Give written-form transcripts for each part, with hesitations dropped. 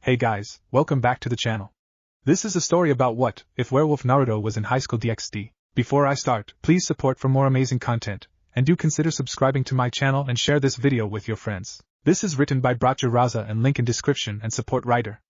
Hey guys, welcome back to the channel. This is a story about what if Werewolf Naruto was in Highschool DxD. Before I start, please support for more amazing content, and do consider subscribing to my channel and share this video with your friends. This is written by Bratja Rasa and link in description and support writer.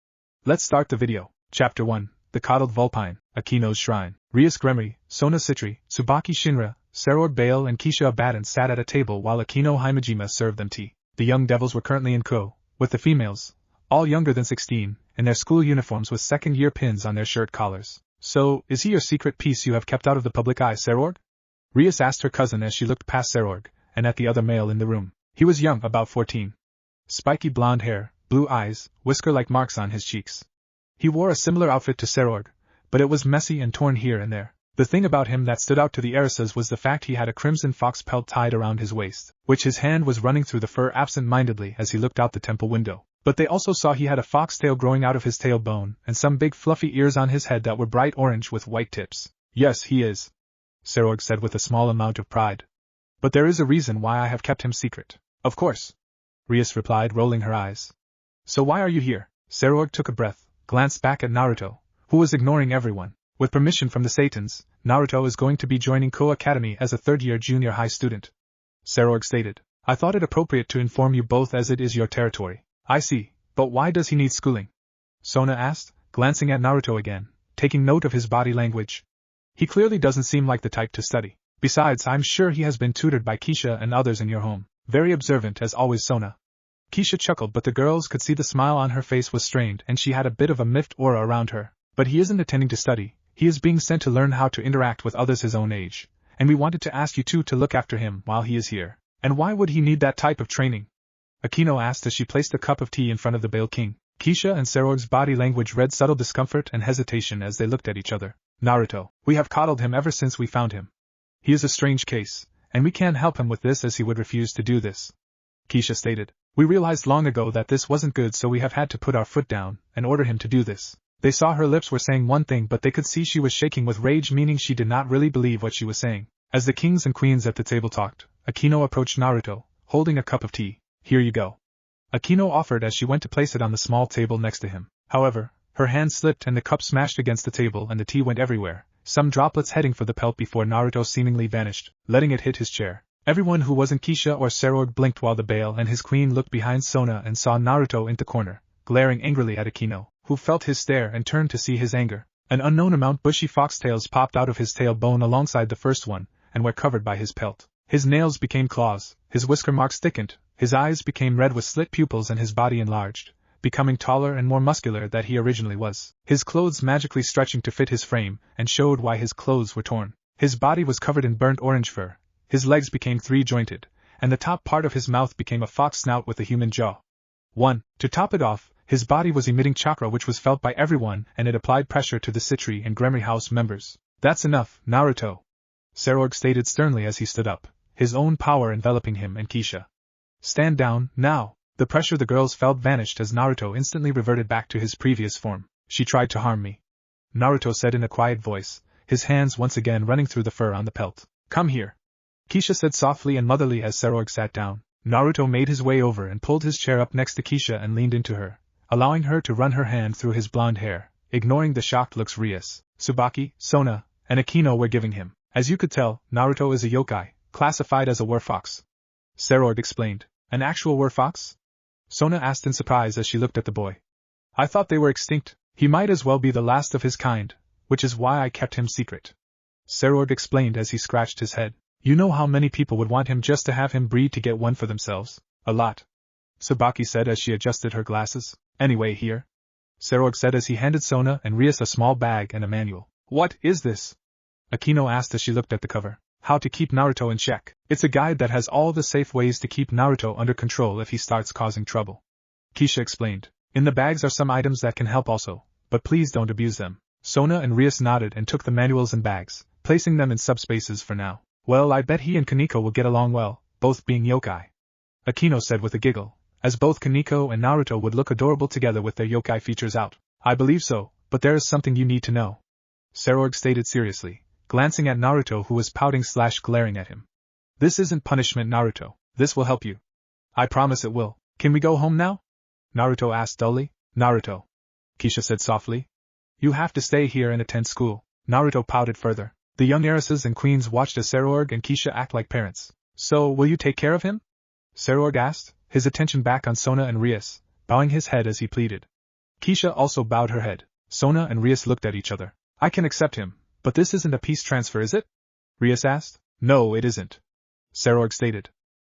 Let's start the video. Chapter 1, The Coddled Vulpine, Akino's Shrine. Rias Gremory, Sona Citri, Tsubaki Shinra, Saror Bale and Kisha Abadan sat at a table while Akino Himejima served them tea. The young devils were currently in Ko, with the females, all younger than 16, in their school uniforms with second-year pins on their shirt collars. So, is he your secret piece you have kept out of the public eye, Sarorg? Rias asked her cousin as she looked past Sarorg, and at the other male in the room. He was young, about 14. Spiky blonde hair, blue eyes, whisker-like marks on his cheeks. He wore a similar outfit to Sarorg, but it was messy and torn here and there. The thing about him that stood out to the Arasas was the fact he had a crimson fox pelt tied around his waist, which his hand was running through the fur absent-mindedly as he looked out the temple window. But they also saw he had a foxtail growing out of his tailbone, and some big fluffy ears on his head that were bright orange with white tips. Yes, he is, Sarorg said with a small amount of pride. But there is a reason why I have kept him secret. Of course, Rias replied, rolling her eyes. So why are you here? Sarorg took a breath, glanced back at Naruto, who was ignoring everyone. With permission from the Satans, Naruto is going to be joining Ko Academy as a third-year junior high student. Sarorg stated. I thought it appropriate to inform you both as it is your territory. I see, but why does he need schooling? Sona asked, glancing at Naruto again, taking note of his body language. He clearly doesn't seem like the type to study. Besides, I'm sure he has been tutored by Kisha and others in your home. Very observant as always, Sona. Kisha chuckled, but the girls could see the smile on her face was strained and she had a bit of a miffed aura around her. But he isn't attending to study. He is being sent to learn how to interact with others his own age, and we wanted to ask you two to look after him while he is here. And why would he need that type of training? Akino asked as she placed a cup of tea in front of the Bale King. Kisha and Sarorg's body language read subtle discomfort and hesitation as they looked at each other. Naruto, we have coddled him ever since we found him. He is a strange case, and we can't help him with this as he would refuse to do this. Kisha stated. We realized long ago that this wasn't good, so we have had to put our foot down and order him to do this. They saw her lips were saying one thing, but they could see she was shaking with rage, meaning she did not really believe what she was saying. As the kings and queens at the table talked, Akino approached Naruto, holding a cup of tea. Here you go. Akino offered as she went to place it on the small table next to him. However, her hand slipped and the cup smashed against the table and the tea went everywhere, some droplets heading for the pelt before Naruto seemingly vanished, letting it hit his chair. Everyone who wasn't Kisha or Sarorg blinked while the Bale and his queen looked behind Sona and saw Naruto in the corner, glaring angrily at Akino, who felt his stare and turned to see his anger. An unknown amount bushy foxtails popped out of his tailbone alongside the first one, and were covered by his pelt. His nails became claws, his whisker marks thickened, his eyes became red with slit pupils and his body enlarged, becoming taller and more muscular than he originally was. His clothes magically stretching to fit his frame, and showed why his clothes were torn. His body was covered in burnt orange fur, his legs became three-jointed, and the top part of his mouth became a fox snout with a human jaw. 1. To top it off, his body was emitting chakra which was felt by everyone and it applied pressure to the Citri and Gremory house members. That's enough, Naruto, Sarorg stated sternly as he stood up, his own power enveloping him and Kisha. Stand down, now. The pressure the girls felt vanished as Naruto instantly reverted back to his previous form. She tried to harm me, Naruto said in a quiet voice, his hands once again running through the fur on the pelt. Come here, Kisha said softly and motherly as Sarorg sat down. Naruto made his way over and pulled his chair up next to Kisha and leaned into her, allowing her to run her hand through his blonde hair, ignoring the shocked looks Rias, Tsubaki, Sona, and Akino were giving him. As you could tell, Naruto is a yokai, classified as a werfox, Sarorg explained. An actual werfox? Sona asked in surprise as she looked at the boy. I thought they were extinct. He might as well be the last of his kind, which is why I kept him secret, Sarorg explained as he scratched his head. You know how many people would want him just to have him breed to get one for themselves? A lot, Tsubaki said as she adjusted her glasses. Anyway, here, Sarorg said as he handed Sona and Rias a small bag and a manual. What is this? Akino asked as she looked at the cover. How to keep Naruto in check. It's a guide that has all the safe ways to keep Naruto under control if he starts causing trouble, Kisha explained. In the bags are some items that can help also, but please don't abuse them. Sona and Rias nodded and took the manuals and bags, placing them in subspaces for now. Well, I bet he and Kaneko will get along well, both being yokai, Akino said with a giggle, as both Kaneko and Naruto would look adorable together with their yokai features out. I believe so, but there is something you need to know, Sarorg stated seriously, glancing at Naruto who was pouting/glaring at him. This isn't punishment, Naruto. This will help you. I promise it will. Can we go home now? Naruto asked dully. Naruto, Kisha said softly. You have to stay here and attend school. Naruto pouted further. The young heiresses and queens watched as Saruorg and Kisha act like parents. So, will you take care of him? Saruorg asked, his attention back on Sona and Rias, bowing his head as he pleaded. Kisha also bowed her head. Sona and Rias looked at each other. I can accept him, but this isn't a peace transfer, is it? Rias asked. No, it isn't. Saruorg stated.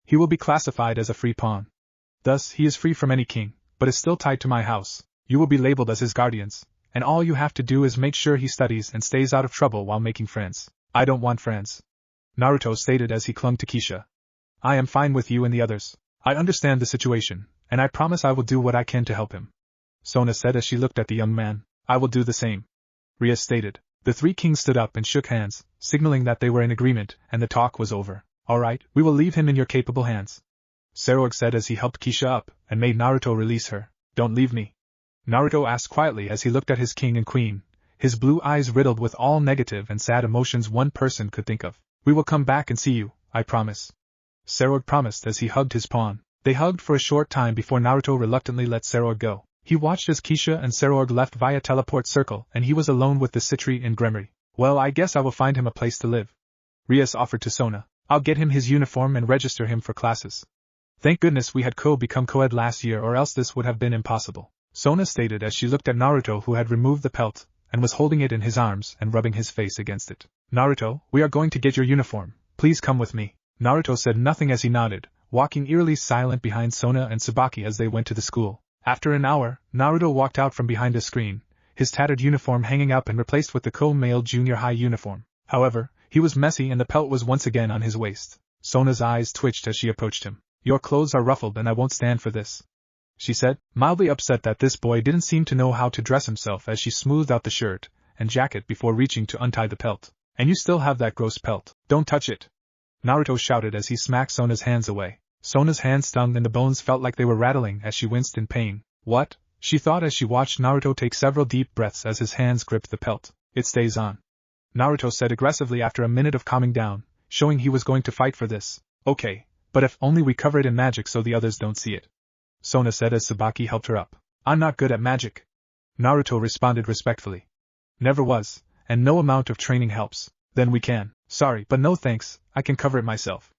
He will be classified as a free pawn. Thus, he is free from any king, but is still tied to my house. You will be labeled as his guardians, and all you have to do is make sure he studies and stays out of trouble while making friends. I don't want friends, Naruto stated as he clung to Kisha. I am fine with you and the others. I understand the situation, and I promise I will do what I can to help him. Sona said as she looked at the young man. I will do the same, Rias stated. The three kings stood up and shook hands, signaling that they were in agreement, and the talk was over. Alright, we will leave him in your capable hands, Saruorg said as he helped Kisha up, and made Naruto release her. Don't leave me, Naruto asked quietly as he looked at his king and queen, his blue eyes riddled with all negative and sad emotions one person could think of. We will come back and see you, I promise. Saruorg promised as he hugged his pawn. They hugged for a short time before Naruto reluctantly let Saruorg go. He watched as Kisha and Saruorg left via teleport circle and he was alone with the Citri and Gremory. Well, I guess I will find him a place to live, Rias offered to Sona. I'll get him his uniform and register him for classes. Thank goodness we had become co-ed last year, or else this would have been impossible, Sona stated as she looked at Naruto, who had removed the pelt and was holding it in his arms and rubbing his face against it. Naruto, we are going to get your uniform. Please come with me. Naruto said nothing as he nodded, walking eerily silent behind Sona and Tsubaki as they went to the school. After an hour, Naruto walked out from behind a screen, his tattered uniform hanging up and replaced with the co-male junior high uniform. However, he was messy and the pelt was once again on his waist. Sona's eyes twitched as she approached him. Your clothes are ruffled and I won't stand for this, she said, mildly upset that this boy didn't seem to know how to dress himself as she smoothed out the shirt and jacket before reaching to untie the pelt. And you still have that gross pelt. Don't touch it, Naruto shouted as he smacked Sona's hands away. Sona's hands stung and the bones felt like they were rattling as she winced in pain. What? She thought as she watched Naruto take several deep breaths as his hands gripped the pelt. It stays on, Naruto said aggressively after a minute of calming down, showing he was going to fight for this. Okay, but if only we cover it in magic so the others don't see it, Sona said as Tsubaki helped her up. I'm not good at magic, Naruto responded respectfully. Never was, and no amount of training helps. Then we can. Sorry, but no thanks, I can cover it myself,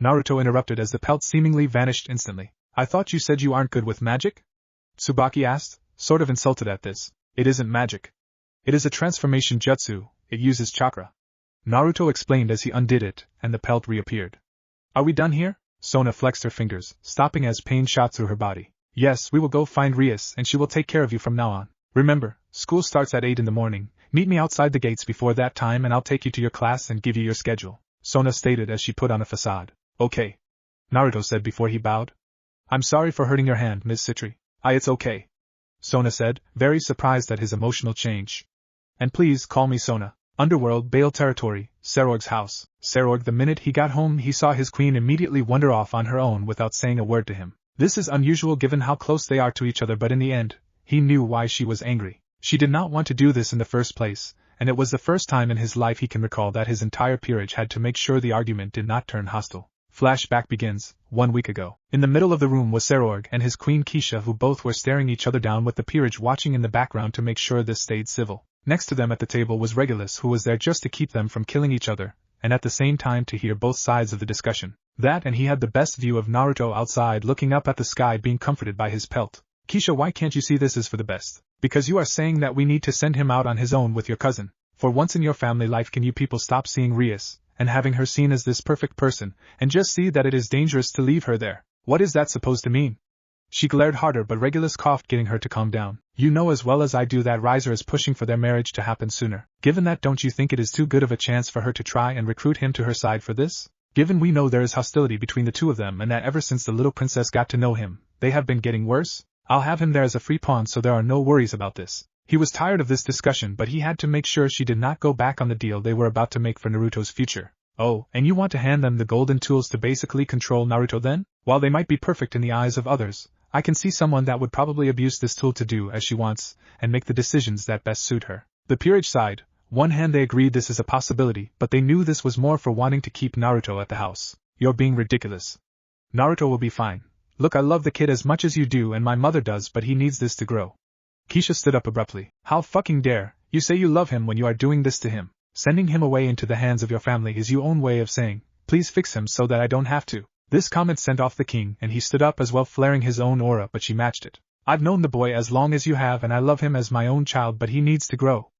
Naruto interrupted as the pelt seemingly vanished instantly. I thought you said you aren't good with magic? Tsubaki asked, sort of insulted at this. It isn't magic. It is a transformation jutsu, it uses chakra, Naruto explained as he undid it, and the pelt reappeared. Are we done here? Sona flexed her fingers, stopping as pain shot through her body. Yes, we will go find Rias and she will take care of you from now on. Remember, school starts at 8 in the morning, meet me outside the gates before that time and I'll take you to your class and give you your schedule, Sona stated as she put on a facade. Okay, Naruto said before he bowed. I'm sorry for hurting your hand, Ms. Citri. It's okay, Sona said, very surprised at his emotional change. And please call me Sona. Underworld, Bale Territory, Saruorg's house. Saruorg, the minute he got home he saw his queen immediately wander off on her own without saying a word to him. This is unusual given how close they are to each other, but in the end, he knew why she was angry. She did not want to do this in the first place, and it was the first time in his life he can recall that his entire peerage had to make sure the argument did not turn hostile. Flashback begins. 1 week ago. In the middle of the room was Saruorg and his queen Kisha, who both were staring each other down with the peerage watching in the background to make sure this stayed civil. Next to them at the table was Regulus, who was there just to keep them from killing each other, and at the same time to hear both sides of the discussion. That, and he had the best view of Naruto outside looking up at the sky being comforted by his pelt. Kisha, why can't you see this is for the best? Because you are saying that we need to send him out on his own with your cousin. For once in your family life, can you people stop seeing Rias and having her seen as this perfect person, and just see that it is dangerous to leave her there? What is that supposed to mean? She glared harder, but Regulus coughed, getting her to calm down. You know as well as I do that Riser is pushing for their marriage to happen sooner. Given that, don't you think it is too good of a chance for her to try and recruit him to her side for this? Given we know there is hostility between the two of them and that ever since the little princess got to know him, they have been getting worse, I'll have him there as a free pawn so there are no worries about this. He was tired of this discussion, but he had to make sure she did not go back on the deal they were about to make for Naruto's future. Oh, and you want to hand them the golden tools to basically control Naruto then? While they might be perfect in the eyes of others, I can see someone that would probably abuse this tool to do as she wants, and make the decisions that best suit her. The peerage sighed. One hand they agreed this is a possibility, but they knew this was more for wanting to keep Naruto at the house. You're being ridiculous. Naruto will be fine. Look, I love the kid as much as you do and my mother does, but he needs this to grow. Keisha stood up abruptly. How fucking dare you say you love him when you are doing this to him? Sending him away into the hands of your family is your own way of saying, please fix him so that I don't have to. This comment sent off the king, and he stood up as well, flaring his own aura, but she matched it. I've known the boy as long as you have, and I love him as my own child, but he needs to grow.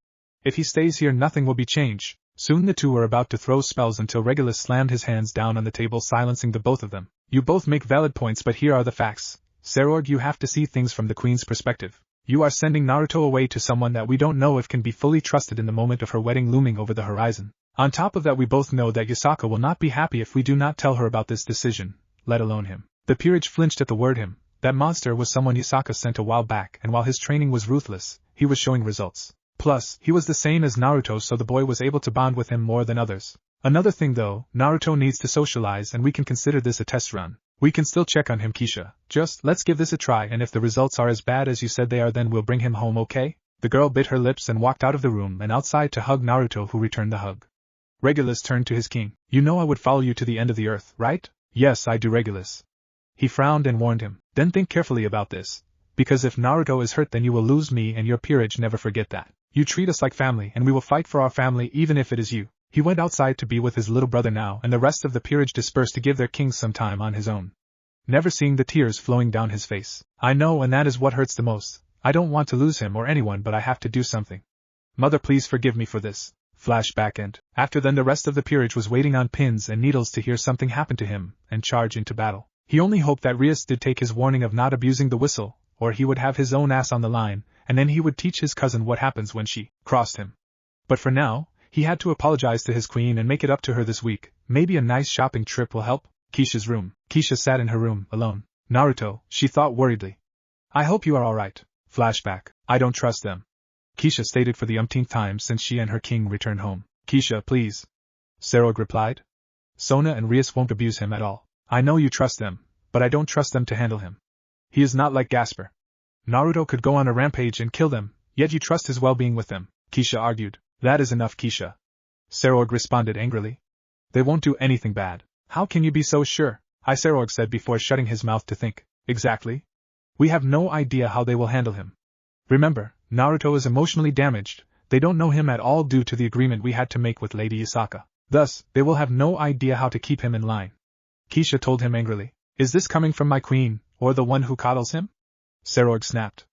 If he stays here, nothing will be changed. Soon the two were about to throw spells until Regulus slammed his hands down on the table, silencing the both of them. You both make valid points, but here are the facts. Serorg, you have to see things from the queen's perspective. You are sending Naruto away to someone that we don't know if can be fully trusted in the moment of her wedding looming over the horizon. On top of that, we both know that Yasaka will not be happy if we do not tell her about this decision, let alone him. The peerage flinched at the word him. That monster was someone Yasaka sent a while back, and while his training was ruthless, he was showing results. Plus, he was the same as Naruto, so the boy was able to bond with him more than others. Another thing though, Naruto needs to socialize, and we can consider this a test run. We can still check on him, Keisha. Just, let's give this a try, and if the results are as bad as you said they are, then we'll bring him home, okay? The girl bit her lips and walked out of the room and outside to hug Naruto, who returned the hug. Regulus turned to his king. You know I would follow you to the end of the earth, right? Yes, I do, Regulus. He frowned and warned him. Then think carefully about this. Because if Naruto is hurt, then you will lose me and your peerage, never forget that. You treat us like family, and we will fight for our family even if it is you. He went outside to be with his little brother now, and the rest of the peerage dispersed to give their king some time on his own. Never seeing the tears flowing down his face. I know, and that is what hurts the most. I don't want to lose him or anyone, but I have to do something. Mother, please forgive me for this. Flashback end. After then, the rest of the peerage was waiting on pins and needles to hear something happen to him, and charge into battle. He only hoped that Rias did take his warning of not abusing the whistle, or he would have his own ass on the line, and then he would teach his cousin what happens when she crossed him. But for now, he had to apologize to his queen and make it up to her this week. Maybe a nice shopping trip will help. Keisha's room. Keisha sat in her room, alone. Naruto, she thought worriedly. I hope you are alright. Flashback. I don't trust them. Keisha stated for the umpteenth time since she and her king returned home. Keisha, please. Serog replied. Sona and Rias won't abuse him at all. I know you trust them, but I don't trust them to handle him. He is not like Gasper. Naruto could go on a rampage and kill them, yet you trust his well-being with them, Keisha argued. That is enough, Keisha. Serog responded angrily. They won't do anything bad. How can you be so sure? Serog said before shutting his mouth to think. Exactly. We have no idea how they will handle him. Remember, Naruto is emotionally damaged. They don't know him at all due to the agreement we had to make with Lady Yasaka. Thus, they will have no idea how to keep him in line. Keisha told him angrily. Is this coming from my queen, or the one who coddles him? Serog snapped.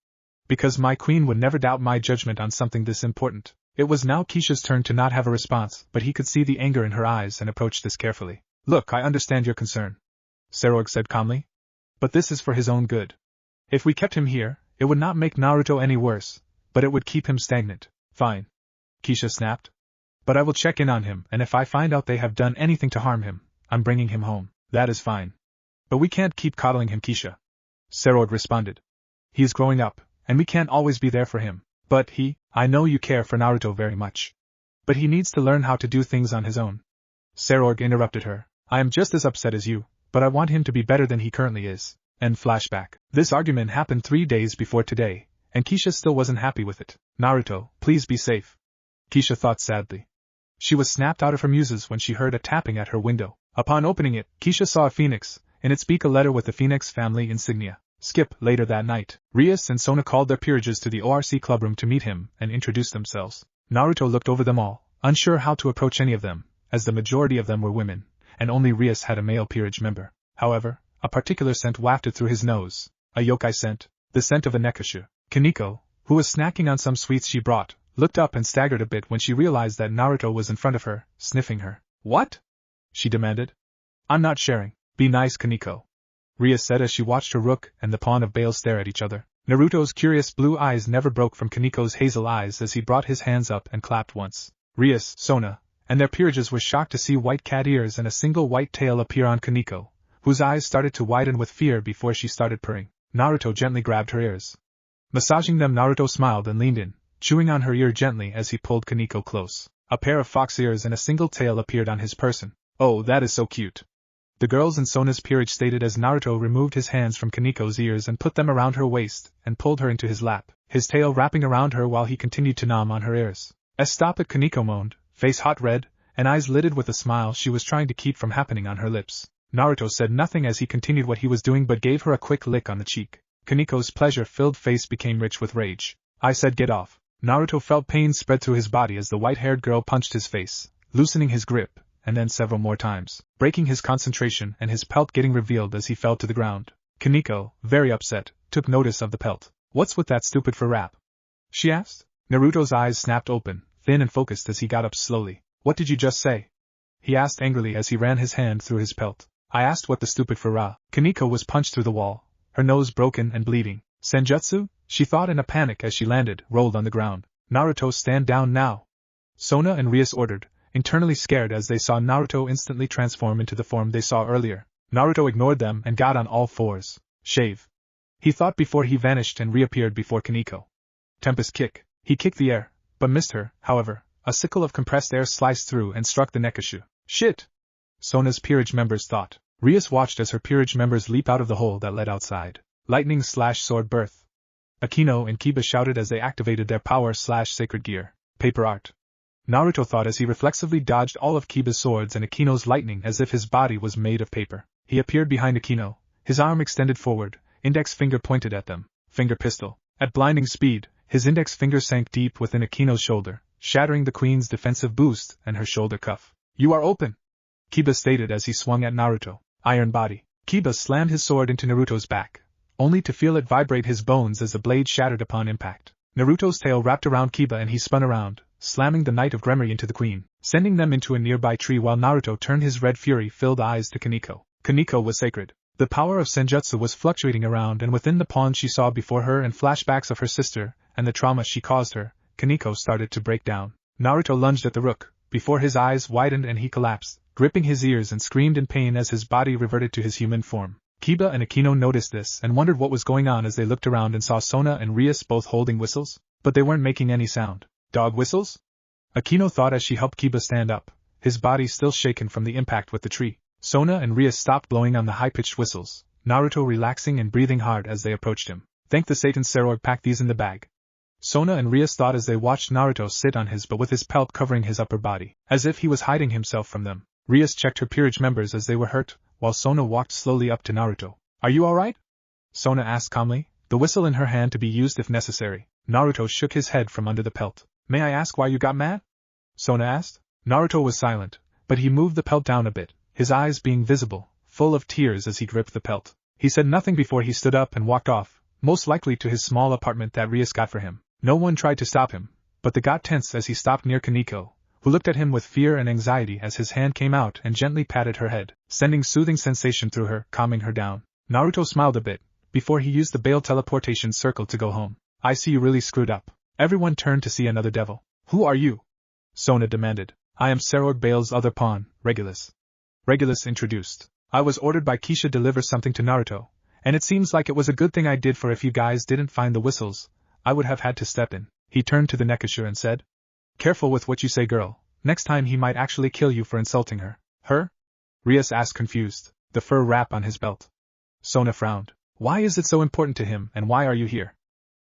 Because my queen would never doubt my judgment on something this important. It was now Keisha's turn to not have a response, but he could see the anger in her eyes and approached this carefully. Look, I understand your concern, Serog said calmly. But this is for his own good. If we kept him here, it would not make Naruto any worse, but it would keep him stagnant. Fine. Keisha snapped. But I will check in on him, and if I find out they have done anything to harm him, I'm bringing him home. That is fine. But we can't keep coddling him, Keisha. Serog responded. He is growing up, and we can't always be there for him. But I know you care for Naruto very much. But he needs to learn how to do things on his own. Serog interrupted her. I am just as upset as you, but I want him to be better than he currently is. End flashback. This argument happened 3 days before today, and Keisha still wasn't happy with it. Naruto, please be safe. Keisha thought sadly. She was snapped out of her muses when she heard a tapping at her window. Upon opening it, Keisha saw a phoenix, in its beak a letter with the Phoenix family insignia. Skip. Later that night, Rias and Sona called their peerages to the ORC clubroom to meet him and introduce themselves. Naruto looked over them all, unsure how to approach any of them, as the majority of them were women, and only Rias had a male peerage member. However, a particular scent wafted through his nose, a yokai scent, the scent of a nekashu. Kaneko, who was snacking on some sweets she brought, looked up and staggered a bit when she realized that Naruto was in front of her, sniffing her. What? She demanded. I'm not sharing. Be nice, Kaneko. Rias said as she watched her rook and the pawn of Bale stare at each other. Naruto's curious blue eyes never broke from Kaneko's hazel eyes as he brought his hands up and clapped once. Rias, Sona, and their peerages were shocked to see white cat ears and a single white tail appear on Kaneko, whose eyes started to widen with fear before she started purring. Naruto gently grabbed her ears. Massaging them, Naruto smiled and leaned in, chewing on her ear gently as he pulled Kaneko close. A pair of fox ears and a single tail appeared on his person. Oh, that is so cute. The girls in Sona's peerage stated as Naruto removed his hands from Kaneko's ears and put them around her waist and pulled her into his lap, his tail wrapping around her while he continued to nom on her ears. Stop it, Kaneko moaned, face hot red, and eyes lidded with a smile she was trying to keep from happening on her lips. Naruto said nothing as he continued what he was doing but gave her a quick lick on the cheek. Kaneko's pleasure-filled face became rich with rage. I said get off. Naruto felt pain spread through his body as the white-haired girl punched his face, loosening his grip, and then several more times, breaking his concentration and his pelt getting revealed as he fell to the ground. Kaneko, very upset, took notice of the pelt. What's with that stupid fur wrap? She asked. Naruto's eyes snapped open, thin and focused as he got up slowly. What did you just say? He asked angrily as he ran his hand through his pelt. I asked what the stupid fur wrap. Kaneko was punched through the wall, her nose broken and bleeding. Senjutsu? She thought in a panic as she landed, rolled on the ground. Naruto, stand down now. Sona and Rias ordered, internally scared as they saw Naruto instantly transform into the form they saw earlier. Naruto ignored them and got on all fours. Shave. He thought before he vanished and reappeared before Kaneko. Tempest kick. He kicked the air, but missed her. However, a sickle of compressed air sliced through and struck the Nekashu. Shit! Sona's peerage members thought. Rias watched as her peerage members leap out of the hole that led outside. Lightning/sword birth. Akino and Kiba shouted as they activated their power/sacred gear. Paper art. Naruto thought as he reflexively dodged all of Kiba's swords and Akino's lightning as if his body was made of paper. He appeared behind Akino, his arm extended forward, index finger pointed at them. Finger pistol. At blinding speed, his index finger sank deep within Akino's shoulder, shattering the queen's defensive boost and her shoulder cuff. You are open! Kiba stated as he swung at Naruto. Iron body. Kiba slammed his sword into Naruto's back, only to feel it vibrate his bones as the blade shattered upon impact. Naruto's tail wrapped around Kiba and he spun around, slamming the Knight of Gremory into the queen, sending them into a nearby tree while Naruto turned his red fury-filled eyes to Kaneko. Kaneko was sacred. The power of Senjutsu was fluctuating around and within the pawns she saw before her and flashbacks of her sister, and the trauma she caused her, Kaneko started to break down. Naruto lunged at the rook, before his eyes widened and he collapsed, gripping his ears and screamed in pain as his body reverted to his human form. Kiba and Akino noticed this and wondered what was going on as they looked around and saw Sona and Rias both holding whistles, but they weren't making any sound. Dog whistles? Akino thought as she helped Kiba stand up, his body still shaken from the impact with the tree. Sona and Rias stopped blowing on the high-pitched whistles, Naruto relaxing and breathing hard as they approached him. Thank the Satan Serog packed these in the bag. Sona and Rias thought as they watched Naruto sit on his but with his pelt covering his upper body, as if he was hiding himself from them. Rias checked her peerage members as they were hurt, while Sona walked slowly up to Naruto. Are you alright? Sona asked calmly, the whistle in her hand to be used if necessary. Naruto shook his head from under the pelt. May I ask why you got mad? Sona asked. Naruto was silent, but he moved the pelt down a bit, his eyes being visible, full of tears as he gripped the pelt. He said nothing before he stood up and walked off, most likely to his small apartment that Rias got for him. No one tried to stop him, but they got tense as he stopped near Kaneko, who looked at him with fear and anxiety as his hand came out and gently patted her head, sending soothing sensation through her, calming her down. Naruto smiled a bit, before he used the Bale teleportation circle to go home. I see you really screwed up. Everyone turned to see another devil. Who are you? Sona demanded. I am Serog Bale's other pawn, Regulus. Regulus introduced. I was ordered by Kisha to deliver something to Naruto, and it seems like it was a good thing I did, for if you guys didn't find the whistles, I would have had to step in. He turned to the Nekashu and said, Careful with what you say, girl. Next time he might actually kill you for insulting her. Her? Rias asked confused, the fur wrap on his belt. Sona frowned. Why is it so important to him, and why are you here?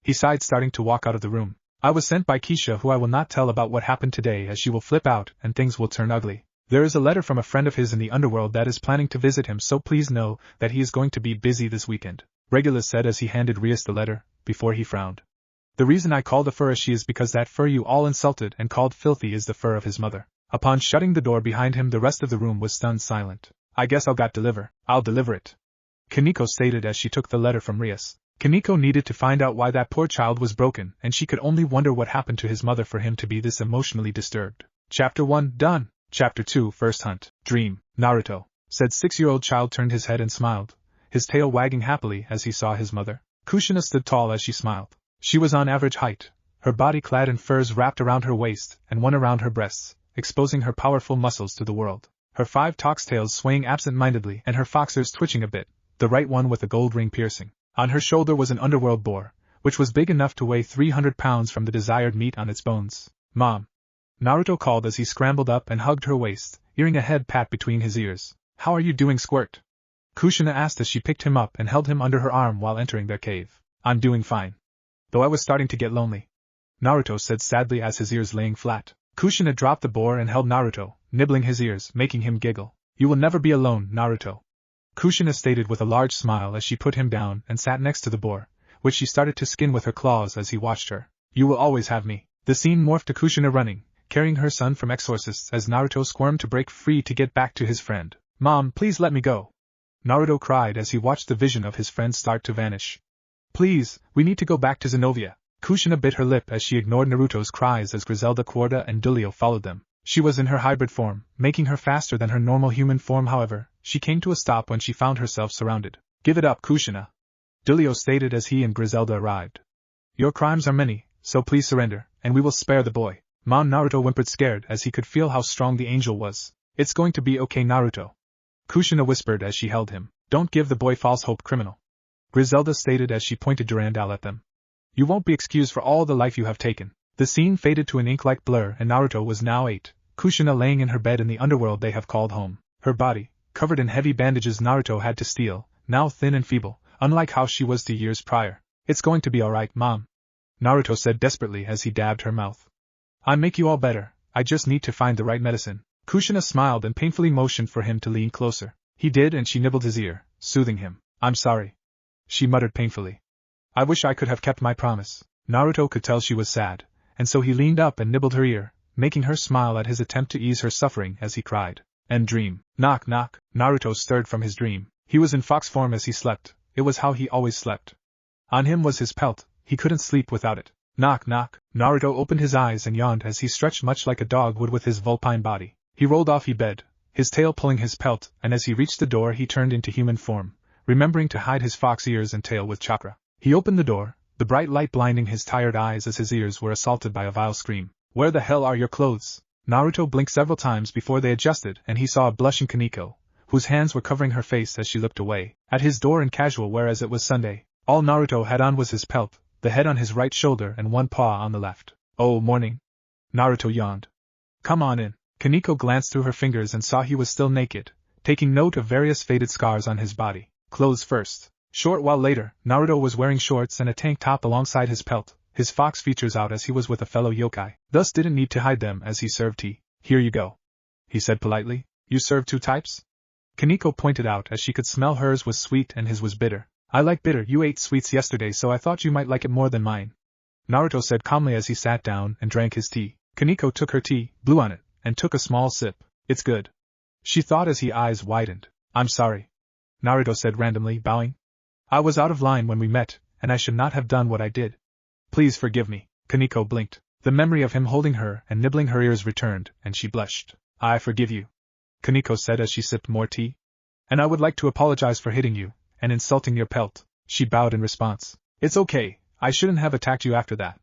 He sighed, starting to walk out of the room. I was sent by Kisha, who I will not tell about what happened today, as she will flip out and things will turn ugly. There is a letter from a friend of his in the underworld that is planning to visit him, so please know that he is going to be busy this weekend. Regulus said as he handed Rias the letter, before he frowned. The reason I called the fur as she is because that fur you all insulted and called filthy is the fur of his mother. Upon shutting the door behind him, the rest of the room was stunned silent. I guess I'll deliver it. Kaneko stated as she took the letter from Rias. Kaneko needed to find out why that poor child was broken, and she could only wonder what happened to his mother for him to be this emotionally disturbed. Chapter 1 done. Chapter 2 First Hunt. Dream. Naruto, said 6-year-old child, turned his head and smiled, his tail wagging happily as he saw his mother. Kushina stood tall as she smiled. She was on average height, her body clad in furs wrapped around her waist and one around her breasts, exposing her powerful muscles to the world. Her 5 tox-tails swaying absent-mindedly and her foxers twitching a bit, the right one with a gold ring piercing. On her shoulder was an underworld boar, which was big enough to weigh 300 pounds from the desired meat on its bones. Mom! Naruto called as he scrambled up and hugged her waist, earing a head pat between his ears. How are you doing, Squirt? Kushina asked as she picked him up and held him under her arm while entering their cave. I'm doing fine. Though I was starting to get lonely, Naruto said sadly as his ears laying flat. Kushina dropped the boar and held Naruto, nibbling his ears, making him giggle. You will never be alone, Naruto. Kushina stated with a large smile as she put him down and sat next to the boar, which she started to skin with her claws as he watched her. You will always have me. The scene morphed to Kushina running, carrying her son from exorcists as Naruto squirmed to break free to get back to his friend. Mom, please let me go. Naruto cried as he watched the vision of his friend start to vanish. Please, we need to go back to Zenobia. Kushina bit her lip as she ignored Naruto's cries as Griselda Quarta and Dulio followed them. She was in her hybrid form, making her faster than her normal human form. However, she came to a stop when she found herself surrounded. Give it up, Kushina, Dulio stated as he and Griselda arrived. Your crimes are many, so please surrender, and we will spare the boy. Mom, Naruto whimpered scared as he could feel how strong the angel was. It's going to be okay, Naruto, Kushina whispered as she held him. Don't give the boy false hope, criminal, Griselda stated as she pointed Durandal at them. You won't be excused for all the life you have taken. The scene faded to an ink-like blur and Naruto was now 8, Kushina laying in her bed in the underworld they have called home. Her body, covered in heavy bandages Naruto had to steal, now thin and feeble, unlike how she was 2 years prior. It's going to be alright, Mom, Naruto said desperately as he dabbed her mouth. I'll make you all better, I just need to find the right medicine. Kushina smiled and painfully motioned for him to lean closer. He did and she nibbled his ear, soothing him. I'm sorry, she muttered painfully. I wish I could have kept my promise. Naruto could tell she was sad, and so he leaned up and nibbled her ear, making her smile at his attempt to ease her suffering as he cried. And dream. Knock knock. Naruto stirred from his dream. He was in fox form as he slept. It was how he always slept. On him was his pelt, he couldn't sleep without it. Knock knock. Naruto opened his eyes and yawned as he stretched much like a dog would with his vulpine body. He rolled off bed, his tail pulling his pelt, and as he reached the door he turned into human form, remembering to hide his fox ears and tail with chakra. He opened the door, the bright light blinding his tired eyes as his ears were assaulted by a vile scream. Where the hell are your clothes? Naruto blinked several times before they adjusted and he saw a blushing Kaneko, whose hands were covering her face as she looked away, at his door in casual wear as it was Sunday. All Naruto had on was his pelt, the head on his right shoulder and one paw on the left. Oh, morning. Naruto yawned. Come on in. Kaneko glanced through her fingers and saw he was still naked, taking note of various faded scars on his body. Clothes first. Short while later, Naruto was wearing shorts and a tank top alongside his pelt, his fox features out as he was with a fellow yokai, thus didn't need to hide them as he served tea. Here you go, he said politely. You serve 2 types? Kaneko pointed out as she could smell hers was sweet and his was bitter. I like bitter. You ate sweets yesterday so I thought you might like it more than mine, Naruto said calmly as he sat down and drank his tea. Kaneko took her tea, blew on it, and took a small sip. It's good, she thought as his eyes widened. I'm sorry, Naruto said randomly, bowing. I was out of line when we met, and I should not have done what I did. Please forgive me. Kaneko blinked. The memory of him holding her and nibbling her ears returned, and she blushed. I forgive you, Kaneko said as she sipped more tea. And I would like to apologize for hitting you, and insulting your pelt. She bowed in response. It's okay, I shouldn't have attacked you after that,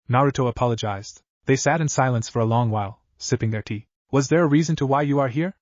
Naruto apologized. They sat in silence for a long while, sipping their tea. Was there a reason to why you are here?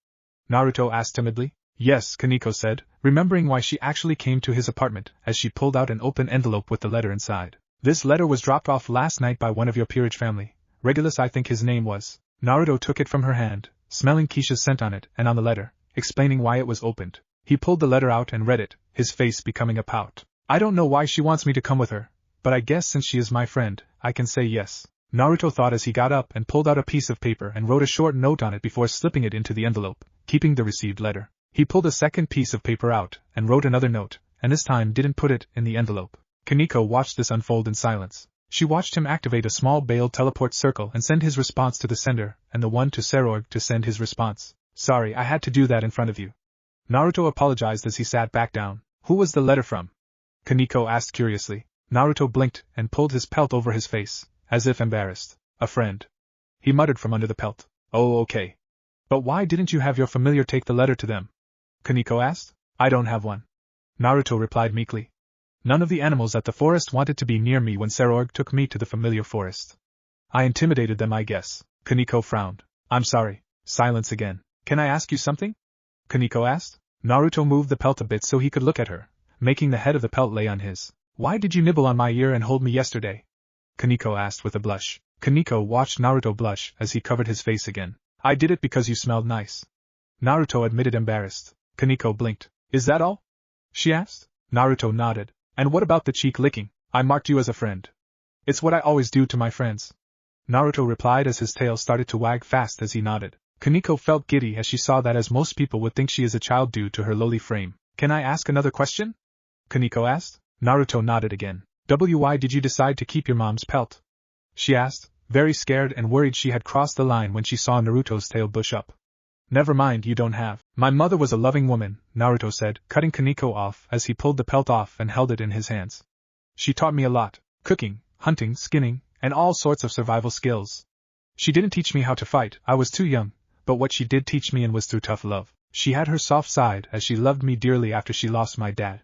Naruto asked timidly. Yes, Kaneko said, remembering why she actually came to his apartment, as she pulled out an open envelope with the letter inside. This letter was dropped off last night by one of your peerage family. Regulus, I think his name was. Naruto took it from her hand, smelling Kisha's scent on it and on the letter, explaining why it was opened. He pulled the letter out and read it, his face becoming a pout. I don't know why she wants me to come with her, but I guess since she is my friend, I can say yes, Naruto thought as he got up and pulled out a piece of paper and wrote a short note on it before slipping it into the envelope, keeping the received letter. He pulled a second piece of paper out and wrote another note, and this time didn't put it in the envelope. Kaneko watched this unfold in silence. She watched him activate a small baled teleport circle and send his response to the sender, and the one to Serorg to send his response. Sorry, I had to do that in front of you, Naruto apologized as he sat back down. Who was the letter from? Kaneko asked curiously. Naruto blinked and pulled his pelt over his face, as if embarrassed. A friend, he muttered from under the pelt. Oh, okay. But why didn't you have your familiar take the letter to them? Kaneko asked. I don't have one, Naruto replied meekly. None of the animals at the forest wanted to be near me when Serorg took me to the familiar forest. I intimidated them, I guess. Kaneko frowned. I'm sorry. Silence again. Can I ask you something? Kaneko asked. Naruto moved the pelt a bit so he could look at her, making the head of the pelt lay on his. Why did you nibble on my ear and hold me yesterday? Kaneko asked with a blush. Kaneko watched Naruto blush as he covered his face again. I did it because you smelled nice, Naruto admitted embarrassed. Kaneko blinked. Is that all? She asked. Naruto nodded. And what about the cheek licking? I marked you as a friend. It's what I always do to my friends, Naruto replied as his tail started to wag fast as he nodded. Kaneko felt giddy as she saw that, as most people would think she is a child due to her lowly frame. Can I ask another question? Kaneko asked. Naruto nodded again. Why did you decide to keep your mom's pelt? she asked, very scared and worried she had crossed the line when she saw Naruto's tail bush up. Never mind, you don't have. My mother was a loving woman, Naruto said, cutting Kaneko off as he pulled the pelt off and held it in his hands. She taught me a lot: cooking, hunting, skinning, and all sorts of survival skills. She didn't teach me how to fight, I was too young, but what she did teach me and was through tough love. She had her soft side as she loved me dearly after she lost my dad.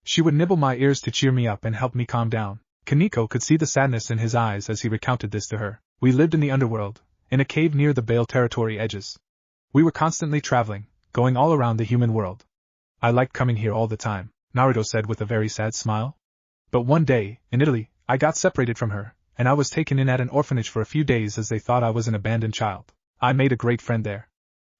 She would nibble my ears to cheer me up and help me calm down. Kaneko could see the sadness in his eyes as he recounted this to her. We lived in the underworld, in a cave near the Bale territory edges. We were constantly traveling, going all around the human world. I liked coming here all the time, Naruto said with a very sad smile. But one day, in Italy, I got separated from her, and I was taken in at an orphanage for a few days as they thought I was an abandoned child. I made a great friend there.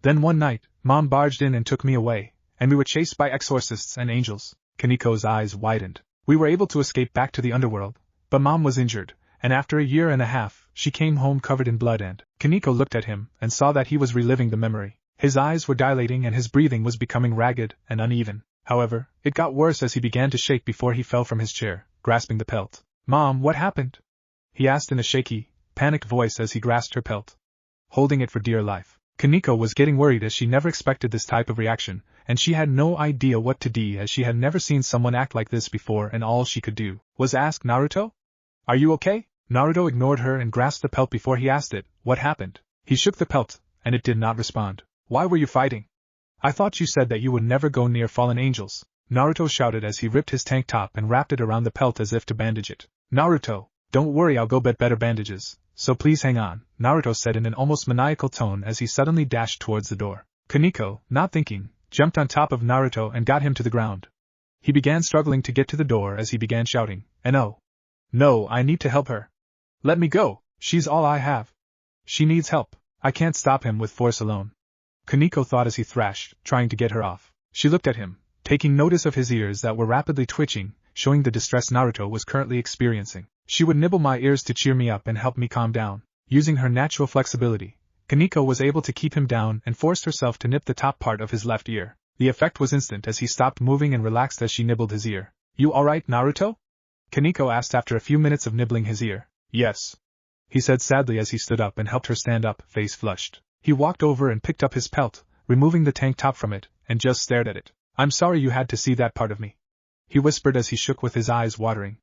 Then one night, Mom barged in and took me away, and we were chased by exorcists and angels. Kaneko's eyes widened. We were able to escape back to the underworld, but Mom was injured, and after a year and a half, she came home covered in blood and Kaneko looked at him and saw that he was reliving the memory. His eyes were dilating and his breathing was becoming ragged and uneven. However, it got worse as he began to shake before he fell from his chair, grasping the pelt. Mom, what happened? He asked in a shaky, panicked voice as he grasped her pelt, holding it for dear life. Kaneko was getting worried as she never expected this type of reaction, and she had no idea what to do as she had never seen someone act like this before, and all she could do was ask Naruto? Are you okay? Naruto ignored her and grasped the pelt before he asked it, what happened? He shook the pelt, and it did not respond. Why were you fighting? I thought you said that you would never go near fallen angels, Naruto shouted as he ripped his tank top and wrapped it around the pelt as if to bandage it. Naruto, don't worry, I'll go get better bandages, so please hang on, Naruto said in an almost maniacal tone as he suddenly dashed towards the door. Kaneko, not thinking, jumped on top of Naruto and got him to the ground. He began struggling to get to the door as he began shouting, No, I need to help her. Let me go, she's all I have. She needs help, I can't stop him with force alone. Kaneko thought as he thrashed, trying to get her off. She looked at him, taking notice of his ears that were rapidly twitching, showing the distress Naruto was currently experiencing. She would nibble my ears to cheer me up and help me calm down. Using her natural flexibility, Kaneko was able to keep him down and forced herself to nip the top part of his left ear. The effect was instant as he stopped moving and relaxed as she nibbled his ear. You alright, Naruto? Kaneko asked after a few minutes of nibbling his ear. Yes, he said sadly as he stood up and helped her stand up, face flushed. He walked over and picked up his pelt, removing the tank top from it, and just stared at it. I'm sorry you had to see that part of me, he whispered as he shook with his eyes watering.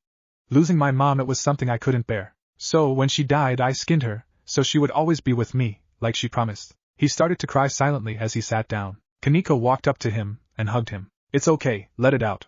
Losing my mom, it was something I couldn't bear. So when she died I skinned her, so she would always be with me, like she promised. He started to cry silently as he sat down. Kaneko walked up to him and hugged him. It's okay, let it out,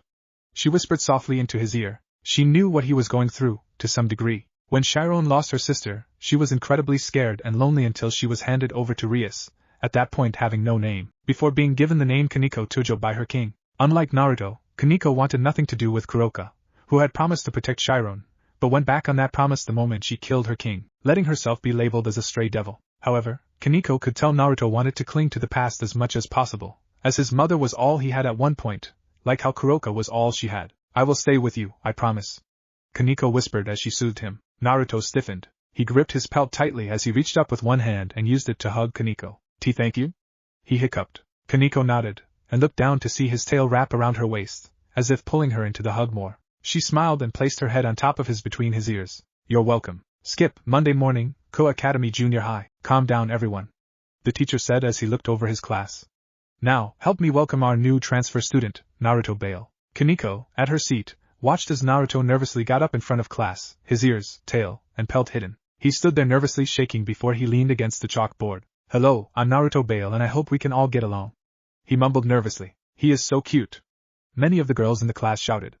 she whispered softly into his ear. She knew what he was going through, to some degree. When Chiron lost her sister, she was incredibly scared and lonely until she was handed over to Rias, at that point having no name, before being given the name Kaneko Tujo by her king. Unlike Naruto, Kaneko wanted nothing to do with Kuroka, who had promised to protect Chiron, but went back on that promise the moment she killed her king, letting herself be labeled as a stray devil. However, Kaneko could tell Naruto wanted to cling to the past as much as possible, as his mother was all he had at one point, like how Kuroka was all she had. I will stay with you, I promise, Kaneko whispered as she soothed him. Naruto stiffened. He gripped his pelt tightly as he reached up with one hand and used it to hug Kaneko. Thank you? He hiccuped. Kaneko nodded, and looked down to see his tail wrap around her waist, as if pulling her into the hug more. She smiled and placed her head on top of his between his ears. You're welcome. Skip, Monday morning, Ko Academy Junior High. Calm down everyone, the teacher said as he looked over his class. Now, help me welcome our new transfer student, Naruto Bale. Kaneko, at her seat, watched as Naruto nervously got up in front of class, his ears, tail, and pelt hidden. He stood there nervously shaking before he leaned against the chalkboard. Hello, I'm Naruto Bale and I hope we can all get along, he mumbled nervously. He is so cute, many of the girls in the class shouted.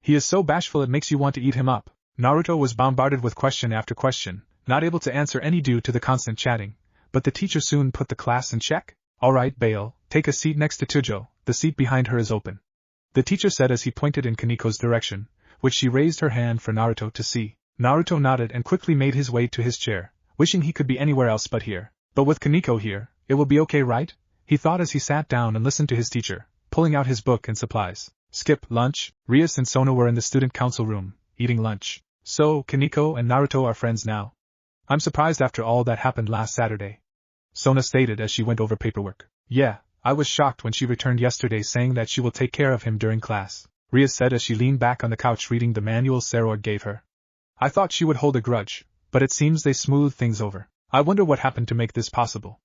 He is so bashful it makes you want to eat him up. Naruto was bombarded with question after question, not able to answer any due to the constant chatting, but the teacher soon put the class in check. Alright Bale, take a seat next to Tujo, the seat behind her is open, the teacher said as he pointed in Kaneko's direction, which she raised her hand for Naruto to see. Naruto nodded and quickly made his way to his chair, wishing he could be anywhere else but here. But with Kaneko here, it will be okay, right? He thought as he sat down and listened to his teacher, pulling out his book and supplies. Skip, lunch. Rias and Sona were in the student council room, eating lunch. So, Kaneko and Naruto are friends now? I'm surprised after all that happened last Saturday, Sona stated as she went over paperwork. Yeah, I was shocked when she returned yesterday saying that she will take care of him during class, Rias said as she leaned back on the couch reading the manual Saror gave her. I thought she would hold a grudge, but it seems they smoothed things over. I wonder what happened to make this possible.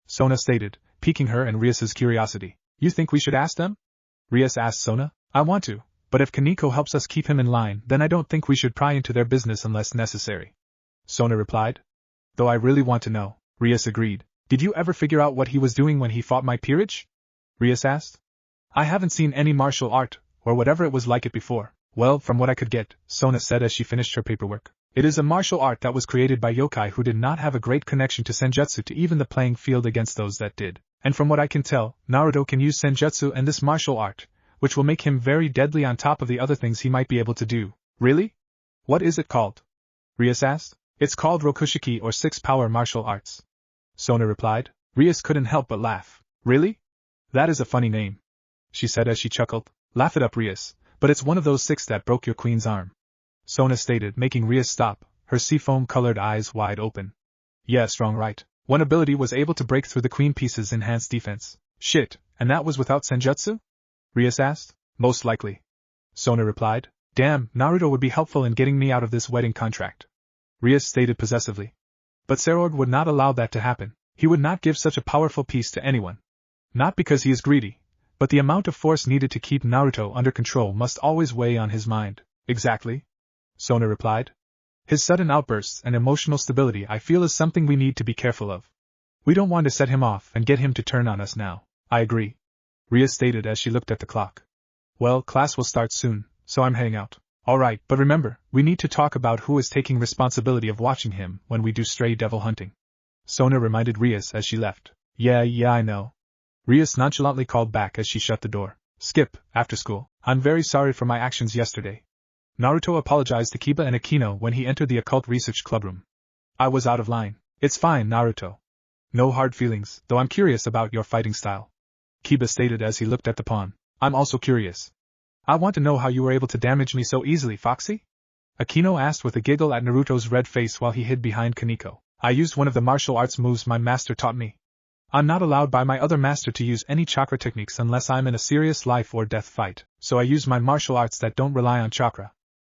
Sona stated, piquing her and Rias's curiosity. You think we should ask them? Rias asked Sona. I want to, but if Kaneko helps us keep him in line, then I don't think we should pry into their business unless necessary. Sona replied. Though I really want to know. Rias agreed. Did you ever figure out what he was doing when he fought my peerage? Rias asked. I haven't seen any martial art, or whatever it was like it before. Well, from what I could get, Sona said as she finished her paperwork. It is a martial art that was created by yokai who did not have a great connection to senjutsu to even the playing field against those that did. And from what I can tell, Naruto can use senjutsu and this martial art, which will make him very deadly on top of the other things he might be able to do. Really? What is it called? Rias asked. It's called Rokushiki or Six Power Martial Arts. Sona replied. Rias couldn't help but laugh. Really? That is a funny name, she said as she chuckled. Laugh it up, Rias, but it's one of those six that broke your queen's arm. Sona stated, making Rias stop, her seafoam-colored eyes wide open. Yeah, strong right. One ability was able to break through the queen piece's enhanced defense. Shit, and that was without senjutsu? Rias asked. Most likely. Sona replied. Damn, Naruto would be helpful in getting me out of this wedding contract. Rias stated possessively. But Serorg would not allow that to happen. He would not give such a powerful piece to anyone. Not because he is greedy, but the amount of force needed to keep Naruto under control must always weigh on his mind. Exactly, Sona replied. His sudden outbursts and emotional stability I feel is something we need to be careful of. We don't want to set him off and get him to turn on us now. I agree, Rias stated as she looked at the clock. Well, class will start soon, so I'm heading out. Alright, but remember, we need to talk about who is taking responsibility of watching him when we do stray devil hunting. Sona reminded Rias as she left. Yeah, I know. Rias nonchalantly called back as she shut the door. Skip, after school. I'm very sorry for my actions yesterday. Naruto apologized to Kiba and Akino when he entered the occult research clubroom. I was out of line. It's fine, Naruto. No hard feelings, though I'm curious about your fighting style. Kiba stated as he looked at the pawn. I'm also curious. I want to know how you were able to damage me so easily, Foxy? Akino asked with a giggle at Naruto's red face while he hid behind Kaneko. I used one of the martial arts moves my master taught me. I'm not allowed by my other master to use any chakra techniques unless I'm in a serious life or death fight, so I use my martial arts that don't rely on chakra.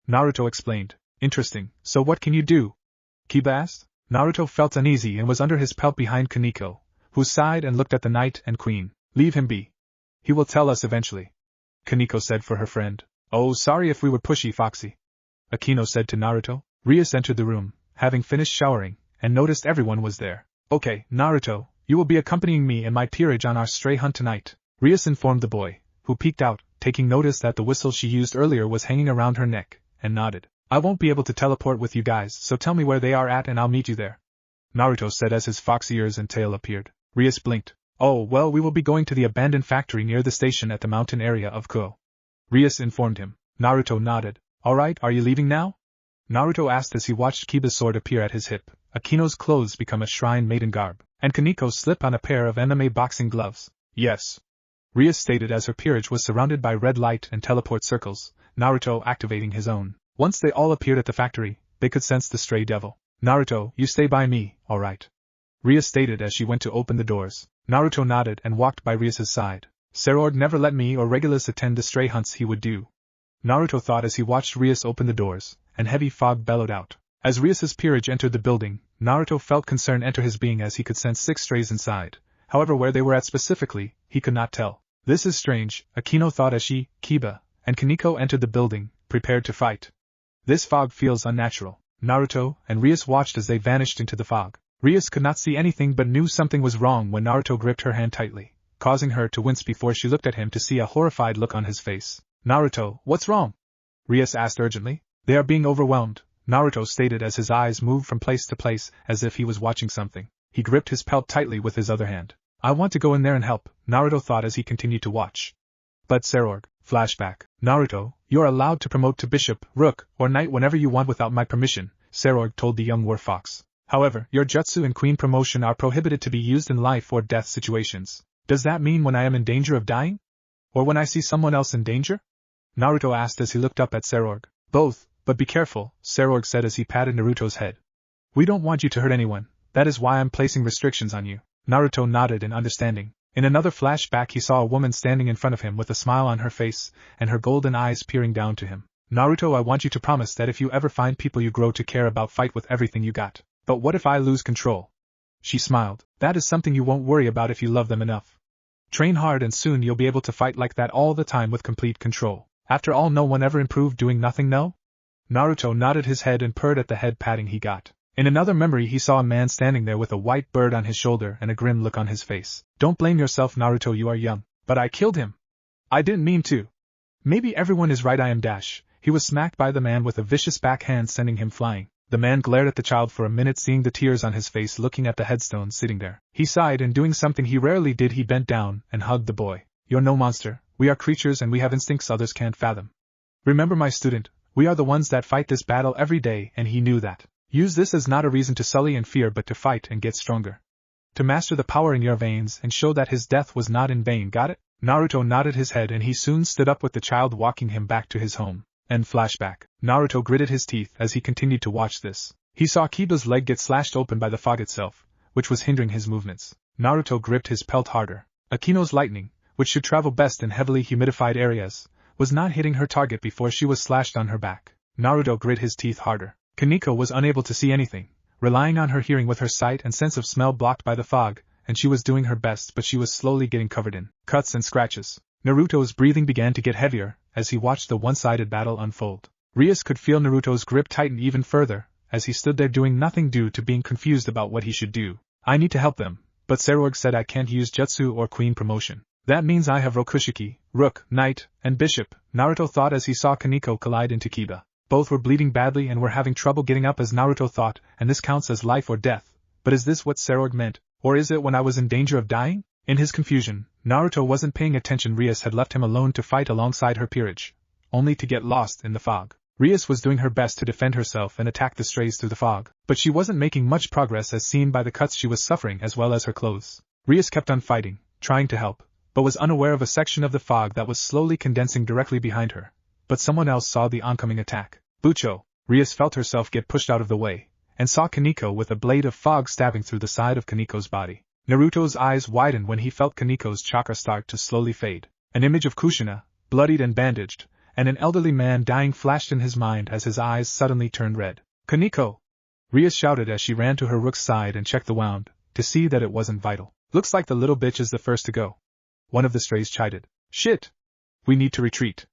Naruto explained. Interesting, so what can you do? Kiba asked. Naruto felt uneasy and was under his pelt behind Kaneko, who sighed and looked at the knight and queen. Leave him be. He will tell us eventually, Kaneko said for her friend. Oh, sorry if we were pushy, Foxy, Akino said to Naruto. Rias entered the room, having finished showering, and noticed everyone was there. Okay, Naruto, you will be accompanying me and my peerage on our stray hunt tonight, Rias informed the boy, who peeked out, taking notice that the whistle she used earlier was hanging around her neck, and nodded. I won't be able to teleport with you guys, so tell me where they are at and I'll meet you there, Naruto said as his fox ears and tail appeared. Rias blinked. Oh, well, we will be going to the abandoned factory near the station at the mountain area of Kuo, Rias informed him. Naruto nodded. Alright, are you leaving now? Naruto asked as he watched Kiba's sword appear at his hip, Akino's clothes become a shrine maiden garb, and Kaneko slip on a pair of MMA boxing gloves. Yes, Rias stated as her peerage was surrounded by red light and teleport circles, Naruto activating his own. Once they all appeared at the factory, they could sense the stray devil. Naruto, you stay by me, alright, Rias stated as she went to open the doors. Naruto nodded and walked by Rias's side. Serord never let me or Regulus attend the stray hunts he would do, Naruto thought as he watched Rias open the doors, and heavy fog bellowed out. As Rias's peerage entered the building, Naruto felt concern enter his being as he could sense 6 strays inside. However, where they were at specifically, he could not tell. This is strange, Akino thought as she, Kiba, and Kaneko entered the building, prepared to fight. This fog feels unnatural. Naruto and Rias watched as they vanished into the fog. Rias could not see anything but knew something was wrong when Naruto gripped her hand tightly, causing her to wince before she looked at him to see a horrified look on his face. Naruto, what's wrong? Rias asked urgently. They are being overwhelmed, Naruto stated as his eyes moved from place to place as if he was watching something. He gripped his pelt tightly with his other hand. I want to go in there and help, Naruto thought as he continued to watch. But Serorg, flashback. Naruto, you're allowed to promote to bishop, rook, or knight whenever you want without my permission, Serorg told the young war fox. However, your jutsu and queen promotion are prohibited to be used in life or death situations. Does that mean when I am in danger of dying? Or when I see someone else in danger? Naruto asked as he looked up at Serorg. Both, but be careful, Serorg said as he patted Naruto's head. We don't want you to hurt anyone, that is why I'm placing restrictions on you. Naruto nodded in understanding. In another flashback he saw a woman standing in front of him with a smile on her face, and her golden eyes peering down to him. Naruto, I want you to promise that if you ever find people you grow to care about, fight with everything you got. But what if I lose control? She smiled. That is something you won't worry about if you love them enough. Train hard and soon you'll be able to fight like that all the time with complete control. After all, no one ever improved doing nothing, no? Naruto nodded his head and purred at the head patting he got. In another memory he saw a man standing there with a white bird on his shoulder and a grim look on his face. Don't blame yourself, Naruto, you are young. But I killed him. I didn't mean to. Maybe everyone is right, I am dash. He was smacked by the man with a vicious backhand, sending him flying. The man glared at the child for a minute, seeing the tears on his face, looking at the headstone sitting there. He sighed and, doing something he rarely did, he bent down and hugged the boy. You're no monster. We are creatures and we have instincts others can't fathom. Remember, my student, we are the ones that fight this battle every day, and he knew that. Use this as not a reason to sully and fear, but to fight and get stronger. To master the power in your veins and show that his death was not in vain, got it? Naruto nodded his head and he soon stood up with the child, walking him back to his home. End flashback. Naruto gritted his teeth as he continued to watch this. He saw Kiba's leg get slashed open by the fog itself, which was hindering his movements. Naruto gripped his pelt harder. Akino's lightning, which should travel best in heavily humidified areas, was not hitting her target before she was slashed on her back. Naruto grit his teeth harder. Kaneko was unable to see anything, relying on her hearing with her sight and sense of smell blocked by the fog, and she was doing her best, but she was slowly getting covered in cuts and scratches. Naruto's breathing began to get heavier as he watched the one-sided battle unfold. Rias could feel Naruto's grip tighten even further as he stood there doing nothing due to being confused about what he should do. I need to help them, but Sarorg said I can't use jutsu or queen promotion. That means I have Rokushiki, rook, knight, and bishop, Naruto thought as he saw Kaneko collide into Kiba. Both were bleeding badly and were having trouble getting up as Naruto thought, and this counts as life or death. But is this what Sarorg meant, or is it when I was in danger of dying? In his confusion, Naruto wasn't paying attention. Rias had left him alone to fight alongside her peerage, only to get lost in the fog. Rias was doing her best to defend herself and attack the strays through the fog, but she wasn't making much progress as seen by the cuts she was suffering as well as her clothes. Rias kept on fighting, trying to help, but was unaware of a section of the fog that was slowly condensing directly behind her. But someone else saw the oncoming attack. Bucho! Rias felt herself get pushed out of the way, and saw Kaneko with a blade of fog stabbing through the side of Kaneko's body. Naruto's eyes widened when he felt Kaneko's chakra start to slowly fade. An image of Kushina, bloodied and bandaged, and an elderly man dying flashed in his mind as his eyes suddenly turned red. Kaneko! Rias shouted as she ran to her rook's side and checked the wound, to see that it wasn't vital. Looks like the little bitch is the first to go. One of the strays chided. Shit! We need to retreat.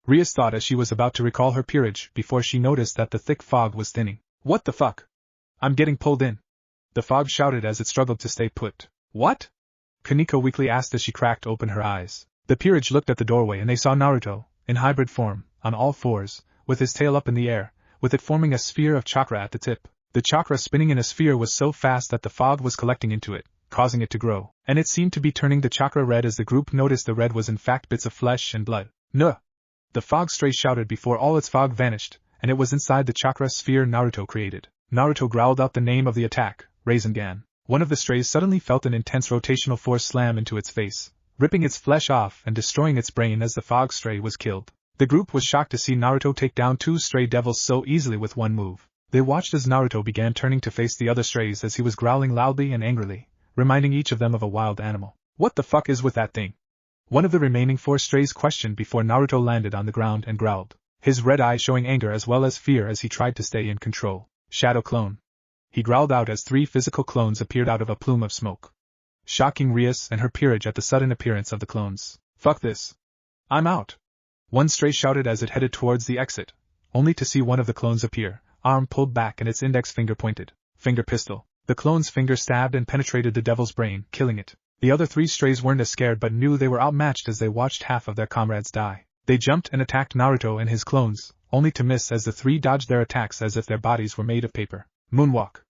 Rias thought as she was about to recall her peerage before she noticed that the thick fog was thinning. What the fuck? I'm getting pulled in. The fog shouted as it struggled to stay put. What? Kaneko weakly asked as she cracked open her eyes. The peerage looked at the doorway and they saw Naruto, in hybrid form, on all fours, with his tail up in the air, with it forming a sphere of chakra at the tip. The chakra spinning in a sphere was so fast that the fog was collecting into it, causing it to grow, and it seemed to be turning the chakra red as the group noticed the red was in fact bits of flesh and blood. Nuh! The fog stray shouted before all its fog vanished, and it was inside the chakra sphere Naruto created. Naruto growled out the name of the attack, Rasengan. One of the strays suddenly felt an intense rotational force slam into its face, ripping its flesh off and destroying its brain as the fog stray was killed. The group was shocked to see Naruto take down two stray devils so easily with one move. They watched as Naruto began turning to face the other strays as he was growling loudly and angrily, reminding each of them of a wild animal. What the fuck is with that thing? One of the remaining four strays questioned before Naruto landed on the ground and growled, his red eye showing anger as well as fear as he tried to stay in control. Shadow clone. He growled out as three physical clones appeared out of a plume of smoke, shocking Rias and her peerage at the sudden appearance of the clones. Fuck this. I'm out. One stray shouted as it headed towards the exit, only to see one of the clones appear, arm pulled back and its index finger pointed. Finger pistol. The clone's finger stabbed and penetrated the devil's brain, killing it. The other three strays weren't as scared but knew they were outmatched as they watched half of their comrades die. They jumped and attacked Naruto and his clones, only to miss as the three dodged their attacks as if their bodies were made of paper. Moonwalk.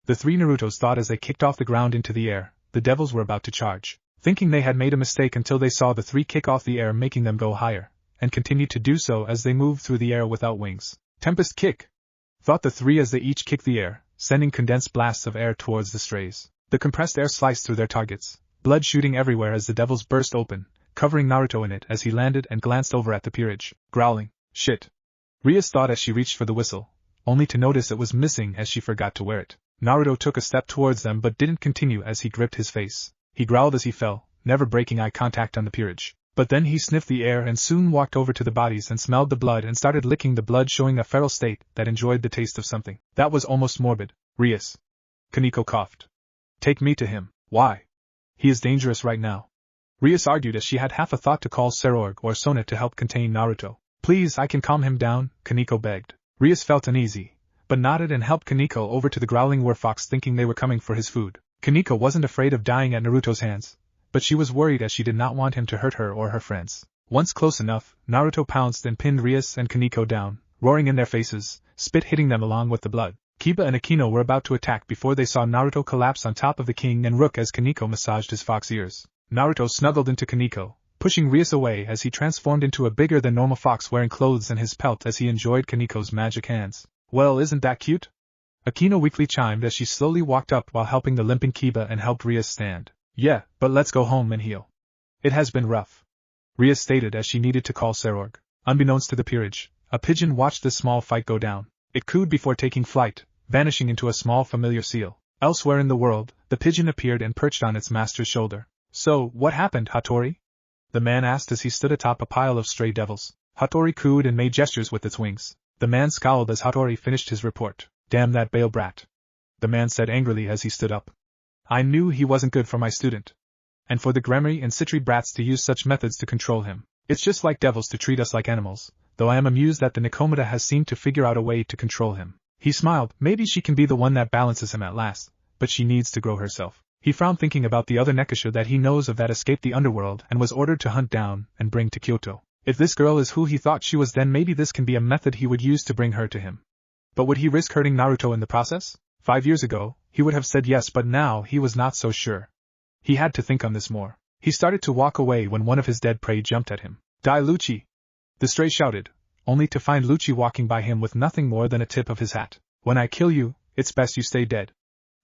The three Narutos thought as they kicked off the ground into the air, the devils were about to charge, thinking they had made a mistake until they saw the three kick off the air making them go higher, and continued to do so as they moved through the air without wings. Tempest kick! Thought the three as they each kicked the air, sending condensed blasts of air towards the strays. The compressed air sliced through their targets, blood shooting everywhere as the devils burst open, covering Naruto in it as he landed and glanced over at the peerage, growling, shit. Rias thought as she reached for the whistle, only to notice it was missing as she forgot to wear it. Naruto took a step towards them but didn't continue as he gripped his face. He growled as he fell, never breaking eye contact on the peerage. But then he sniffed the air and soon walked over to the bodies and smelled the blood and started licking the blood, showing a feral state that enjoyed the taste of something. That was almost morbid. Rias. Kaneko coughed. Take me to him. Why? He is dangerous right now. Rias argued as she had half a thought to call Serorg or Sona to help contain Naruto. Please, I can calm him down, Kaneko begged. Rias felt uneasy, but nodded and helped Kaneko over to the growling werewolves, thinking they were coming for his food. Kaneko wasn't afraid of dying at Naruto's hands, but she was worried as she did not want him to hurt her or her friends. Once close enough, Naruto pounced and pinned Rias and Kaneko down, roaring in their faces, spit hitting them along with the blood. Kiba and Akino were about to attack before they saw Naruto collapse on top of the king and Rook as Kaneko massaged his fox ears. Naruto snuggled into Kaneko, pushing Rias away as he transformed into a bigger-than-normal fox wearing clothes and his pelt as he enjoyed Kaneko's magic hands. Well, isn't that cute? Akino weakly chimed as she slowly walked up while helping the limping Kiba and helped Rias stand. Yeah, but let's go home and heal. It has been rough, Rias stated as she needed to call Serorg. Unbeknownst to the peerage, a pigeon watched this small fight go down. It cooed before taking flight, vanishing into a small familiar seal. Elsewhere in the world, the pigeon appeared and perched on its master's shoulder. So, what happened, Hattori? The man asked as he stood atop a pile of stray devils. Hattori cooed and made gestures with its wings. The man scowled as Hattori finished his report. Damn that Bale brat, the man said angrily as he stood up. I knew he wasn't good for my student. And for the Gremry and Citri brats to use such methods to control him. It's just like devils to treat us like animals, though I am amused that the Nikomata has seemed to figure out a way to control him. He smiled. Maybe she can be the one that balances him at last, but she needs to grow herself. He frowned thinking about the other Nekasha that he knows of that escaped the underworld and was ordered to hunt down and bring to Kyoto. If this girl is who he thought she was, then maybe this can be a method he would use to bring her to him. But would he risk hurting Naruto in the process? 5 years ago, he would have said yes, but now he was not so sure. He had to think on this more. He started to walk away when one of his dead prey jumped at him. Die Lucci! The stray shouted, only to find Lucci walking by him with nothing more than a tip of his hat. When I kill you, it's best you stay dead.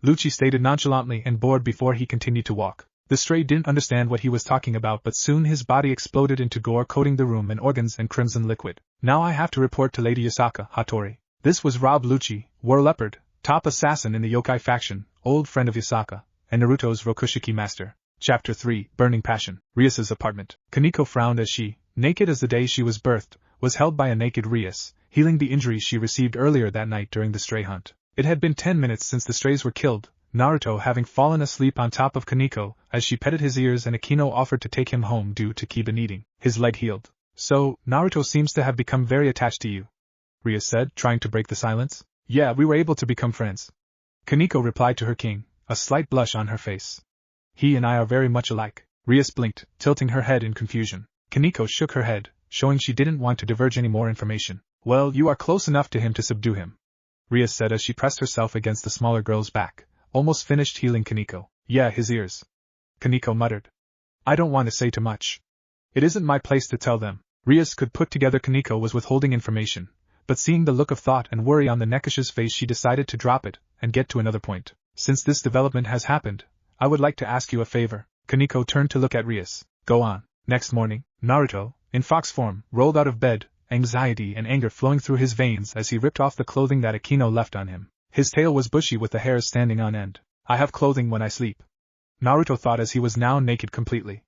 Lucci stated nonchalantly and bored before he continued to walk. The stray didn't understand what he was talking about, but soon his body exploded into gore, coating the room in organs and crimson liquid. Now I have to report to Lady Yasaka, Hattori. This was Rob Lucci, War Leopard, top assassin in the yokai faction, old friend of Yasaka, and Naruto's Rokushiki master. Chapter 3, Burning Passion. Rias's apartment. Kaneko frowned as she, naked as the day she was birthed, was held by a naked Rias, healing the injuries she received earlier that night during the stray hunt. It had been 10 minutes since the strays were killed, Naruto having fallen asleep on top of Kaneko as she petted his ears, and Akino offered to take him home due to Kiba needing his leg healed. So, Naruto seems to have become very attached to you, Rias said, trying to break the silence. Yeah, we were able to become friends, Kaneko replied to her king, a slight blush on her face. He and I are very much alike. Rias blinked, tilting her head in confusion. Kaneko shook her head, showing she didn't want to diverge any more information. Well, you are close enough to him to subdue him, Rias said as she pressed herself against the smaller girl's back, almost finished healing Kaneko. Yeah, his ears, Kaneko muttered. I don't want to say too much. It isn't my place to tell them. Rias could put together Kaneko was withholding information, but seeing the look of thought and worry on the Nekasha's face, she decided to drop it and get to another point. Since this development has happened, I would like to ask you a favor. Kaneko turned to look at Rias. Go on. Next morning, Naruto, in fox form, rolled out of bed, anxiety and anger flowing through his veins as he ripped off the clothing that Akino left on him. His tail was bushy with the hairs standing on end. I have clothing when I sleep, Naruto thought as he was now naked completely.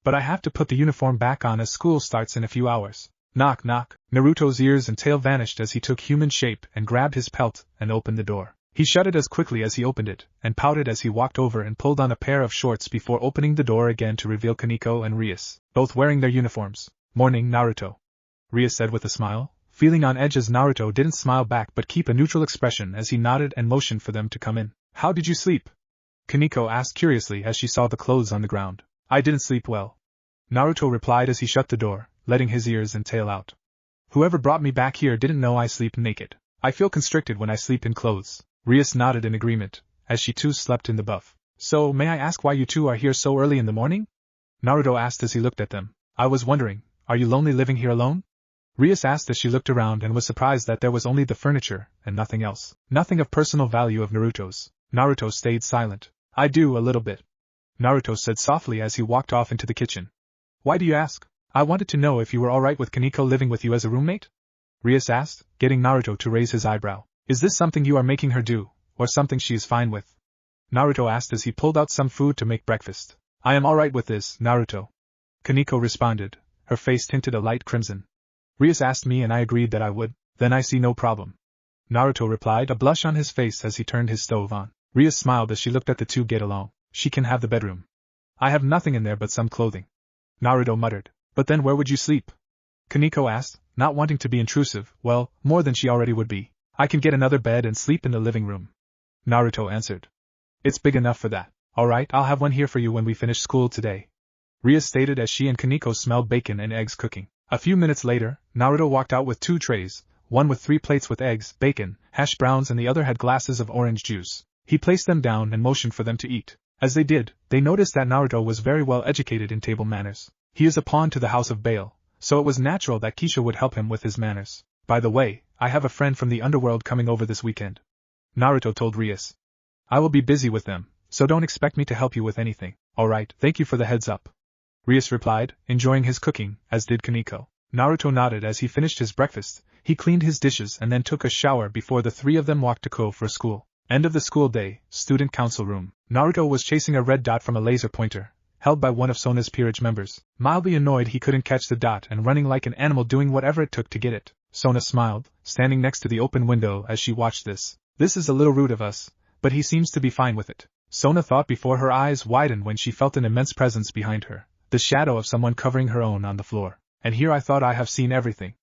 But I have to put the uniform back on as school starts in a few hours. Knock knock. Naruto's ears and tail vanished as he took human shape and grabbed his pelt and opened the door. He shut it as quickly as he opened it, and pouted as he walked over and pulled on a pair of shorts before opening the door again to reveal Kaneko and Rias, both wearing their uniforms. Morning, Naruto, Rias said with a smile, feeling on edge as Naruto didn't smile back but keep a neutral expression as he nodded and motioned for them to come in. How did you sleep? Kaneko asked curiously as she saw the clothes on the ground. I didn't sleep well, Naruto replied as he shut the door, letting his ears and tail out. Whoever brought me back here didn't know I sleep naked. I feel constricted when I sleep in clothes. Rias nodded in agreement, as she too slept in the buff. So, may I ask why you two are here so early in the morning? Naruto asked as he looked at them. I was wondering, are you lonely living here alone? Rias asked as she looked around and was surprised that there was only the furniture, and nothing else. Nothing of personal value of Naruto's. Naruto stayed silent. I do a little bit, Naruto said softly as he walked off into the kitchen. Why do you ask? I wanted to know if you were alright with Kaneko living with you as a roommate? Rias asked, getting Naruto to raise his eyebrow. Is this something you are making her do, or something she is fine with? Naruto asked as he pulled out some food to make breakfast. I am alright with this, Naruto, Kaneko responded, her face tinted a light crimson. Rias asked me and I agreed that I would, then I see no problem. Naruto replied, a blush on his face as he turned his stove on. Rias smiled as she looked at the two get along. She can have the bedroom. I have nothing in there but some clothing. Naruto muttered. But then where would you sleep? Kaneko asked, not wanting to be intrusive. Well, more than she already would be. I can get another bed and sleep in the living room. Naruto answered. It's big enough for that. Alright, I'll have one here for you when we finish school today. Ria stated as she and Kaneko smelled bacon and eggs cooking. A few minutes later, Naruto walked out with 2 trays, one with 3 plates with eggs, bacon, hash browns and the other had glasses of orange juice. He placed them down and motioned for them to eat. As they did, they noticed that Naruto was very well educated in table manners. He is a pawn to the House of Bale, so it was natural that Kisha would help him with his manners. By the way, I have a friend from the underworld coming over this weekend. Naruto told Rias. I will be busy with them, so don't expect me to help you with anything. Alright, thank you for the heads up. Rias replied, enjoying his cooking, as did Kaneko. Naruto nodded as he finished his breakfast. He cleaned his dishes and then took a shower before the 3 of them walked to Ko for school. End of the school day, student council room. Naruto was chasing a red dot from a laser pointer, held by one of Sona's peerage members. Mildly annoyed he couldn't catch the dot and running like an animal doing whatever it took to get it. Sona smiled, standing next to the open window as she watched this. This is a little rude of us, but he seems to be fine with it. Sona thought before her eyes widened when she felt an immense presence behind her, the shadow of someone covering her own on the floor. And here I thought I have seen everything.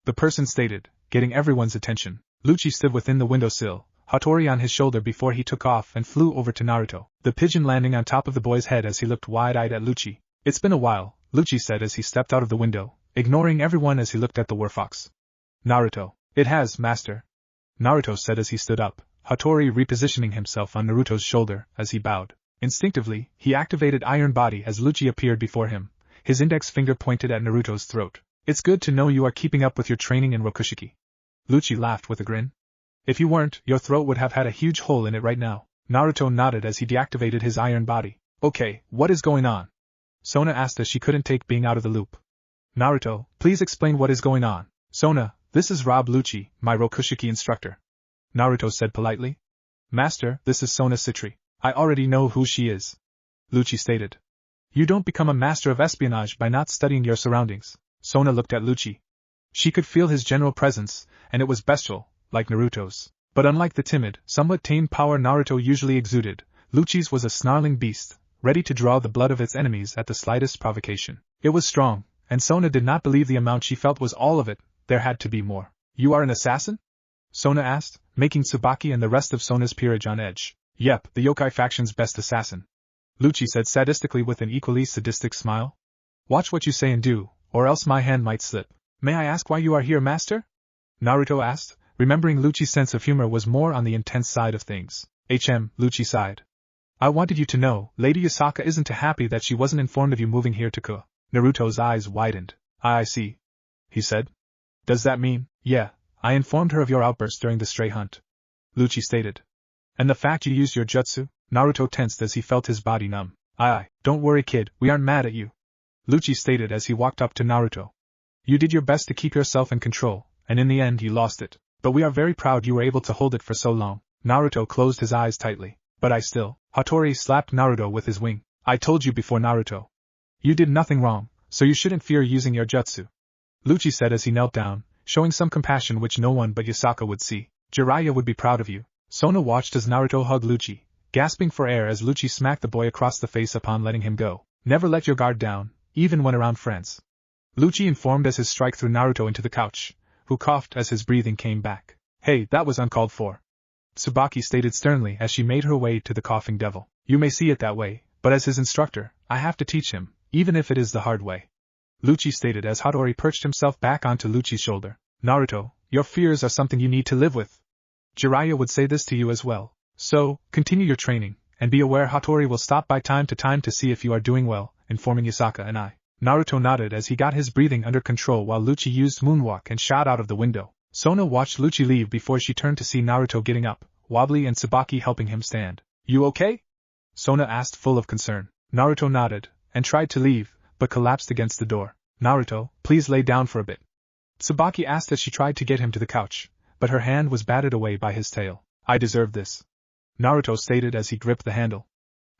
The person stated, getting everyone's attention. Lucci stood within the windowsill, Hattori on his shoulder before he took off and flew over to Naruto, the pigeon landing on top of the boy's head as he looked wide-eyed at Lucci. It's been a while, Lucci said as he stepped out of the window, ignoring everyone as he looked at the werewolf. Naruto. It has, master. Naruto said as he stood up, Hattori repositioning himself on Naruto's shoulder as he bowed. Instinctively, he activated Iron Body as Lucci appeared before him, his index finger pointed at Naruto's throat. It's good to know you are keeping up with your training in Rokushiki. Lucci laughed with a grin. If you weren't, your throat would have had a huge hole in it right now. Naruto nodded as he deactivated his Iron Body. Okay, what is going on? Sona asked as she couldn't take being out of the loop. Naruto, please explain what is going on. Sona, this is Rob Lucci, my Rokushiki instructor. Naruto said politely. Master, this is Sona Citri. I already know who she is. Lucci stated. You don't become a master of espionage by not studying your surroundings. Sona looked at Lucci. She could feel his general presence, and it was bestial, like Naruto's. But unlike the timid, somewhat tame power Naruto usually exuded, Lucci's was a snarling beast, ready to draw the blood of its enemies at the slightest provocation. It was strong, and Sona did not believe the amount she felt was all of it, there had to be more. You are an assassin? Sona asked, making Tsubaki and the rest of Sona's peerage on edge. Yep, the yokai faction's best assassin. Lucci said sadistically with an equally sadistic smile. Watch what you say and do, or else my hand might slip. May I ask why you are here, master? Naruto asked, remembering Lucci's sense of humor was more on the intense side of things. Lucci sighed. I wanted you to know, Lady Yasaka isn't too happy that she wasn't informed of you moving here to Ko. Naruto's eyes widened. I see. He said. Does that mean? Yeah, I informed her of your outburst during the stray hunt. Lucci stated. And the fact you used your jutsu? Naruto tensed as he felt his body numb. Don't worry kid, we aren't mad at you. Lucci stated as he walked up to Naruto. You did your best to keep yourself in control, and in the end you lost it. But we are very proud you were able to hold it for so long. Naruto closed his eyes tightly. But Hattori slapped Naruto with his wing. I told you before, Naruto. You did nothing wrong, so you shouldn't fear using your jutsu. Lucci said as he knelt down, showing some compassion which no one but Yasaka would see. Jiraiya would be proud of you. Sona watched as Naruto hugged Lucci, gasping for air as Lucci smacked the boy across the face upon letting him go. Never let your guard down, even when around friends. Lucci informed as his strike threw Naruto into the couch, who coughed as his breathing came back. Hey, that was uncalled for. Tsubaki stated sternly as she made her way to the coughing devil. You may see it that way, but as his instructor, I have to teach him, even if it is the hard way. Lucci stated as Hattori perched himself back onto Lucci's shoulder. Naruto, your fears are something you need to live with. Jiraiya would say this to you as well. So, continue your training, and be aware Hattori will stop by time to see if you are doing well, informing Yasaka and I. Naruto nodded as he got his breathing under control while Lucci used moonwalk and shot out of the window. Sona watched Lucci leave before she turned to see Naruto getting up, wobbly and Tsubaki helping him stand. You okay? Sona asked full of concern. Naruto nodded, and tried to leave, but collapsed against the door. Naruto, please lay down for a bit. Tsubaki asked as she tried to get him to the couch, but her hand was batted away by his tail. I deserve this. Naruto stated as he gripped the handle.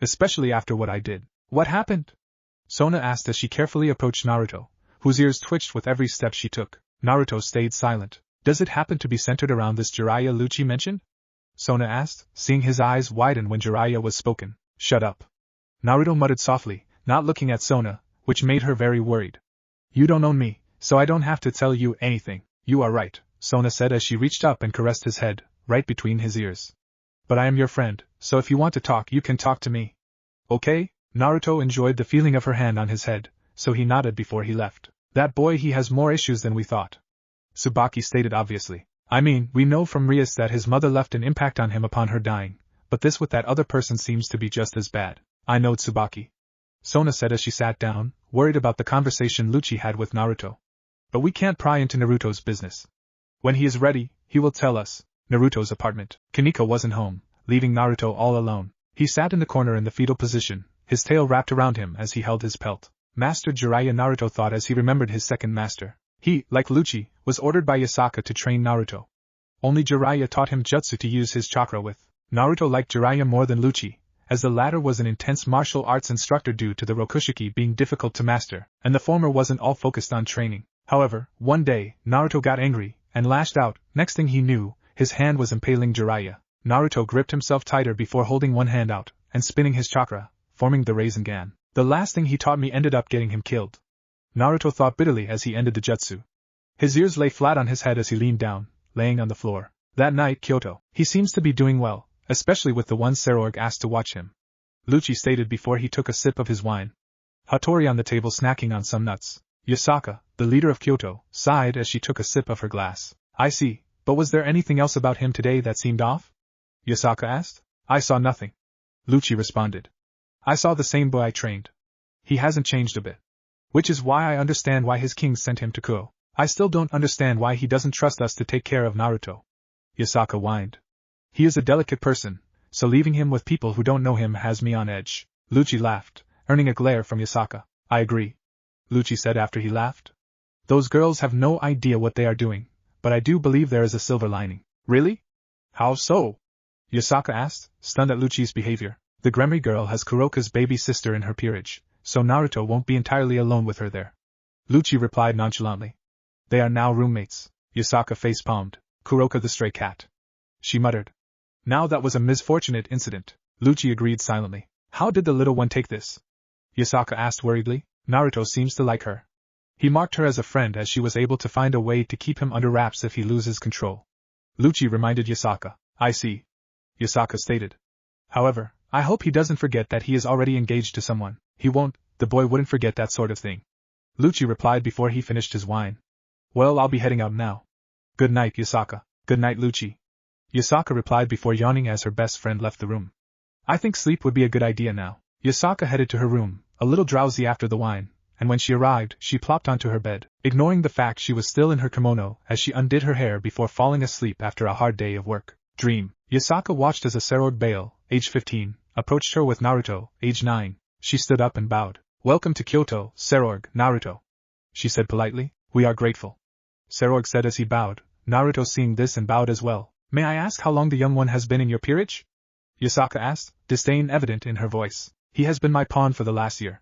Especially after what I did. What happened? Sona asked as she carefully approached Naruto, whose ears twitched with every step she took. Naruto stayed silent. Does it happen to be centered around this Jiraiya Lucci mentioned? Sona asked, seeing his eyes widen when Jiraiya was spoken. Shut up. Naruto muttered softly, not looking at Sona, which made her very worried. You don't own me, so I don't have to tell you anything. You are right, Sona said as she reached up and caressed his head, right between his ears. But I am your friend, so if you want to talk you can talk to me. Okay? Naruto enjoyed the feeling of her hand on his head, so he nodded before he left. That boy, he has more issues than we thought. Tsubaki stated obviously. I mean, we know from Rias that his mother left an impact on him upon her dying, but this with that other person seems to be just as bad. I know, Tsubaki. Sona said as she sat down, worried about the conversation Lucci had with Naruto. But we can't pry into Naruto's business. When he is ready, he will tell us. Naruto's apartment. Kaneko wasn't home, leaving Naruto all alone. He sat in the corner in the fetal position, his tail wrapped around him as he held his pelt. Master Jiraiya, Naruto thought as he remembered his second master. He, like Lucci, was ordered by Yasaka to train Naruto. Only Jiraiya taught him jutsu to use his chakra with. Naruto liked Jiraiya more than Lucci, as the latter was an intense martial arts instructor due to the Rokushiki being difficult to master, and the former wasn't all focused on training. However, one day, Naruto got angry, and lashed out. Next thing he knew, his hand was impaling Jiraiya. Naruto gripped himself tighter before holding one hand out, and spinning his chakra, forming the Rasengan. The last thing he taught me ended up getting him killed. Naruto thought bitterly as he ended the jutsu. His ears lay flat on his head as he leaned down, laying on the floor. That night, Kyoto. He seems to be doing well, especially with the one Sarorg asked to watch him. Lucci stated before he took a sip of his wine. Hattori on the table snacking on some nuts. Yasaka, the leader of Kyoto, sighed as she took a sip of her glass. I see, but was there anything else about him today that seemed off? Yasaka asked. I saw nothing. Lucci responded. I saw the same boy I trained. He hasn't changed a bit. Which is why I understand why his king sent him to Kuo. I still don't understand why he doesn't trust us to take care of Naruto. Yasaka whined. He is a delicate person, so leaving him with people who don't know him has me on edge. Lucci laughed, earning a glare from Yasaka. I agree. Lucci said after he laughed. Those girls have no idea what they are doing, but I do believe there is a silver lining. Really? How so? Yasaka asked, stunned at Lucci's behavior. The Gremry girl has Kuroka's baby sister in her peerage, so Naruto won't be entirely alone with her there. Lucci replied nonchalantly. They are now roommates. Yasaka face-palmed. Kuroka the stray cat. She muttered. Now that was a misfortunate incident. Lucci agreed silently. How did the little one take this? Yasaka asked worriedly. Naruto seems to like her. He marked her as a friend as she was able to find a way to keep him under wraps if he loses control. Lucci reminded Yasaka. I see. Yasaka stated. However, I hope he doesn't forget that he is already engaged to someone. He won't, the boy wouldn't forget that sort of thing. Lucci replied before he finished his wine. Well, I'll be heading out now. Good night, Yasaka. Good night, Lucci. Yasaka replied before yawning as her best friend left the room. I think sleep would be a good idea now. Yasaka headed to her room, a little drowsy after the wine, and when she arrived, she plopped onto her bed, ignoring the fact she was still in her kimono as she undid her hair before falling asleep after a hard day of work. Dream. Yasaka watched as a Sarorg Bale, age 15, approached her with Naruto, age 9. She stood up and bowed. Welcome to Kyoto, Sarorg, Naruto. She said politely. We are grateful. Sarorg said as he bowed. Naruto seeing this and bowed as well. May I ask how long the young one has been in your peerage? Yasaka asked, disdain evident in her voice. He has been my pawn for the last year.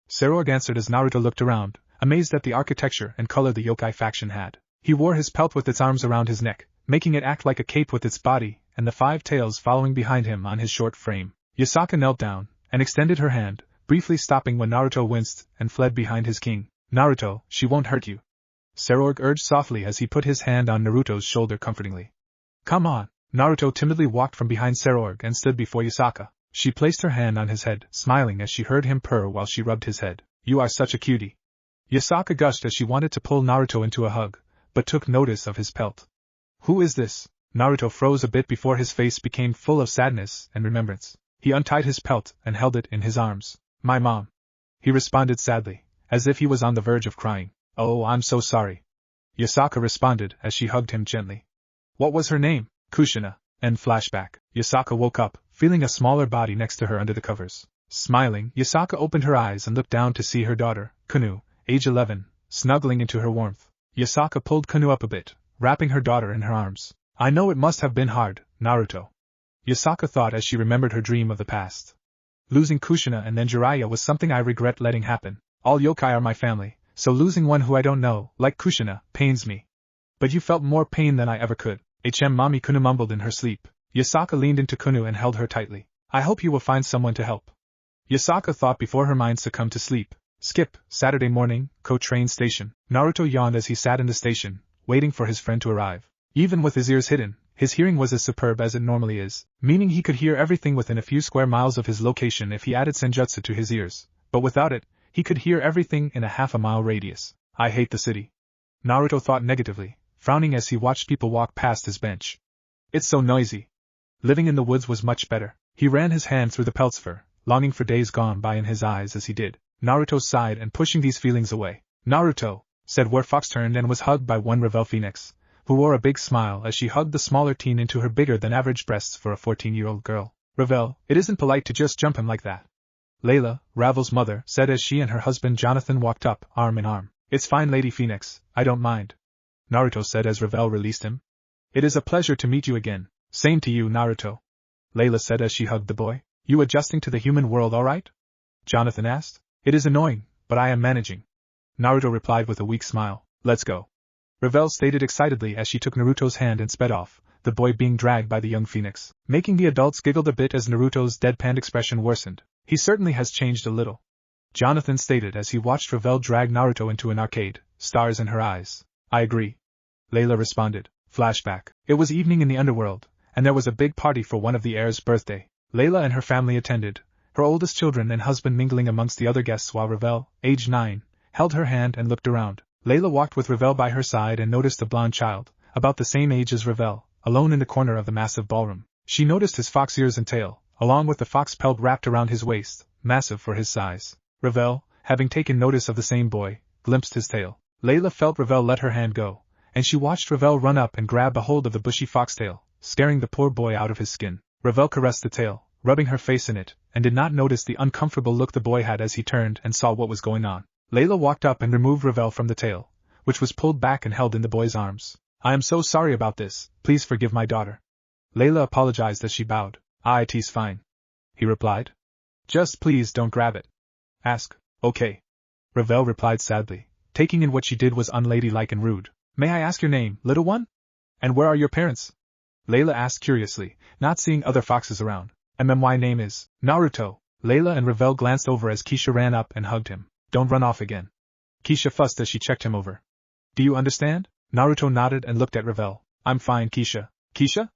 Sarorg answered as Naruto looked around, amazed at the architecture and color the yokai faction had. He wore his pelt with its arms around his neck, making it act like a cape with its body, and the 5 tails following behind him on his short frame. Yasaka knelt down, and extended her hand, briefly stopping when Naruto winced and fled behind his king. Naruto, she won't hurt you. Sarorg urged softly as he put his hand on Naruto's shoulder comfortingly. Come on. Naruto timidly walked from behind Sarorg and stood before Yasaka. She placed her hand on his head, smiling as she heard him purr while she rubbed his head. You are such a cutie. Yasaka gushed as she wanted to pull Naruto into a hug, but took notice of his pelt. Who is this? Naruto froze a bit before his face became full of sadness and remembrance. He untied his pelt and held it in his arms. My mom. He responded sadly, as if he was on the verge of crying. Oh, I'm so sorry. Yasaka responded as she hugged him gently. What was her name? Kushina. End flashback. Yasaka woke up, feeling a smaller body next to her under the covers. Smiling, Yasaka opened her eyes and looked down to see her daughter, Kanu, age 11, snuggling into her warmth. Yasaka pulled Kanu up a bit, wrapping her daughter in her arms. I know it must have been hard, Naruto. Yasaka thought as she remembered her dream of the past. Losing Kushina and then Jiraiya was something I regret letting happen. All yokai are my family, so losing one who I don't know, like Kushina, pains me. But you felt more pain than I ever could. Mami Kunu mumbled in her sleep. Yasaka leaned into Kunu and held her tightly. I hope you will find someone to help. Yasaka thought before her mind succumbed to sleep. Skip, Saturday morning, train station. Naruto yawned as he sat in the station, waiting for his friend to arrive. Even with his ears hidden, his hearing was as superb as it normally is, meaning he could hear everything within a few square miles of his location if he added senjutsu to his ears, but without it, he could hear everything in a half-a-mile radius. I hate the city. Naruto thought negatively, frowning as he watched people walk past his bench. It's so noisy. Living in the woods was much better. He ran his hand through the pelt's fur, longing for days gone by in his eyes as he did. Naruto sighed and pushing these feelings away. Naruto, said Werewolf turned and was hugged by one Revel Phoenix, who wore a big smile as she hugged the smaller teen into her bigger-than-average breasts for a 14-year-old girl. Revel, it isn't polite to just jump him like that. Layla, Ravel's mother, said as she and her husband Jonathan walked up, arm in arm. It's fine, Lady Phoenix, I don't mind. Naruto said as Revel released him. It is a pleasure to meet you again. Same to you, Naruto. Layla said as she hugged the boy. You adjusting to the human world all right? Jonathan asked. It is annoying, but I am managing. Naruto replied with a weak smile. Let's go. Revel stated excitedly as she took Naruto's hand and sped off, the boy being dragged by the young phoenix, making the adults giggle a bit as Naruto's deadpan expression worsened. He certainly has changed a little. Jonathan stated as he watched Revel drag Naruto into an arcade, stars in her eyes. I agree. Layla responded. Flashback. It was evening in the underworld, and there was a big party for one of the heirs' birthday. Layla and her family attended, her oldest children and husband mingling amongst the other guests while Revel, age 9, held her hand and looked around. Layla walked with Revel by her side and noticed a blonde child, about the same age as Revel, alone in the corner of the massive ballroom. She noticed his fox ears and tail, along with the fox pelt wrapped around his waist, massive for his size. Revel, having taken notice of the same boy, glimpsed his tail. Layla felt Revel let her hand go, and she watched Revel run up and grab a hold of the bushy foxtail, scaring the poor boy out of his skin. Revel caressed the tail, rubbing her face in it, and did not notice the uncomfortable look the boy had as he turned and saw what was going on. Layla walked up and removed Revel from the tail, which was pulled back and held in the boy's arms. I am so sorry about this, please forgive my daughter. Layla apologized as she bowed. It's fine. He replied. Just please don't grab it. Ask. Okay. Revel replied sadly, taking in what she did was unladylike and rude. May I ask your name, little one? And where are your parents? Layla asked curiously, not seeing other foxes around. My name is Naruto. Layla and Revel glanced over as Kisha ran up and hugged him. Don't run off again. Kisha fussed as she checked him over. Do you understand? Naruto nodded and looked at Revel. I'm fine, Kisha. Kisha?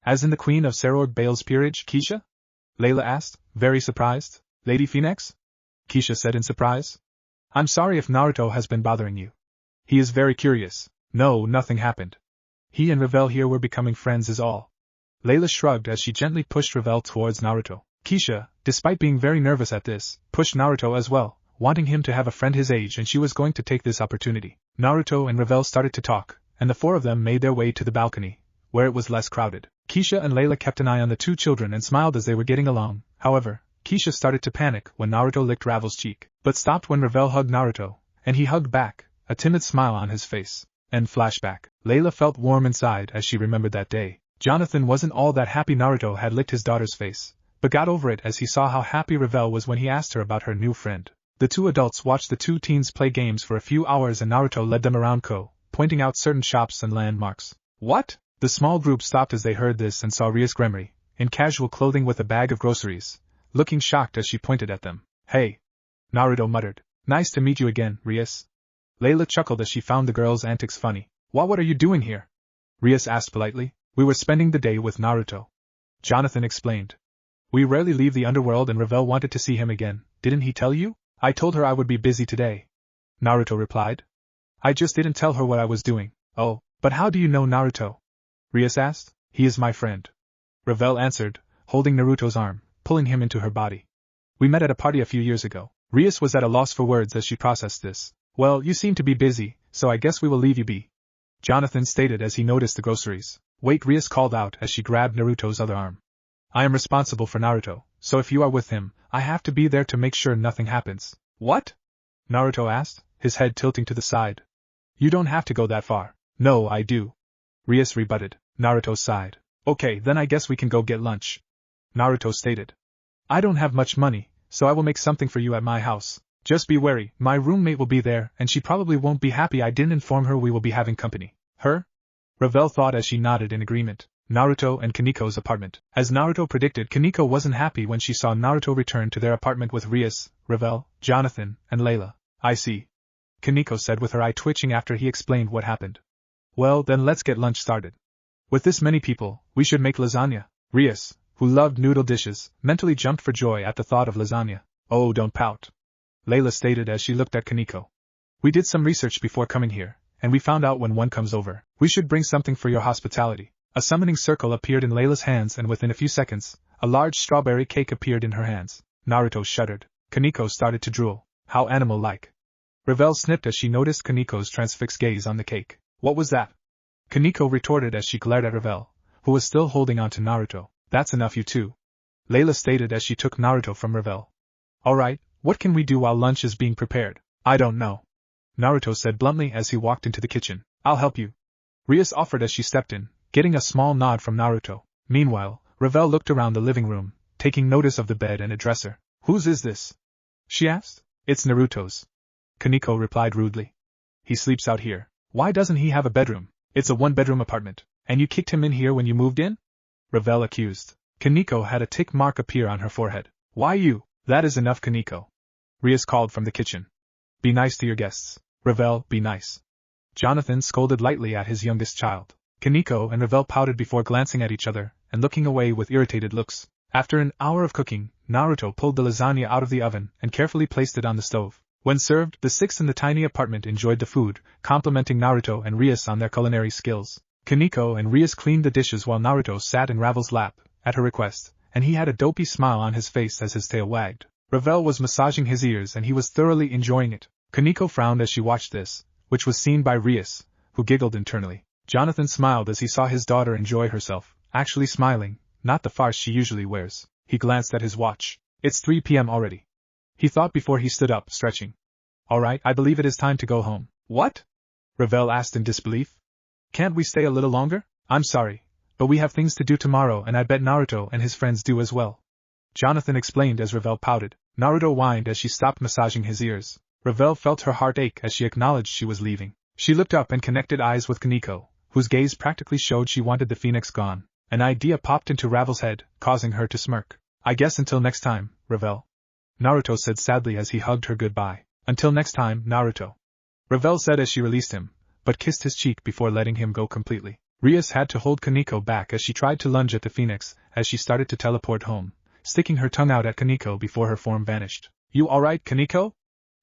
As in the Queen of Serorg Bale's peerage, Kisha? Layla asked, very surprised. Lady Phoenix? Kisha said in surprise. I'm sorry if Naruto has been bothering you. He is very curious. No, nothing happened. He and Revel here were becoming friends is all. Layla shrugged as she gently pushed Revel towards Naruto. Kisha, despite being very nervous at this, pushed Naruto as well, wanting him to have a friend his age, and she was going to take this opportunity. Naruto and Revel started to talk, and the four of them made their way to the balcony, where it was less crowded. Kisha and Layla kept an eye on the two children and smiled as they were getting along. However, Kisha started to panic when Naruto licked Revel's cheek, but stopped when Revel hugged Naruto, and he hugged back, a timid smile on his face. And flashback. Layla felt warm inside as she remembered that day. Jonathan wasn't all that happy Naruto had licked his daughter's face, but got over it as he saw how happy Revel was when he asked her about her new friend. The two adults watched the two teens play games for a few hours and Naruto led them around pointing out certain shops and landmarks. What? The small group stopped as they heard this and saw Rias Gremory, in casual clothing with a bag of groceries, looking shocked as she pointed at them. Hey! Naruto muttered. Nice to meet you again, Rias. Layla chuckled as she found the girl's antics funny. What are you doing here? Rias asked politely. We were spending the day with Naruto. Jonathan explained. We rarely leave the underworld and Revel wanted to see him again, didn't he tell you? I told her I would be busy today. Naruto replied. I just didn't tell her what I was doing. Oh, but how do you know Naruto? Rias asked. He is my friend. Revel answered, holding Naruto's arm, pulling him into her body. We met at a party a few years ago. Rias was at a loss for words as she processed this. Well, you seem to be busy, so I guess we will leave you be. Jonathan stated as he noticed the groceries. Wait, Rias called out as she grabbed Naruto's other arm. I am responsible for Naruto, so if you are with him, I have to be there to make sure nothing happens. What? Naruto asked, his head tilting to the side. You don't have to go that far. No, I do. Rias rebutted. Naruto sighed. Okay, then I guess we can go get lunch. Naruto stated. I don't have much money, so I will make something for you at my house. Just be wary, my roommate will be there and she probably won't be happy I didn't inform her we will be having company. Her? Ravel thought as she nodded in agreement. Naruto and Kaniko's apartment. As Naruto predicted, Kaniko wasn't happy when she saw Naruto return to their apartment with Rias, Ravel, Jonathan, and Layla. I see. Kaniko said with her eye twitching after he explained what happened. Well, then let's get lunch started. With this many people, we should make lasagna. Rias, who loved noodle dishes, mentally jumped for joy at the thought of lasagna. Oh, don't pout. Layla stated as she looked at Kaniko. We did some research before coming here, and we found out when one comes over, we should bring something for your hospitality. A summoning circle appeared in Layla's hands and within a few seconds, a large strawberry cake appeared in her hands. Naruto shuddered. Kaniko started to drool. How animal-like. Ravel sniffed as she noticed Kaniko's transfixed gaze on the cake. What was that? Kaniko retorted as she glared at Ravel, who was still holding on to Naruto. That's enough, you two. Layla stated as she took Naruto from Ravel. Alright, what can we do while lunch is being prepared? I don't know. Naruto said bluntly as he walked into the kitchen. I'll help you. Rias offered as she stepped in, getting a small nod from Naruto. Meanwhile, Ravel looked around the living room, taking notice of the bed and a dresser. Whose is this? She asked. It's Naruto's. Kaniko replied rudely. He sleeps out here. Why doesn't he have a bedroom? It's a one-bedroom apartment, and you kicked him in here when you moved in? Ravel accused. Kaniko had a tick mark appear on her forehead. Why you? That is enough, Kaniko. Rias called from the kitchen. Be nice to your guests. Ravel, be nice. Jonathan scolded lightly at his youngest child. Kaniko and Ravel pouted before glancing at each other and looking away with irritated looks. After an hour of cooking, Naruto pulled the lasagna out of the oven and carefully placed it on the stove. When served, the six in the tiny apartment enjoyed the food, complimenting Naruto and Rias on their culinary skills. Kaniko and Rias cleaned the dishes while Naruto sat in Ravel's lap, at her request, and he had a dopey smile on his face as his tail wagged. Ravel was massaging his ears and he was thoroughly enjoying it. Kaniko frowned as she watched this, which was seen by Rias, who giggled internally. Jonathan smiled as he saw his daughter enjoy herself, actually smiling, not the farce she usually wears. He glanced at his watch. It's 3 p.m. already. He thought before he stood up, stretching. Alright, I believe it is time to go home. What? Ravel asked in disbelief. Can't we stay a little longer? I'm sorry, but we have things to do tomorrow and I bet Naruto and his friends do as well. Jonathan explained as Ravel pouted. Naruto whined as she stopped massaging his ears. Ravel felt her heart ache as she acknowledged she was leaving. She looked up and connected eyes with Kaniko, whose gaze practically showed she wanted the phoenix gone. An idea popped into Ravel's head, causing her to smirk. I guess until next time, Ravel. Naruto said sadly as he hugged her goodbye. Until next time, Naruto. Ravel said as she released him, but kissed his cheek before letting him go completely. Rias had to hold Kaniko back as she tried to lunge at the phoenix, as she started to teleport home, sticking her tongue out at Kaniko before her form vanished. You alright, Kaniko?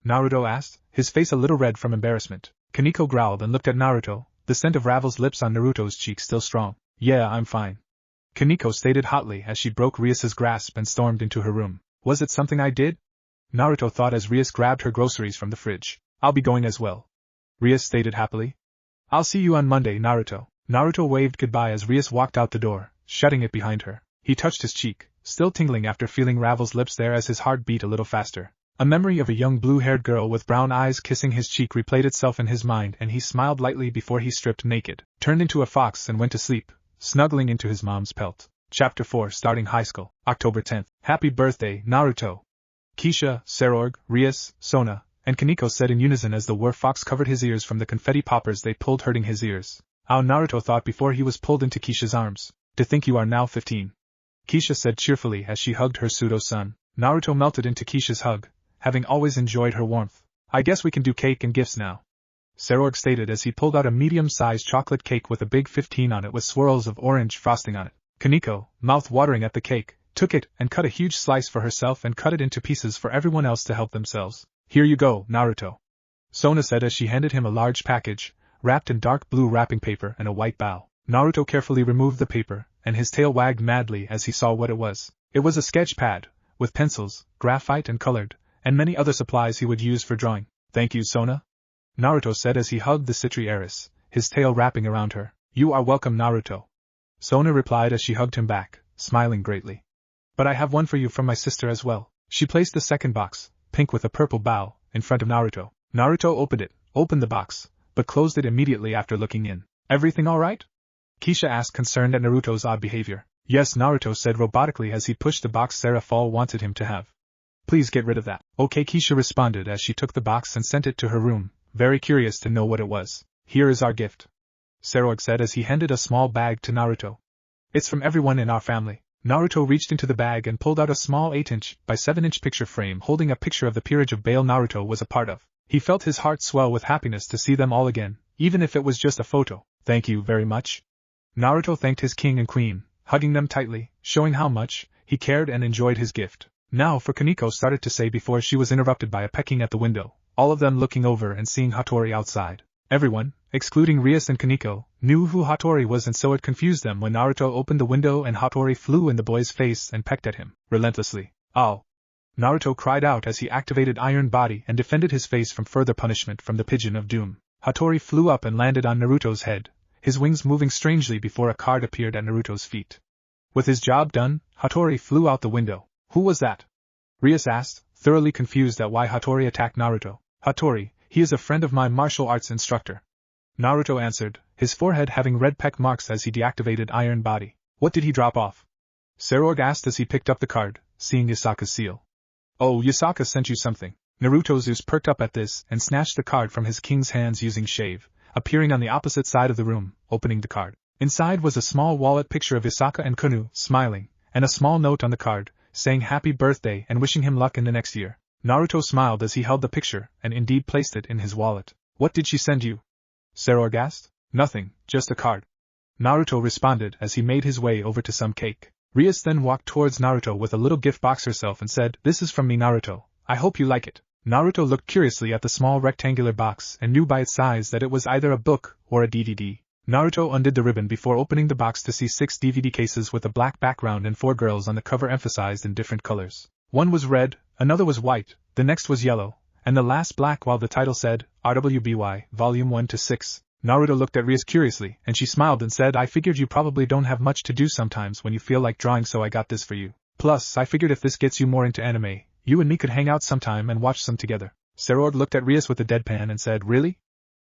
Naruto asked, his face a little red from embarrassment. Kaniko growled and looked at Naruto, the scent of Ravel's lips on Naruto's cheek still strong. Yeah, I'm fine. Kaniko stated hotly as she broke Rias's grasp and stormed into her room. Was it something I did? Naruto thought as Rias grabbed her groceries from the fridge. I'll be going as well. Rias stated happily. I'll see you on Monday, Naruto. Naruto waved goodbye as Rias walked out the door, shutting it behind her. He touched his cheek, still tingling after feeling Ravel's lips there as his heart beat a little faster. A memory of a young blue-haired girl with brown eyes kissing his cheek replayed itself in his mind and he smiled lightly before he stripped naked, turned into a fox and went to sleep, snuggling into his mom's pelt. Chapter 4 Starting High School, October 10th. Happy birthday, Naruto! Kisha, Serorg, Rias, Sona, and Kaniko said in unison as the werewolf covered his ears from the confetti poppers they pulled hurting his ears. How Naruto thought before he was pulled into Kisha's arms. To think you are now 15. Kisha said cheerfully as she hugged her pseudo-son. Naruto melted into Kisha's hug, having always enjoyed her warmth. I guess we can do cake and gifts now. Serorg stated as he pulled out a medium-sized chocolate cake with a big 15 on it with swirls of orange frosting on it. Kaniko, mouth-watering at the cake, took it and cut a huge slice for herself and cut it into pieces for everyone else to help themselves. Here you go, Naruto. Sona said as she handed him a large package, wrapped in dark blue wrapping paper and a white bow. Naruto carefully removed the paper, and his tail wagged madly as he saw what it was. It was a sketch pad, with pencils, graphite and colored, and many other supplies he would use for drawing. Thank you, Sona. Naruto said as he hugged the Citri heiress, his tail wrapping around her. You are welcome, Naruto. Sona replied as she hugged him back, smiling greatly. But I have one for you from my sister as well. She placed the second box, pink with a purple bow, in front of Naruto. Naruto opened the box, but closed it immediately after looking in. Everything all right? Kisha asked, concerned at Naruto's odd behavior. Yes, Naruto said robotically as he pushed the box Serafall wanted him to have. Please get rid of that. Okay, Keisha responded as she took the box and sent it to her room, very curious to know what it was. Here is our gift, Serorg said as he handed a small bag to Naruto. It's from everyone in our family. Naruto reached into the bag and pulled out a small 8-inch by 7-inch picture frame holding a picture of the peerage of Bale Naruto was a part of. He felt his heart swell with happiness to see them all again, even if it was just a photo. Thank you very much. Naruto thanked his king and queen, hugging them tightly, showing how much he cared and enjoyed his gift. Now for Kaneko started to say before she was interrupted by a pecking at the window, all of them looking over and seeing Hattori outside. Everyone, excluding Rias and Kaneko, knew who Hattori was, and so it confused them when Naruto opened the window and Hattori flew in the boy's face and pecked at him, relentlessly. Ow! Naruto cried out as he activated Iron Body and defended his face from further punishment from the Pigeon of Doom. Hattori flew up and landed on Naruto's head, his wings moving strangely before a card appeared at Naruto's feet. With his job done, Hattori flew out the window. Who was that? Rias asked, thoroughly confused at why Hattori attacked Naruto. Hattori, he is a friend of my martial arts instructor. Naruto answered, his forehead having red peck marks as he deactivated Iron Body. What did he drop off? Serorg asked as he picked up the card, seeing Yasaka's seal. Oh, Yasaka sent you something. Naruto's ears perked up at this and snatched the card from his king's hands using shave, appearing on the opposite side of the room, opening the card. Inside was a small wallet picture of Yasaka and Kunu, smiling, and a small note on the card, saying happy birthday and wishing him luck in the next year. Naruto smiled as he held the picture and indeed placed it in his wallet. What did she send you? Serorg asked. Nothing, just a card. Naruto responded as he made his way over to some cake. Rias then walked towards Naruto with a little gift box herself and said, This is from me, Naruto. I hope you like it. Naruto looked curiously at the small rectangular box and knew by its size that it was either a book or a DVD. Naruto undid the ribbon before opening the box to see 6 DVD cases with a black background and 4 girls on the cover emphasized in different colors. One was red, another was white, the next was yellow, and the last black, while the title said, RWBY, Volume 1-6. Naruto looked at Rias curiously, and she smiled and said, I figured you probably don't have much to do sometimes when you feel like drawing, so I got this for you. Plus, I figured if this gets you more into anime, you and me could hang out sometime and watch some together. Serorg looked at Rias with a deadpan and said, Really?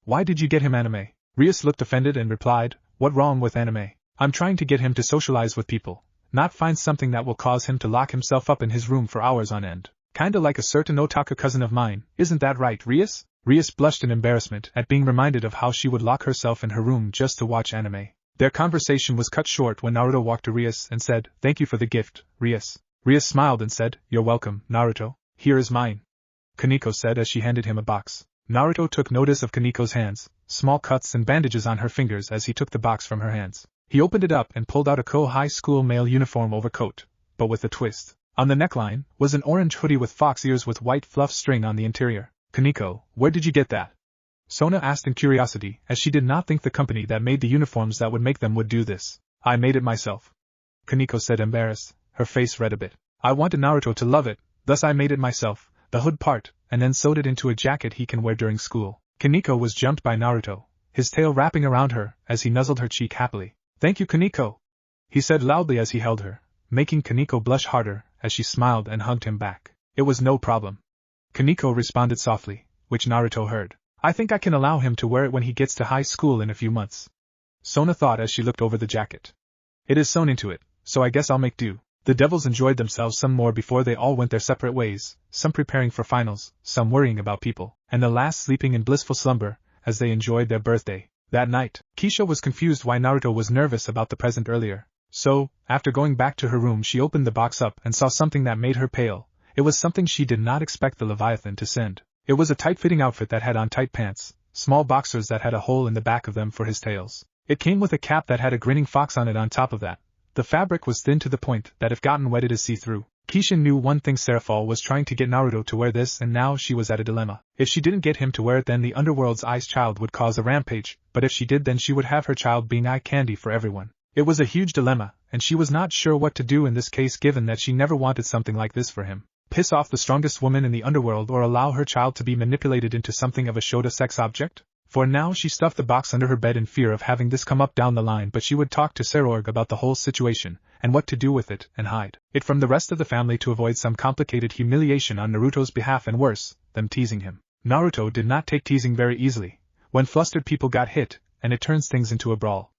Why did you get him anime? Rias looked offended and replied, What wrong with anime? I'm trying to get him to socialize with people, not find something that will cause him to lock himself up in his room for hours on end. Kinda like a certain otaku cousin of mine, isn't that right, Rias? Rias blushed in embarrassment at being reminded of how she would lock herself in her room just to watch anime. Their conversation was cut short when Naruto walked to Rias and said, Thank you for the gift, Rias. Rias smiled and said, You're welcome, Naruto. Here is mine. Kaneko said as she handed him a box. Naruto took notice of Kaneko's hands, small cuts and bandages on her fingers as he took the box from her hands. He opened it up and pulled out a high school male uniform overcoat, but with a twist. On the neckline was an orange hoodie with fox ears with white fluff string on the interior. Kaneko, where did you get that? Sona asked in curiosity, as she did not think the company that made the uniforms that would make them would do this. I made it myself. Kaneko said, embarrassed, her face red a bit. I wanted Naruto to love it, thus I made it myself, the hood part, and then sewed it into a jacket he can wear during school. Kaneko was jumped by Naruto, his tail wrapping around her as he nuzzled her cheek happily. Thank you, Kaneko, he said loudly as he held her, making Kaneko blush harder as she smiled and hugged him back. It was no problem. Kaneko responded softly, which Naruto heard. I think I can allow him to wear it when he gets to high school in a few months. Sona thought as she looked over the jacket. It is sewn into it, so I guess I'll make do. The devils enjoyed themselves some more before they all went their separate ways, some preparing for finals, some worrying about people, and the last sleeping in blissful slumber, as they enjoyed their birthday. That night, Keisha was confused why Naruto was nervous about the present earlier. So, after going back to her room, she opened the box up and saw something that made her pale. It was something she did not expect the Leviathan to send. It was a tight-fitting outfit that had on tight pants, small boxers that had a hole in the back of them for his tails. It came with a cap that had a grinning fox on it on top of that. The fabric was thin to the point that if gotten wet it is see-through. Keisha knew one thing: Serafall was trying to get Naruto to wear this, and now she was at a dilemma. If she didn't get him to wear it, then the underworld's ice child would cause a rampage, but if she did, then she would have her child being eye candy for everyone. It was a huge dilemma, and she was not sure what to do in this case, given that she never wanted something like this for him. Piss off the strongest woman in the underworld or allow her child to be manipulated into something of a Shota sex object? For now she stuffed the box under her bed in fear of having this come up down the line, but she would talk to Serorg about the whole situation, and what to do with it, and hide it from the rest of the family to avoid some complicated humiliation on Naruto's behalf, and worse, them teasing him. Naruto did not take teasing very easily. When flustered people got hit, and it turns things into a brawl.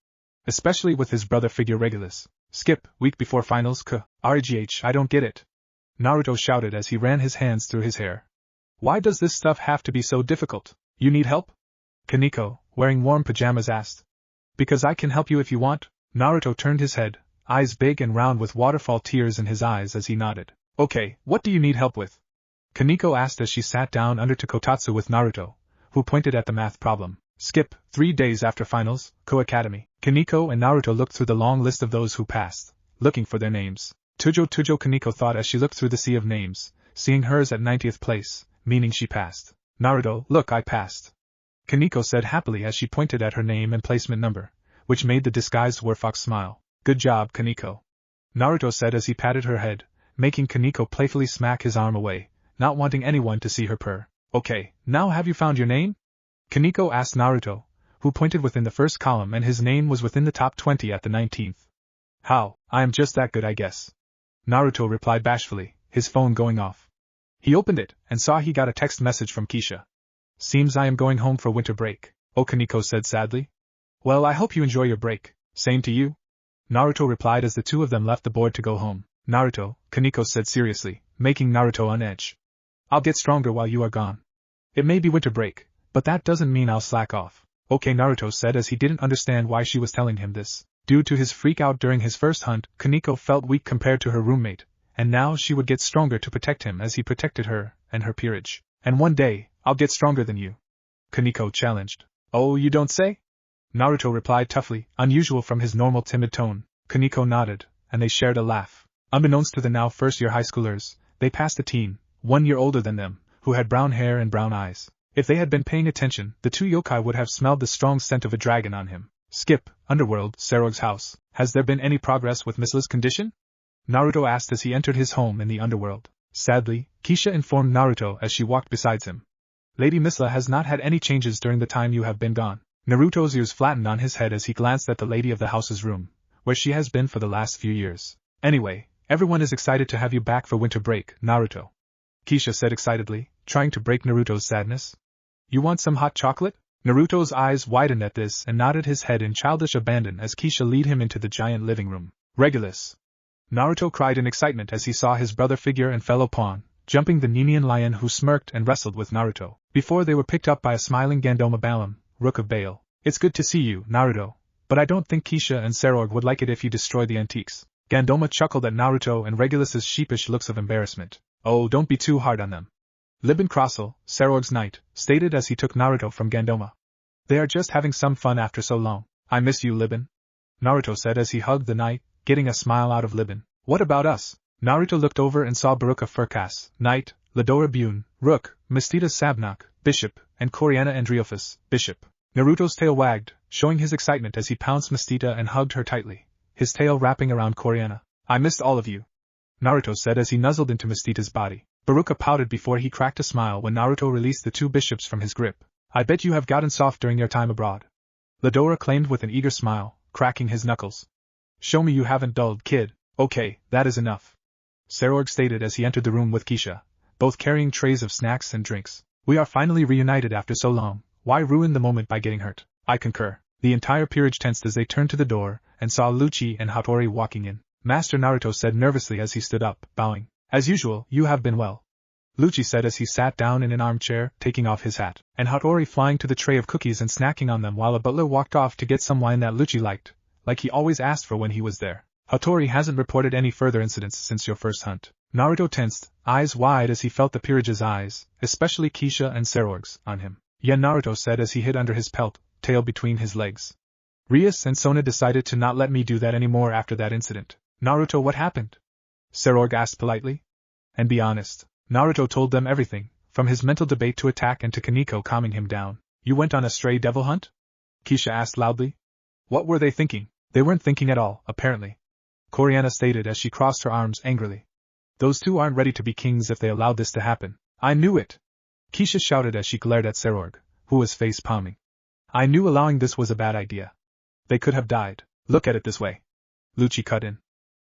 Especially with his brother figure Regulus. Skip, week before finals RGH, I don't get it. Naruto shouted as he ran his hands through his hair. Why does this stuff have to be so difficult? You need help? Kaneko, wearing warm pajamas, asked. Because I can help you if you want. Naruto turned his head, eyes big and round with waterfall tears in his eyes as he nodded. Okay, what do you need help with? Kaneko asked as she sat down under Tokotatsu with Naruto, who pointed at the math problem. Skip, 3 days after finals, Academy. Kaneko and Naruto looked through the long list of those who passed, looking for their names. Tujo, Kaneko thought as she looked through the sea of names, seeing hers at 90th place, meaning she passed. Naruto, look, I passed. Kaneko said happily as she pointed at her name and placement number, which made the disguised Werfox smile. Good job, Kaneko. Naruto said as he patted her head, making Kaneko playfully smack his arm away, not wanting anyone to see her purr. Okay, now have you found your name? Kaneko asked Naruto, who pointed within the first column and his name was within the top 20 at the 19th. How, I am just that good, I guess. Naruto replied bashfully, his phone going off. He opened it and saw he got a text message from Kisha. Seems I am going home for winter break, Kaneko said sadly. Well, I hope you enjoy your break. Same to you. Naruto replied as the two of them left the board to go home. Naruto, Kaneko said seriously, making Naruto on edge. I'll get stronger while you are gone. It may be winter break, but that doesn't mean I'll slack off. Okay, Naruto said as he didn't understand why she was telling him this. Due to his freak out during his first hunt, Kaneko felt weak compared to her roommate, and now she would get stronger to protect him as he protected her and her peerage. And one day, I'll get stronger than you. Kaneko challenged. Oh, you don't say? Naruto replied toughly, unusual from his normal timid tone. Kaneko nodded, and they shared a laugh. Unbeknownst to the now first-year high schoolers, they passed a teen, 1 year older than them, who had brown hair and brown eyes. If they had been paying attention, the two yokai would have smelled the strong scent of a dragon on him. Skip, Underworld, Serog's house. Has there been any progress with Miss Li's condition? Naruto asked as he entered his home in the Underworld. Sadly, Kisha informed Naruto as she walked beside him. Lady Misla has not had any changes during the time you have been gone. Naruto's ears flattened on his head as he glanced at the lady of the house's room, where she has been for the last few years. Anyway, everyone is excited to have you back for winter break, Naruto. Kisha said excitedly, trying to break Naruto's sadness. You want some hot chocolate? Naruto's eyes widened at this and nodded his head in childish abandon as Kisha led him into the giant living room. Regulus! Naruto cried in excitement as he saw his brother figure and fellow pawn, jumping the Ninian lion who smirked and wrestled with Naruto, before they were picked up by a smiling Gandoma Balam, Rook of Baal. It's good to see you, Naruto, but I don't think Kisha and Serog would like it if you destroy the antiques. Gandoma chuckled at Naruto and Regulus's sheepish looks of embarrassment. Oh, don't be too hard on them. Libin Crossel, Serog's knight, stated as he took Naruto from Gandoma. They are just having some fun after so long. I miss you, Libin. Naruto said as he hugged the knight, getting a smile out of Libin. What about us? Naruto looked over and saw Baruka Furkas, knight, Ladora Bune, Rook, Mistita Sabnak, bishop, and Coriana Andriophis, bishop. Naruto's tail wagged, showing his excitement as he pounced Mistita and hugged her tightly, his tail wrapping around Coriana. I missed all of you, Naruto said as he nuzzled into Mistita's body. Baruka pouted before he cracked a smile when Naruto released the two bishops from his grip. I bet you have gotten soft during your time abroad. Ladora claimed with an eager smile, cracking his knuckles. Show me you haven't dulled, kid. Okay, that is enough. Serog stated as he entered the room with Kisha, both carrying trays of snacks and drinks. We are finally reunited after so long, why ruin the moment by getting hurt? I concur. The entire peerage tensed as they turned to the door, and saw Lucci and Hattori walking in. Master Naruto said nervously as he stood up, bowing. As usual, you have been well. Lucci said as he sat down in an armchair, taking off his hat, and Hattori flying to the tray of cookies and snacking on them while a butler walked off to get some wine that Lucci liked, like he always asked for when he was there. Hattori hasn't reported any further incidents since your first hunt. Naruto tensed, eyes wide as he felt the peerage's eyes, especially Kisha and Serog's, on him. Yeah, Naruto said as he hid under his pelt, tail between his legs. Rias and Sona decided to not let me do that anymore after that incident. Naruto, what happened? Serog asked politely. And be honest. Naruto told them everything, from his mental debate to attack and to Kaneko calming him down. You went on a stray devil hunt? Kisha asked loudly. What were they thinking? They weren't thinking at all, apparently. Coriana stated as she crossed her arms angrily. Those two aren't ready to be kings if they allow this to happen. I knew it! Kisha shouted as she glared at Serog, who was face palming. I knew allowing this was a bad idea. They could have died. Look at it this way. Lucci cut in.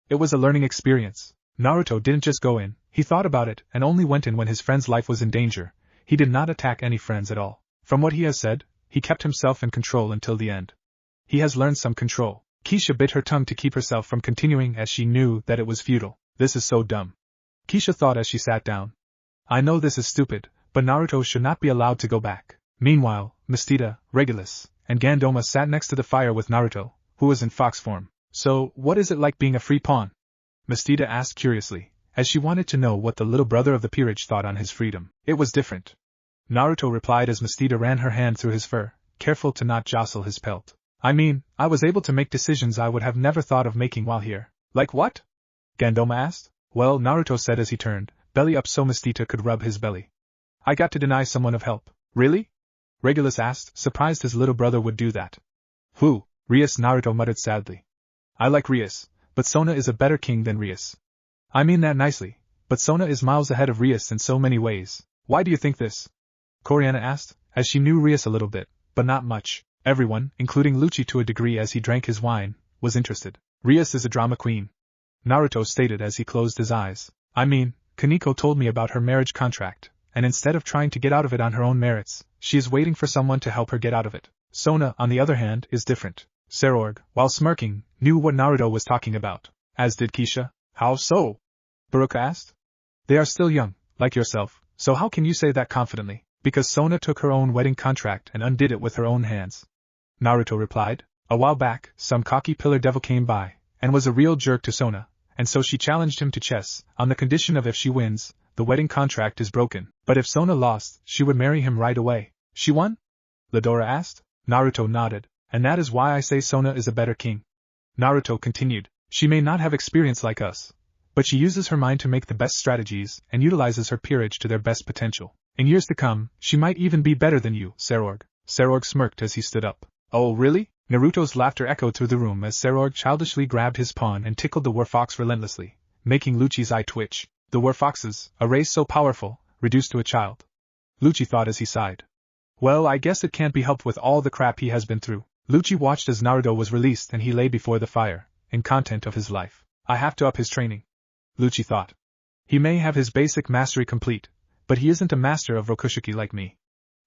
It was a learning experience. Naruto didn't just go in, he thought about it and only went in when his friend's life was in danger. He did not attack any friends at all. From what he has said, he kept himself in control until the end. He has learned some control. Keisha bit her tongue to keep herself from continuing as she knew that it was futile. This is so dumb. Keisha thought as she sat down. I know this is stupid, but Naruto should not be allowed to go back. Meanwhile, Mistita, Regulus, and Gandoma sat next to the fire with Naruto, who was in fox form. So, what is it like being a free pawn? Mistita asked curiously, as she wanted to know what the little brother of the peerage thought on his freedom. It was different. Naruto replied as Mistita ran her hand through his fur, careful to not jostle his pelt. I mean, I was able to make decisions I would have never thought of making while here. Like what? Gandoma asked. Well, Naruto said as he turned, belly up so Mistita could rub his belly. I got to deny someone of help. Really? Regulus asked, surprised his little brother would do that. Who? Rias, Naruto muttered sadly. I like Rias, but Sona is a better king than Rias. I mean that nicely, but Sona is miles ahead of Rias in so many ways. Why do you think this? Coriana asked, as she knew Rias a little bit, but not much. Everyone, including Lucci to a degree as he drank his wine, was interested. Rias is a drama queen. Naruto stated as he closed his eyes. I mean, Kaneko told me about her marriage contract, and instead of trying to get out of it on her own merits, she is waiting for someone to help her get out of it. Sona, on the other hand, is different. Sarorg, while smirking, knew what Naruto was talking about, as did Keisha. How so? Baruka asked. They are still young, like yourself, so how can you say that confidently? Because Sona took her own wedding contract and undid it with her own hands. Naruto replied. A while back, some cocky pillar devil came by, and was a real jerk to Sona, and so she challenged him to chess, on the condition of if she wins, the wedding contract is broken, but if Sona lost, she would marry him right away. She won? Lidora asked. Naruto nodded. And that is why I say Sona is a better king. Naruto continued. She may not have experience like us, but she uses her mind to make the best strategies and utilizes her peerage to their best potential. In years to come, she might even be better than you, Sarorg. Sarorg smirked as he stood up. Oh really? Naruto's laughter echoed through the room as Sarorg childishly grabbed his pawn and tickled the werfox relentlessly, making Lucci's eye twitch. The werfoxes, a race so powerful, reduced to a child. Lucci thought as he sighed. Well, I guess it can't be helped with all the crap he has been through. Lucci watched as Naruto was released and he lay before the fire, in content of his life. I have to up his training. Lucci thought. He may have his basic mastery complete, but he isn't a master of Rokushuki like me.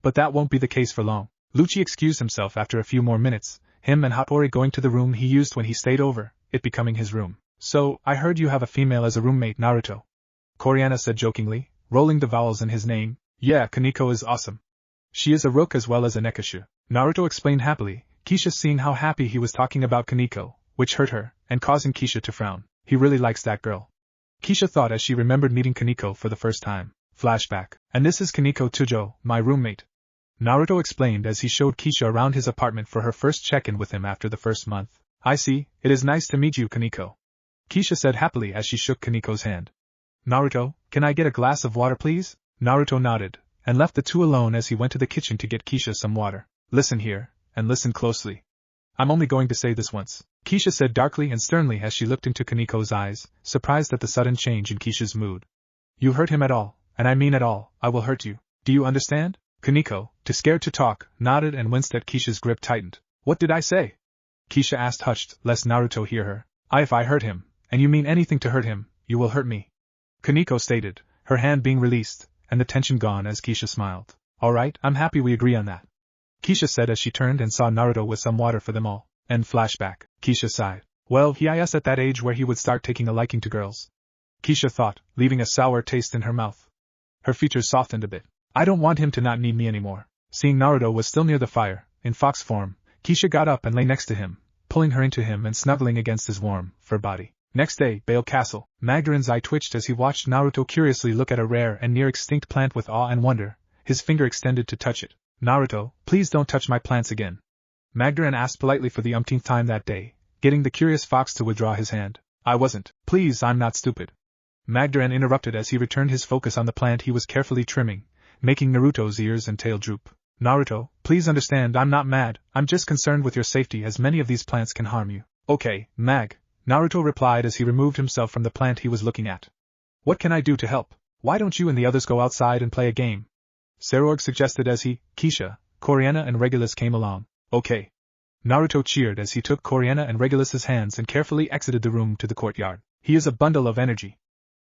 But that won't be the case for long. Lucci excused himself after a few more minutes, him and Hattori going to the room he used when he stayed over, it becoming his room. So, I heard you have a female as a roommate, Naruto. Coriana said jokingly, rolling the vowels in his name. Yeah, Kaneko is awesome. She is a rook as well as a nekashu. Naruto explained happily, Keisha seeing how happy he was talking about Kaneko, which hurt her, and causing Keisha to frown. He really likes that girl. Keisha thought as she remembered meeting Kaneko for the first time. Flashback. And this is Kaneko Tujo, my roommate. Naruto explained as he showed Keisha around his apartment for her first check-in with him after the first month. I see, it is nice to meet you, Kaneko. Keisha said happily as she shook Kaneko's hand. Naruto, can I get a glass of water please? Naruto nodded, and left the two alone as he went to the kitchen to get Keisha some water. Listen here, and listen closely. I'm only going to say this once, Keisha said darkly and sternly as she looked into Kaneko's eyes, surprised at the sudden change in Keisha's mood. You hurt him at all, and I mean at all, I will hurt you. Do you understand? Kaneko, too scared to talk, nodded and winced at Keisha's grip tightened. What did I say? Keisha asked hushed, lest Naruto hear her. If I hurt him, and you mean anything to hurt him, you will hurt me. Kaneko stated, her hand being released, and the tension gone as Keisha smiled. Alright, I'm happy we agree on that. Keisha said as she turned and saw Naruto with some water for them all. End flashback. Keisha sighed. Well, he is at that age where he would start taking a liking to girls. Keisha thought, leaving a sour taste in her mouth. Her features softened a bit. I don't want him to not need me anymore. Seeing Naruto was still near the fire, in fox form, Keisha got up and lay next to him, pulling her into him and snuggling against his warm, fur body. Next day, Bale Castle. Magdaran's eye twitched as he watched Naruto curiously look at a rare and near-extinct plant with awe and wonder, his finger extended to touch it. Naruto, please don't touch my plants again. Magdaran asked politely for the umpteenth time that day, getting the curious fox to withdraw his hand. I wasn't. Please, I'm not stupid. Magdaran interrupted as he returned his focus on the plant he was carefully trimming, making Naruto's ears and tail droop. Naruto, please understand I'm not mad, I'm just concerned with your safety as many of these plants can harm you. Okay, Mag. Naruto replied as he removed himself from the plant he was looking at. What can I do to help? Why don't you and the others go outside and play a game? Sarorg suggested as Keisha, Coriana and Regulus came along. Okay. Naruto cheered as he took Coriana and Regulus's hands and carefully exited the room to the courtyard. He is a bundle of energy.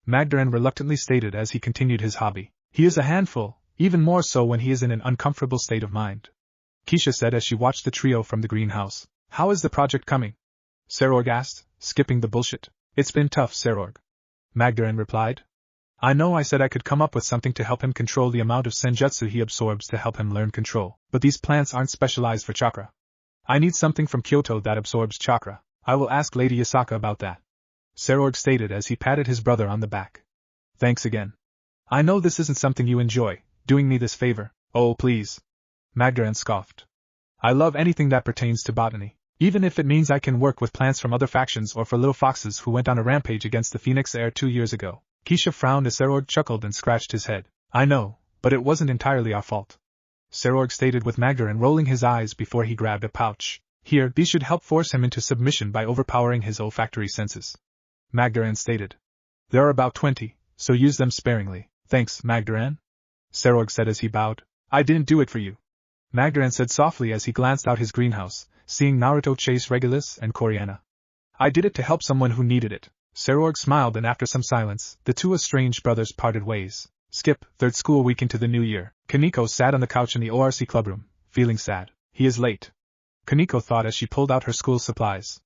Magdaran reluctantly stated as he continued his hobby. He is a handful, even more so when he is in an uncomfortable state of mind. Keisha said as she watched the trio from the greenhouse. How is the project coming? Serorg asked, skipping the bullshit. It's been tough, Serorg. Magdaran replied. I know I said I could come up with something to help him control the amount of senjutsu he absorbs to help him learn control, but these plants aren't specialized for chakra. I need something from Kyoto that absorbs chakra. I will ask Lady Yasaka about that. Serorg stated as he patted his brother on the back. Thanks again. I know this isn't something you enjoy, doing me this favor. Oh, please. Magdaran scoffed. I love anything that pertains to botany, even if it means I can work with plants from other factions or for little foxes who went on a rampage against the Phoenix Heir 2 years ago. Keisha frowned as Serorg chuckled and scratched his head. I know, but it wasn't entirely our fault. Serorg stated with Magdaran rolling his eyes before he grabbed a pouch. Here, these should help force him into submission by overpowering his olfactory senses. Magdaran stated. There are about 20, so use them sparingly. Thanks, Magdaran. Serorg said as he bowed. I didn't do it for you. Magdaran said softly as he glanced out his greenhouse, seeing Naruto chase Regulus and Coriana. I did it to help someone who needed it. Serorg smiled and after some silence, the two estranged brothers parted ways. Skip, third school week into the new year. Kaneko sat on the couch in the ORC clubroom, feeling sad. He is late. Kaneko thought as she pulled out her school supplies.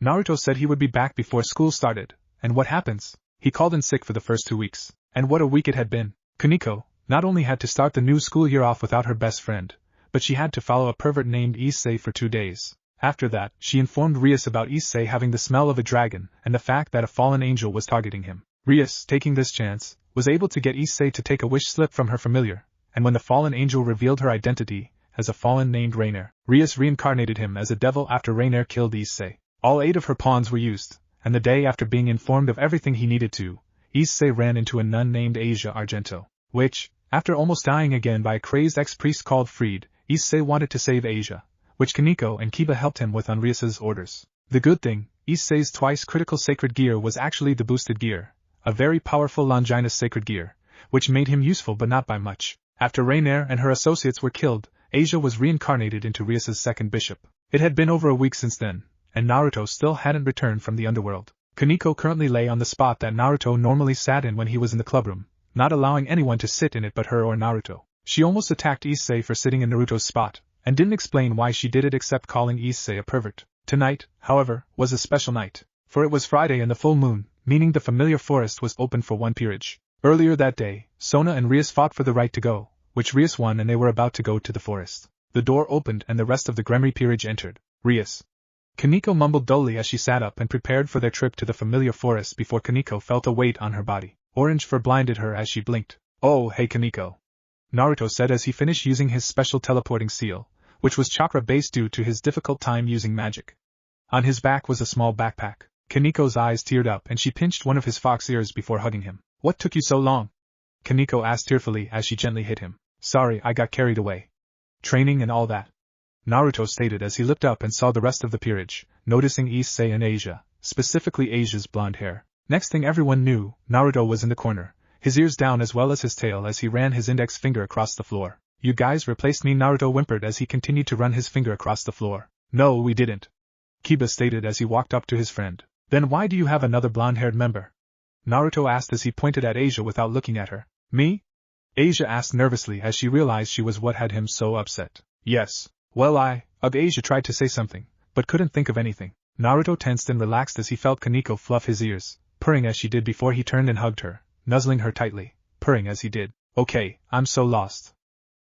Naruto said he would be back before school started, and what happens? He called in sick for the first 2 weeks, and what a week it had been. Kaneko not only had to start the new school year off without her best friend, but she had to follow a pervert named Issei for 2 days. After that, she informed Rias about Issei having the smell of a dragon and the fact that a fallen angel was targeting him. Rias, taking this chance, was able to get Issei to take a wish slip from her familiar, and when the fallen angel revealed her identity as a fallen named Rainer, Rias reincarnated him as a devil after Rainer killed Issei. All 8 of her pawns were used, and the day after being informed of everything he needed to, Issei ran into a nun named Asia Argento, which, after almost dying again by a crazed ex-priest called Fried, Issei wanted to save Asia, which Kaneko and Kiba helped him with on Rias's orders. The good thing, Issei's twice critical sacred gear was actually the boosted gear, a very powerful Longinus sacred gear, which made him useful but not by much. After Rainer and her associates were killed, Asia was reincarnated into Rias's second bishop. It had been over a week since then, and Naruto still hadn't returned from the underworld. Kaneko currently lay on the spot that Naruto normally sat in when he was in the clubroom, not allowing anyone to sit in it but her or Naruto. She almost attacked Issei for sitting in Naruto's spot, and didn't explain why she did it except calling Issei a pervert. Tonight, however, was a special night, for it was Friday and the full moon, meaning the familiar forest was open for one peerage. Earlier that day, Sona and Rias fought for the right to go, which Rias won and they were about to go to the forest. The door opened and the rest of the Gremry peerage entered. Rias. Kaneko mumbled dully as she sat up and prepared for their trip to the familiar forest before Kaneko felt a weight on her body. Orange fur blinded her as she blinked. Oh, hey Kaneko. Naruto said as he finished using his special teleporting seal, which was chakra-based due to his difficult time using magic. On his back was a small backpack. Kaneko's eyes teared up and she pinched one of his fox ears before hugging him. What took you so long? Kaneko asked tearfully as she gently hit him. Sorry, I got carried away. Training and all that. Naruto stated as he looked up and saw the rest of the peerage, noticing Issei and Asia, specifically Asia's blonde hair. Next thing everyone knew, Naruto was in the corner, his ears down as well as his tail as he ran his index finger across the floor. You guys replaced me, Naruto whimpered as he continued to run his finger across the floor. No, we didn't. Kiba stated as he walked up to his friend. Then why do you have another blonde-haired member? Naruto asked as he pointed at Asia without looking at her. Me? Asia asked nervously as she realized she was what had him so upset. Yes. Well Asia tried to say something, but couldn't think of anything. Naruto tensed and relaxed as he felt Kaneko fluff his ears, purring as she did before he turned and hugged her, nuzzling her tightly, purring as he did. Okay, I'm so lost.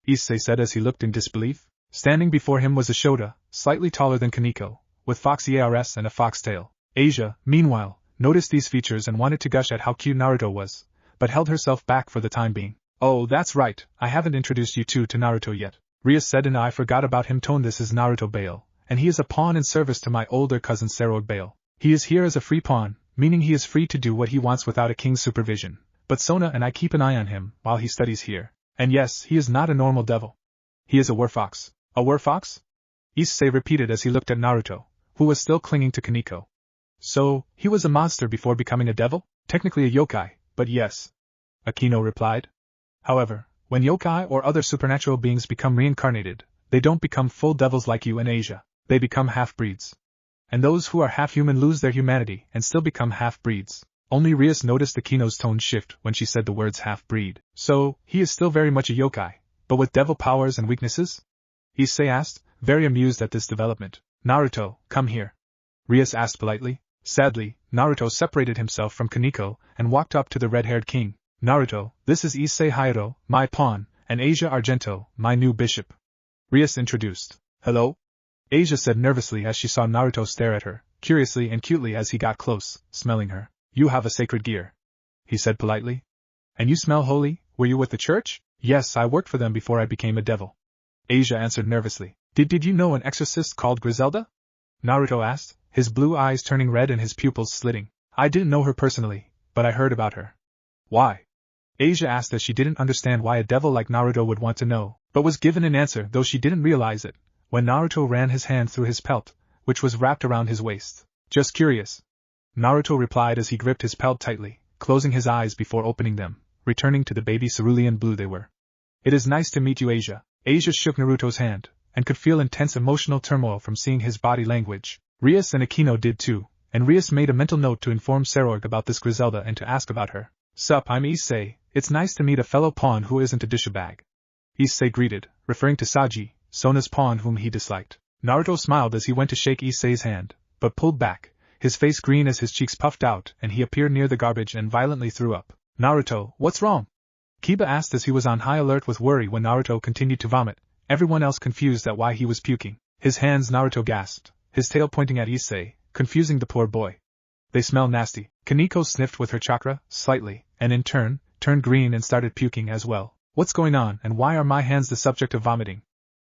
Issei said as he looked in disbelief. Standing before him was a Shota, slightly taller than Kaneko, with foxy ARS and a fox tail. Asia, meanwhile, noticed these features and wanted to gush at how cute Naruto was, but held herself back for the time being. Oh, that's right, I haven't introduced you two to Naruto yet. Rias said and I forgot about him. This is Naruto Bale, and he is a pawn in service to my older cousin Serog Bale. He is here as a free pawn, meaning he is free to do what he wants without a king's supervision, but Sona and I keep an eye on him while he studies here. And yes, he is not a normal devil. He is a werfox. A werfox? Issei repeated as he looked at Naruto, who was still clinging to Kaneko. So, he was a monster before becoming a devil? Technically a yokai, but yes. Akino replied. However, when yokai or other supernatural beings become reincarnated, they don't become full devils like you in Asia, they become half-breeds. And those who are half-human lose their humanity and still become half-breeds. Only Rias noticed Akino's tone shift when she said the words half-breed. So, he is still very much a yokai, but with devil powers and weaknesses? Issei asked, very amused at this development. Naruto, come here. Rias asked politely. Sadly, Naruto separated himself from Kaneko and walked up to the red-haired king. Naruto, this is Issei Hayate, my pawn, and Asia Argento, my new bishop. Rias introduced. Hello? Asia said nervously as she saw Naruto stare at her, curiously and cutely as he got close, smelling her. You have a sacred gear, he said politely. And you smell holy, were you with the church? Yes, I worked for them before I became a devil. Asia answered nervously. Did you know an exorcist called Griselda? Naruto asked, his blue eyes turning red and his pupils slitting. I didn't know her personally, but I heard about her. Why? Asia asked as she didn't understand why a devil like Naruto would want to know, but was given an answer though she didn't realize it, when Naruto ran his hand through his pelt, which was wrapped around his waist. Just curious. Naruto replied as he gripped his pelt tightly, closing his eyes before opening them, returning to the baby cerulean blue they were. It is nice to meet you, Asia. Asia shook Naruto's hand, and could feel intense emotional turmoil from seeing his body language. Rias and Akino did too, and Rias made a mental note to inform Serorg about this Griselda and to ask about her. Sup, I'm Issei, it's nice to meet a fellow pawn who isn't a douchebag. Issei greeted, referring to Saji, Sona's pawn whom he disliked. Naruto smiled as he went to shake Issei's hand, but pulled back, his face green as his cheeks puffed out and he appeared near the garbage and violently threw up. Naruto, what's wrong? Kiba asked as he was on high alert with worry when Naruto continued to vomit, everyone else confused at why he was puking. His hands, Naruto gasped, his tail pointing at Issei, confusing the poor boy. They smell nasty. Kaneko sniffed with her chakra, slightly, and in turn, turned green and started puking as well. What's going on and why are my hands the subject of vomiting?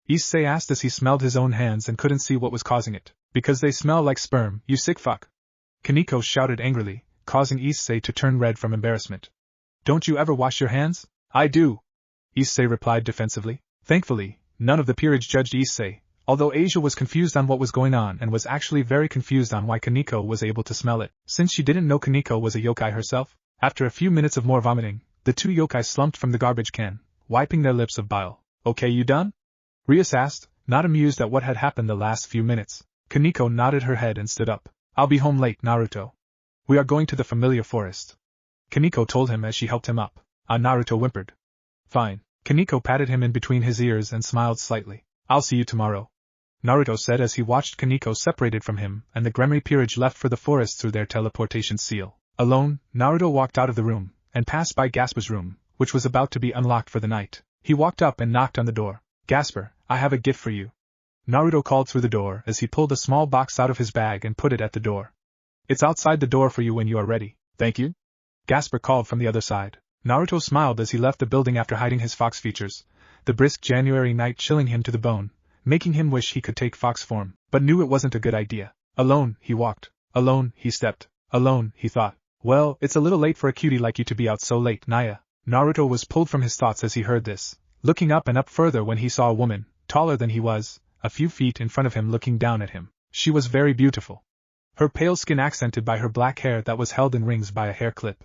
Issei asked as he smelled his own hands and couldn't see what was causing it. Because they smell like sperm, you sick fuck. Kaneko shouted angrily, causing Issei to turn red from embarrassment. Don't you ever wash your hands? I do. Issei replied defensively. Thankfully, none of the peerage judged Issei, although Asia was confused on what was going on and was actually very confused on why Kaneko was able to smell it, since she didn't know Kaneko was a yokai herself. After a few minutes of more vomiting, the two yokai slumped from the garbage can, wiping their lips of bile. Okay, you done? Rias asked, not amused at what had happened the last few minutes. Kaneko nodded her head and stood up. I'll be home late, Naruto. We are going to the familiar forest. Kaneko told him as she helped him up. Naruto whimpered. Fine. Kaneko patted him in between his ears and smiled slightly. I'll see you tomorrow. Naruto said as he watched Kaneko separated from him and the Gremry peerage left for the forest through their teleportation seal. Alone, Naruto walked out of the room, and passed by Gaspar's room, which was about to be unlocked for the night. He walked up and knocked on the door. Gaspar, I have a gift for you. Naruto called through the door as he pulled a small box out of his bag and put it at the door. It's outside the door for you when you are ready. Thank you. Gaspar called from the other side. Naruto smiled as he left the building after hiding his fox features, the brisk January night chilling him to the bone, making him wish he could take fox form, but knew it wasn't a good idea. Alone, he walked. Alone, he stepped. Alone, he thought. Well, it's a little late for a cutie like you to be out so late, Naya. Naruto was pulled from his thoughts as he heard this, looking up and up further when he saw a woman, taller than he was, a few feet in front of him looking down at him. She was very beautiful. Her pale skin accented by her black hair that was held in rings by a hair clip.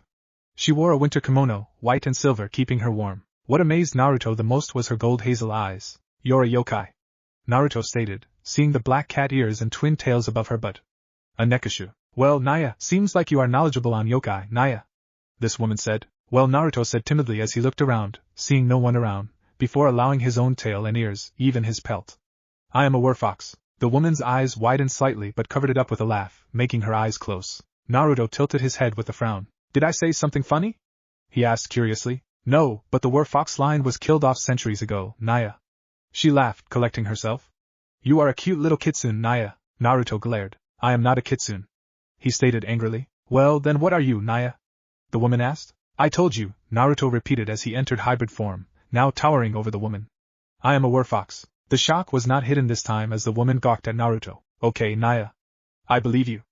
She wore a winter kimono, white and silver, keeping her warm. What amazed Naruto the most was her gold hazel eyes. You're a yokai, Naruto stated, seeing the black cat ears and twin tails above her butt. A nekashu. Well, Naya, seems like you are knowledgeable on yokai, Naya. This woman said. Well, Naruto said timidly as he looked around, seeing no one around, before allowing his own tail and ears, even his pelt. I am a werfox. The woman's eyes widened slightly but covered it up with a laugh, making her eyes close. Naruto tilted his head with a frown. Did I say something funny? He asked curiously. No, but the werfox line was killed off centuries ago, Naya. She laughed, collecting herself. You are a cute little kitsune, Naya. Naruto glared. I am not a kitsune, he stated angrily. Well, then what are you, Naya? The woman asked. I told you, Naruto repeated as he entered hybrid form, now towering over the woman. I am a werfox. The shock was not hidden this time as the woman gawked at Naruto. Okay, Naya. I believe you,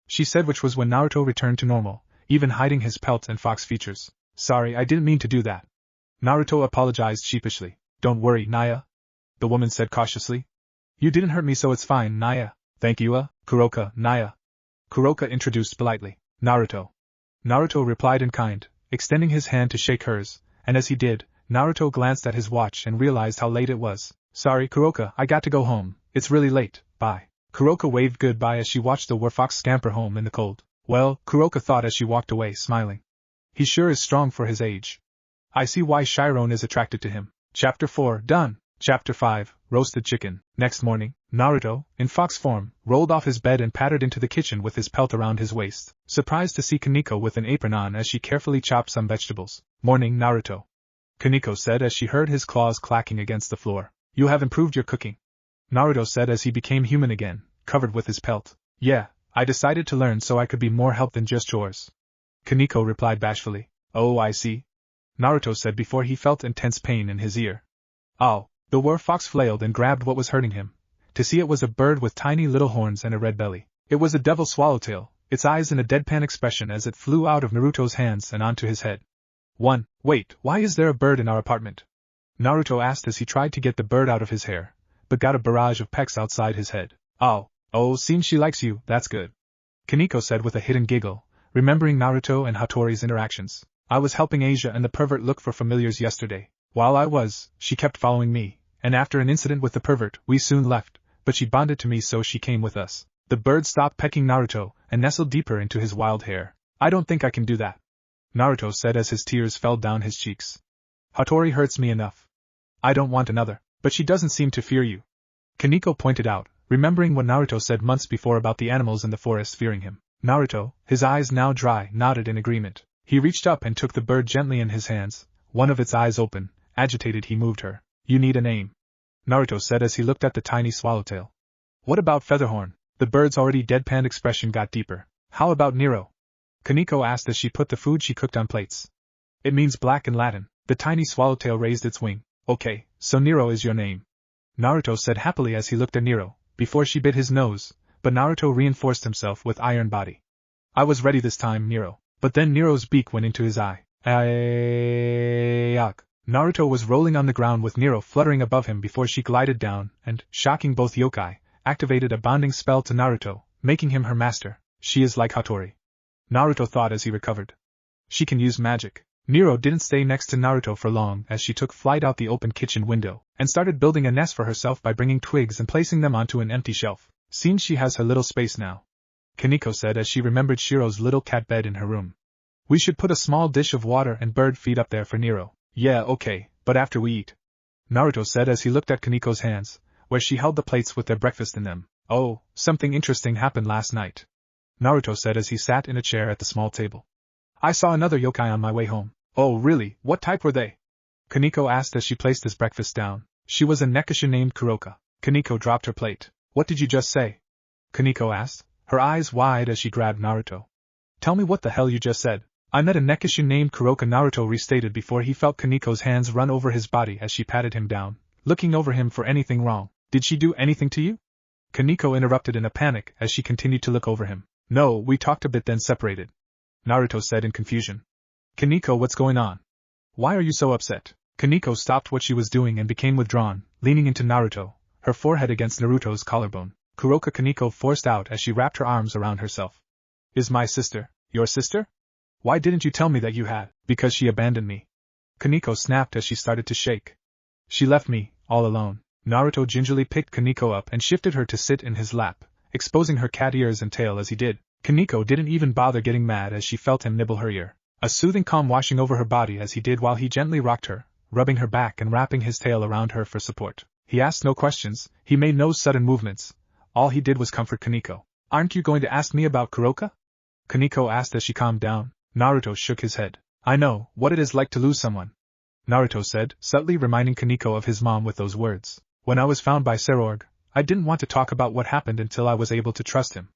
she said, which was when Naruto returned to normal, even hiding his pelt and fox features. Sorry, I didn't mean to do that. Naruto apologized sheepishly. Don't worry, Naya, the woman said cautiously. You didn't hurt me, so it's fine, Naya. Thank you, Kuroka, Naya. Kuroka introduced politely. Naruto. Naruto replied in kind, extending his hand to shake hers, and as he did, Naruto glanced at his watch and realized how late it was. Sorry, Kuroka, I got to go home. It's really late, bye. Kuroka waved goodbye as she watched the werfox scamper home in the cold. Well, Kuroka thought as she walked away, smiling. He sure is strong for his age. I see why Chiron is attracted to him. Chapter 4, done. Chapter 5, roasted chicken. Next morning, Naruto, in fox form, rolled off his bed and pattered into the kitchen with his pelt around his waist, surprised to see Kaneko with an apron on as she carefully chopped some vegetables. Morning, Naruto, Kaneko said as she heard his claws clacking against the floor. You have improved your cooking, Naruto said as he became human again, covered with his pelt. Yeah, I decided to learn so I could be more help than just chores, Kaneko replied bashfully. Oh, I see, Naruto said before he felt intense pain in his ear. Ow! The werewolf flailed and grabbed what was hurting him. To see it was a bird with tiny little horns and a red belly. It was a devil swallowtail, its eyes in a deadpan expression as it flew out of Naruto's hands and onto his head. Wait, why is there a bird in our apartment? Naruto asked as he tried to get the bird out of his hair, but got a barrage of pecks outside his head. Oh, seems she likes you, that's good, Kaneko said with a hidden giggle, remembering Naruto and Hattori's interactions. I was helping Asia and the pervert look for familiars yesterday. While she kept following me, and after an incident with the pervert, we soon left, but she bonded to me so she came with us. The bird stopped pecking Naruto and nestled deeper into his wild hair. I don't think I can do that, Naruto said as his tears fell down his cheeks. Hattori hurts me enough. I don't want another, but she doesn't seem to fear you, Kaneko pointed out, remembering what Naruto said months before about the animals in the forest fearing him. Naruto, his eyes now dry, nodded in agreement. He reached up and took the bird gently in his hands, one of its eyes open. Agitated, he moved her. You need a name, Naruto said as he looked at the tiny swallowtail. What about Featherhorn? The bird's already deadpan expression got deeper. How about Nero? Kaneko asked as she put the food she cooked on plates. It means black in Latin. The tiny swallowtail raised its wing. Okay, so Nero is your name, Naruto said happily as he looked at Nero, before she bit his nose, but Naruto reinforced himself with iron body. I was ready this time, Nero. But then Nero's beak went into his eye. Yuck. Naruto was rolling on the ground with Nero fluttering above him before she glided down and, shocking both yokai, activated a bonding spell to Naruto, making him her master. She is like Hattori, Naruto thought as he recovered. She can use magic. Nero didn't stay next to Naruto for long as she took flight out the open kitchen window and started building a nest for herself by bringing twigs and placing them onto an empty shelf. Seems she has her little space now, Kaneko said as she remembered Shiro's little cat bed in her room. We should put a small dish of water and bird feed up there for Nero. Yeah, okay, but after we eat, Naruto said as he looked at Kaneko's hands, where she held the plates with their breakfast in them. Oh, something interesting happened last night, Naruto said as he sat in a chair at the small table. I saw another yokai on my way home. Oh really, what type were they? Kaneko asked as she placed his breakfast down. She was a Nekisha named Kuroka. Kaneko dropped her plate. What did you just say? Kaneko asked, her eyes wide as she grabbed Naruto. Tell me what the hell you just said. I met a Nekisha named Kuroka, Naruto restated before he felt Kaneko's hands run over his body as she patted him down, looking over him for anything wrong. Did she do anything to you? Kaneko interrupted in a panic as she continued to look over him. No, we talked a bit then separated, Naruto said in confusion. Kaneko, what's going on? Why are you so upset? Kaneko stopped what she was doing and became withdrawn, leaning into Naruto, her forehead against Naruto's collarbone. Kuroka, Kaneko forced out as she wrapped her arms around herself. Is my sister your sister? Why didn't you tell me that you had? Because she abandoned me, Kaneko snapped as she started to shake. She left me, all alone. Naruto gingerly picked Kaneko up and shifted her to sit in his lap, exposing her cat ears and tail as he did. Kaneko didn't even bother getting mad as she felt him nibble her ear, a soothing calm washing over her body as he did while he gently rocked her, rubbing her back and wrapping his tail around her for support. He asked no questions, he made no sudden movements. All he did was comfort Kaneko. Aren't you going to ask me about Kuroka? Kaneko asked as she calmed down. Naruto shook his head. I know what it is like to lose someone, Naruto said, subtly reminding Kaneko of his mom with those words. When I was found by Serorg, I didn't want to talk about what happened until I was able to trust him.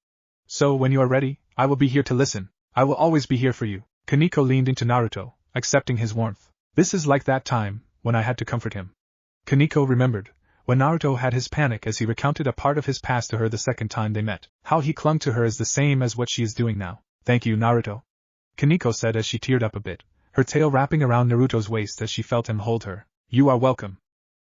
So when you are ready, I will be here to listen. I will always be here for you. Kaneko leaned into Naruto, accepting his warmth. This is like that time, when I had to comfort him. Kaneko remembered, when Naruto had his panic as he recounted a part of his past to her the second time they met. How he clung to her is the same as what she is doing now. Thank you, Naruto, Kaneko said as she teared up a bit, her tail wrapping around Naruto's waist as she felt him hold her. You are welcome,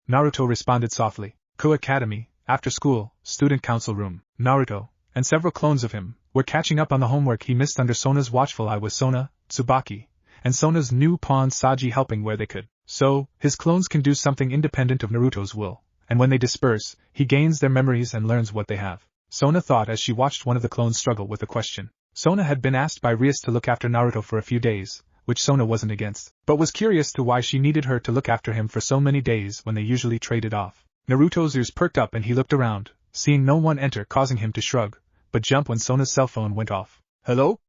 Naruto responded softly. Ku Academy, after school, student council room. Naruto, and several clones of him, were catching up on the homework he missed under Sona's watchful eye with Sona, Tsubaki, and Sona's new pawn Saji helping where they could. So, his clones can do something independent of Naruto's will, and when they disperse, he gains their memories and learns what they have. Sona thought as she watched one of the clones struggle with a question. Sona had been asked by Rias to look after Naruto for a few days, which Sona wasn't against, but was curious to why she needed her to look after him for so many days when they usually traded off. Naruto's ears perked up and he looked around, seeing no one enter, causing him to shrug, but jump when Sona's cell phone went off. Hello?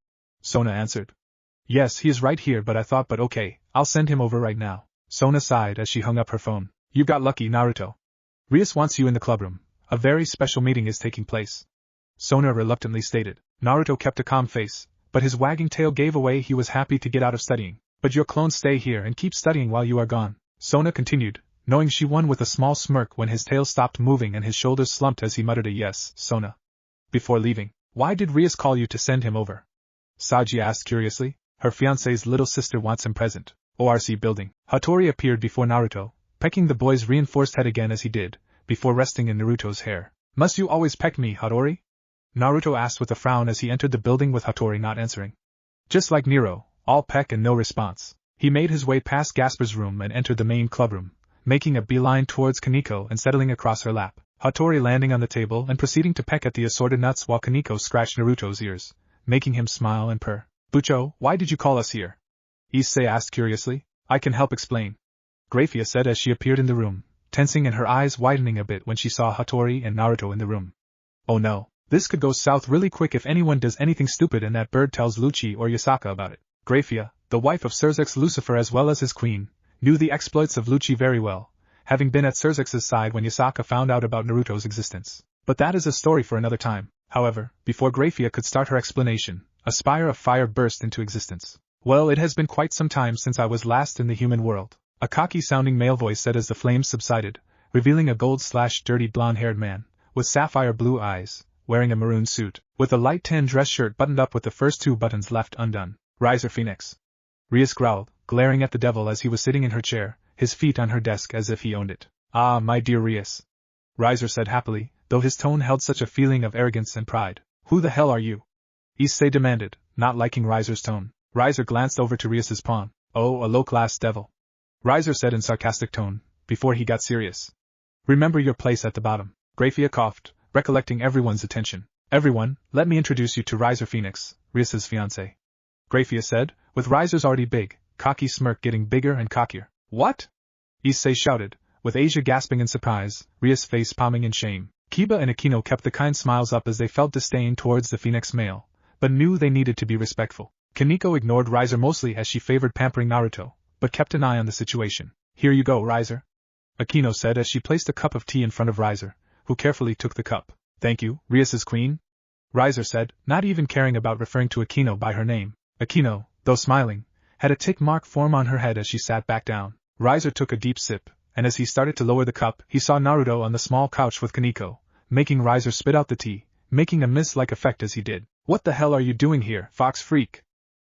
Sona answered. Yes, he is right here, but okay, I'll send him over right now. Sona sighed as she hung up her phone. You got lucky, Naruto. Rias wants you in the clubroom. A very special meeting is taking place. Sona reluctantly stated. Naruto kept a calm face, but his wagging tail gave away he was happy to get out of studying. But your clones stay here and keep studying while you are gone. Sona continued, knowing she won with a small smirk when his tail stopped moving and his shoulders slumped as he muttered a yes, Sona. Before leaving, why did Rias call you to send him over? Saji asked curiously. Her fiancé's little sister wants him present. ORC building. Hattori appeared before Naruto, pecking the boy's reinforced head again as he did, before resting in Naruto's hair. Must you always peck me, Hattori? Naruto asked with a frown as he entered the building with Hattori not answering. Just like Nero, all peck and no response. He made his way past Gaspar's room and entered the main clubroom, making a beeline towards Kaneko and settling across her lap. Hattori landing on the table and proceeding to peck at the assorted nuts while Kaneko scratched Naruto's ears, making him smile and purr. Bucho, why did you call us here? Issei asked curiously. I can help explain. Grafia said as she appeared in the room, tensing and her eyes widening a bit when she saw Hattori and Naruto in the room. Oh no, this could go south really quick if anyone does anything stupid and that bird tells Lucci or Yasaka about it. Grafia, the wife of Surzek's Lucifer as well as his queen, knew the exploits of Lucci very well, having been at Surzek's side when Yasaka found out about Naruto's existence. But that is a story for another time. However, before Grafia could start her explanation, a spire of fire burst into existence. Well, it has been quite some time since I was last in the human world, a cocky-sounding male voice said as the flames subsided, revealing a gold-dirty blonde-haired man, with sapphire blue eyes, wearing a maroon suit, with a light tan dress shirt buttoned up with the first 2 buttons left undone. Riser Phoenix. Rias growled, glaring at the devil as he was sitting in her chair, his feet on her desk as if he owned it. Ah, my dear Rias. Riser said happily, though his tone held such a feeling of arrogance and pride. Who the hell are you? Issei demanded, not liking Riser's tone. Riser glanced over to Rias's pawn. Oh, a low-class devil. Riser said in sarcastic tone, before he got serious. Remember your place at the bottom. Grafia coughed, recollecting everyone's attention. Everyone, let me introduce you to Riser Phoenix, Rias's fiancé. Grafia said, with Riser's already big, cocky smirk getting bigger and cockier. What? Issei shouted, with Asia gasping in surprise, Rias face palming in shame. Kiba and Akino kept the kind smiles up as they felt disdain towards the Phoenix male, but knew they needed to be respectful. Kaneko ignored Riser mostly as she favored pampering Naruto, but kept an eye on the situation. Here you go, Riser. Akino said as she placed a cup of tea in front of Riser, who carefully took the cup. Thank you, Rias's queen. Riser said, not even caring about referring to Akino by her name. Akino, though smiling, had a tick mark form on her head as she sat back down. Riser took a deep sip, and as he started to lower the cup, he saw Naruto on the small couch with Kaneko, making Riser spit out the tea, making a mist-like effect as he did. What the hell are you doing here, fox freak?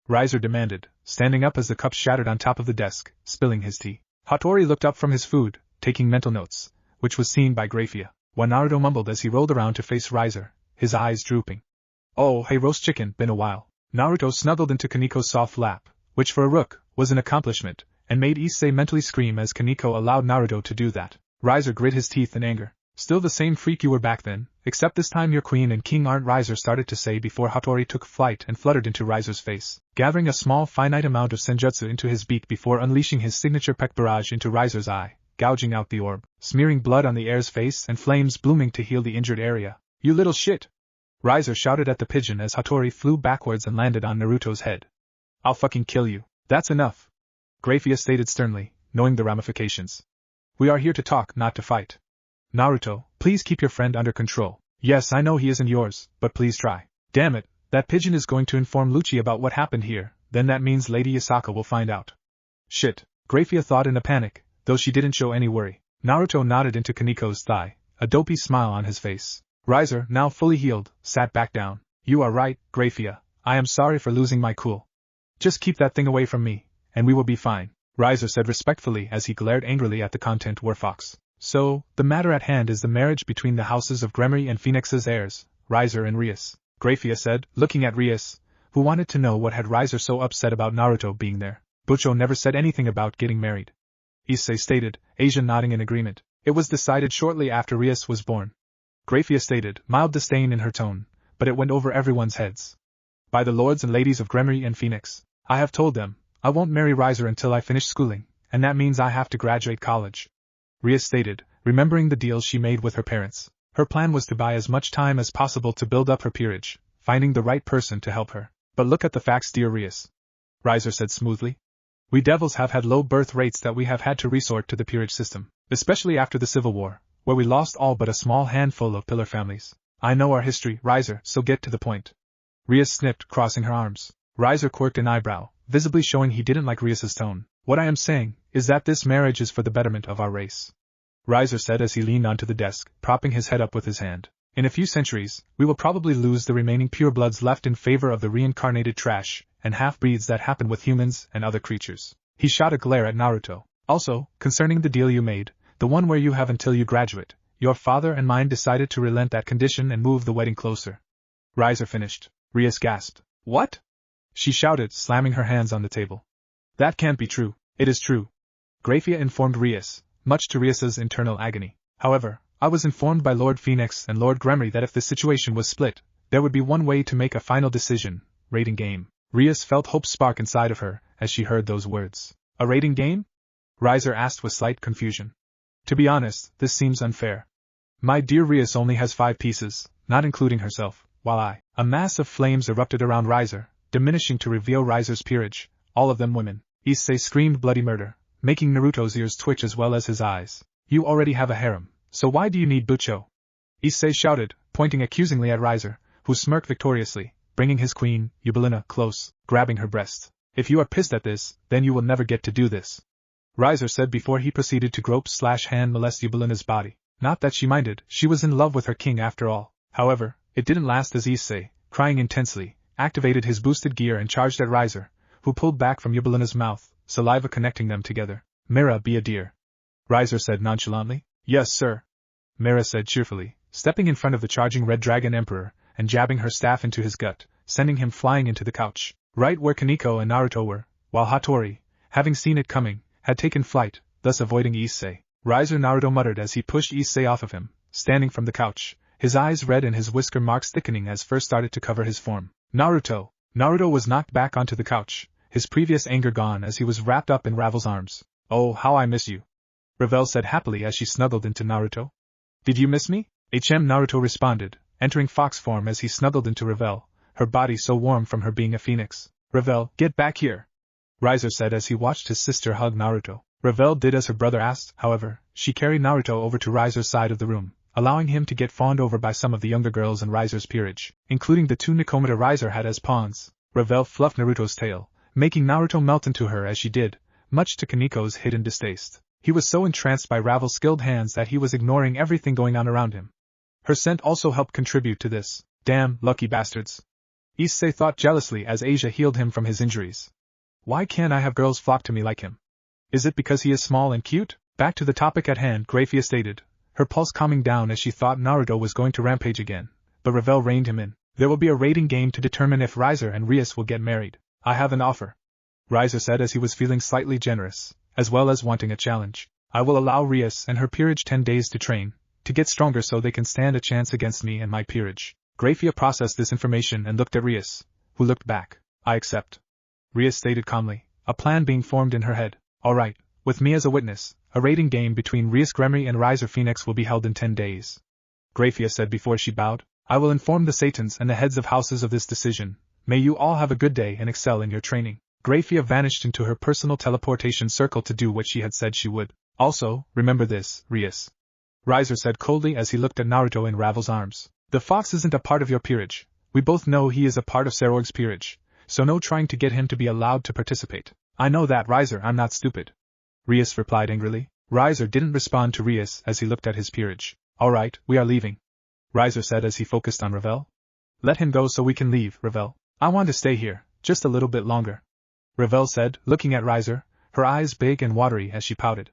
Riser demanded, standing up as the cup shattered on top of the desk, spilling his tea. Hattori looked up from his food, taking mental notes, which was seen by Grafia, while Naruto mumbled as he rolled around to face Riser, his eyes drooping. Oh, hey roast chicken, been a while. Naruto snuggled into Kaneko's soft lap, which for a rook, was an accomplishment, and made Issei mentally scream as Kaneko allowed Naruto to do that. Riser grit his teeth in anger. Still the same freak you were back then, except this time your queen and king aren't, Riser started to say before Hattori took flight and fluttered into Riser's face, gathering a small finite amount of senjutsu into his beak before unleashing his signature peck barrage into Riser's eye, gouging out the orb, smearing blood on the heir's face and flames blooming to heal the injured area. You little shit! Riser shouted at the pigeon as Hattori flew backwards and landed on Naruto's head. I'll fucking kill you. That's enough. Grafia stated sternly, knowing the ramifications. We are here to talk, not to fight. Naruto, please keep your friend under control. Yes, I know he isn't yours, but please try. Damn it, that pigeon is going to inform Lucci about what happened here, then that means Lady Yasaka will find out. Shit, Grafia thought in a panic, though she didn't show any worry. Naruto nodded into Kaneko's thigh, a dopey smile on his face. Riser, now fully healed, sat back down. You are right, Grafia, I am sorry for losing my cool. Just keep that thing away from me, and we will be fine, Riser said respectfully as he glared angrily at the content war fox. So, the matter at hand is the marriage between the houses of Gremory and Phoenix's heirs, Riser and Rias, Grafia said, looking at Rias, who wanted to know what had Riser so upset about Naruto being there. Bucho never said anything about getting married. Issei stated, Asia nodding in agreement. It was decided shortly after Rias was born. Grafia stated, mild disdain in her tone, but it went over everyone's heads. By the lords and ladies of Gremory and Phoenix, I have told them, I won't marry Riser until I finish schooling, and that means I have to graduate college. Rias stated, remembering the deal she made with her parents. Her plan was to buy as much time as possible to build up her peerage, finding the right person to help her. But look at the facts, dear Rias, Riser said smoothly. We devils have had low birth rates that we have had to resort to the peerage system, especially after the Civil War, where we lost all but a small handful of pillar families. I know our history, Riser, so get to the point. Rias snipped, crossing her arms. Riser quirked an eyebrow, visibly showing he didn't like Rias's tone. What I am saying is that this marriage is for the betterment of our race, Riser said as he leaned onto the desk, propping his head up with his hand. In a few centuries, we will probably lose the remaining purebloods left in favor of the reincarnated trash and half-breeds that happen with humans and other creatures. He shot a glare at Naruto. Also, concerning the deal you made, the one where you have until you graduate, your father and mine decided to relent that condition and move the wedding closer. Riser finished. Rias gasped. What? She shouted, slamming her hands on the table. That can't be true. It is true, Grafia informed Rias, much to Rias's internal agony. However, I was informed by Lord Phoenix and Lord Gremory that if the situation was split, there would be one way to make a final decision, rating game. Rias felt hope spark inside of her as she heard those words. A rating game? Riser asked with slight confusion. To be honest, this seems unfair. My dear Rias only has 5 pieces, not including herself, while A mass of flames erupted around Riser, diminishing to reveal Riser's peerage, all of them women. Issei screamed bloody murder, making Naruto's ears twitch as well as his eyes. You already have a harem, so why do you need Bucho? Issei shouted, pointing accusingly at Riser, who smirked victoriously, bringing his queen, Eubelina, close, grabbing her breast. If you are pissed at this, then you will never get to do this, Riser said before he proceeded to grope/hand molest Eubelina's body. Not that she minded, she was in love with her king after all. However, it didn't last as Issei, crying intensely, activated his boosted gear and charged at Riser, who pulled back from Eubelina's mouth, saliva connecting them together. Mira, be a dear, Riser said nonchalantly. Yes, sir, Mira said cheerfully, stepping in front of the charging Red Dragon Emperor, and jabbing her staff into his gut, sending him flying into the couch, right where Kaneko and Naruto were, while Hattori, having seen it coming, had taken flight, thus avoiding Issei. Riser Naruto muttered as he pushed Issei off of him, standing from the couch, his eyes red and his whisker marks thickening as fur started to cover his form. Naruto was knocked back onto the couch, his previous anger gone as he was wrapped up in Ravel's arms. Oh, how I miss you, Ravel said happily as she snuggled into Naruto. Did you miss me? Naruto responded, entering fox form as he snuggled into Ravel, her body so warm from her being a phoenix. Ravel, get back here, Riser said as he watched his sister hug Naruto. Ravel did as her brother asked, however, she carried Naruto over to Riser's side of the room, allowing him to get fawned over by some of the younger girls in Riser's peerage, including the 2 Nikomata Riser had as pawns. Ravel fluffed Naruto's tail, making Naruto melt into her as she did, much to Kaneko's hidden distaste. He was so entranced by Ravel's skilled hands that he was ignoring everything going on around him. Her scent also helped contribute to this. Damn, lucky bastards, Issei thought jealously as Asia healed him from his injuries. Why can't I have girls flock to me like him? Is it because he is small and cute? Back to the topic at hand, Grafia stated, her pulse calming down as she thought Naruto was going to rampage again, but Ravel reined him in. There will be a rating game to determine if Riser and Rias will get married. I have an offer, Riser said as he was feeling slightly generous, as well as wanting a challenge. I will allow Rias and her peerage 10 days to train, to get stronger so they can stand a chance against me and my peerage. Grafia processed this information and looked at Rias, who looked back. I accept, Rias stated calmly, a plan being formed in her head. Alright, with me as a witness, a rating game between Rias Gremory and Riser Phoenix will be held in 10 days. Grafia said before she bowed. I will inform the Satans and the heads of houses of this decision. May you all have a good day and excel in your training. Grafia vanished into her personal teleportation circle to do what she had said she would. Also, remember this, Rias, Riser said coldly as he looked at Naruto in Ravel's arms. The fox isn't a part of your peerage. We both know he is a part of Sarorg's peerage, so no trying to get him to be allowed to participate. I know that, Riser, I'm not stupid, Rias replied angrily. Riser didn't respond to Rias as he looked at his peerage. Alright, we are leaving, Riser said as he focused on Ravel. Let him go so we can leave, Ravel. I want to stay here, just a little bit longer, Ravel said, looking at Riser, her eyes big and watery as she pouted.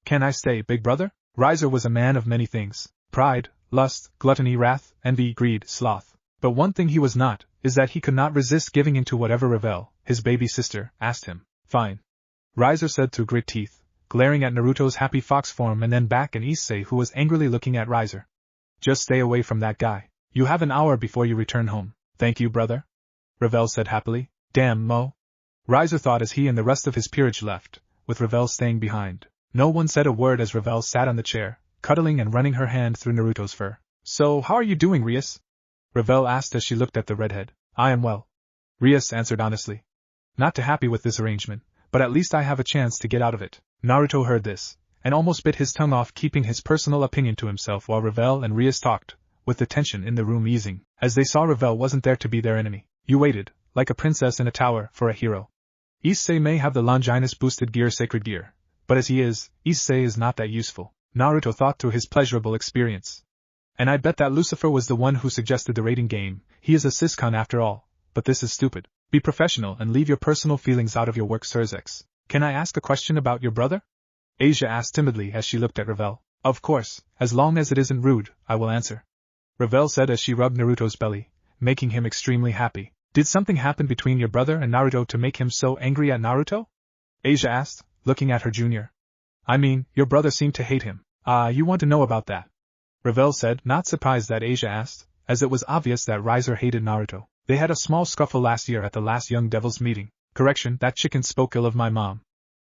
Can I stay, big brother? Riser was a man of many things: pride, lust, gluttony, wrath, envy, greed, sloth. But one thing he was not, is that he could not resist giving in to whatever Ravel, his baby sister, asked him. Fine, Riser said through grit teeth, glaring at Naruto's happy fox form and then back at Issei who was angrily looking at Riser. Just stay away from that guy. You have an hour before you return home. Thank you, brother, Ravel said happily. Damn, Mo, Riser thought as he and the rest of his peerage left, with Ravel staying behind. No one said a word as Ravel sat on the chair, cuddling and running her hand through Naruto's fur. So, how are you doing, Rias? Ravel asked as she looked at the redhead. I am well. Rias answered honestly. Not too happy with this arrangement, but at least I have a chance to get out of it. Naruto heard this, and almost bit his tongue off, keeping his personal opinion to himself while Ravel and Rias talked, with the tension in the room easing, as they saw Ravel wasn't there to be their enemy. You waited, like a princess in a tower, for a hero. Issei may have the Longinus boosted gear sacred gear, but as he is, Issei is not that useful. Naruto thought through his pleasurable experience. And I bet that Lucifer was the one who suggested the rating game. He is a siscon after all, but this is stupid. Be professional and leave your personal feelings out of your work, Sirzex. Can I ask a question about your brother? Asia asked timidly as she looked at Ravel. Of course, as long as it isn't rude, I will answer. Ravel said as she rubbed Naruto's belly, making him extremely happy. Did something happen between your brother and Naruto to make him so angry at Naruto? Asia asked, looking at her junior. I mean, your brother seemed to hate him. You want to know about that? Ravel said, not surprised that Asia asked, as it was obvious that Riser hated Naruto. They had a small scuffle last year at the last Young Devils meeting. Correction, that chicken spoke ill of my mom.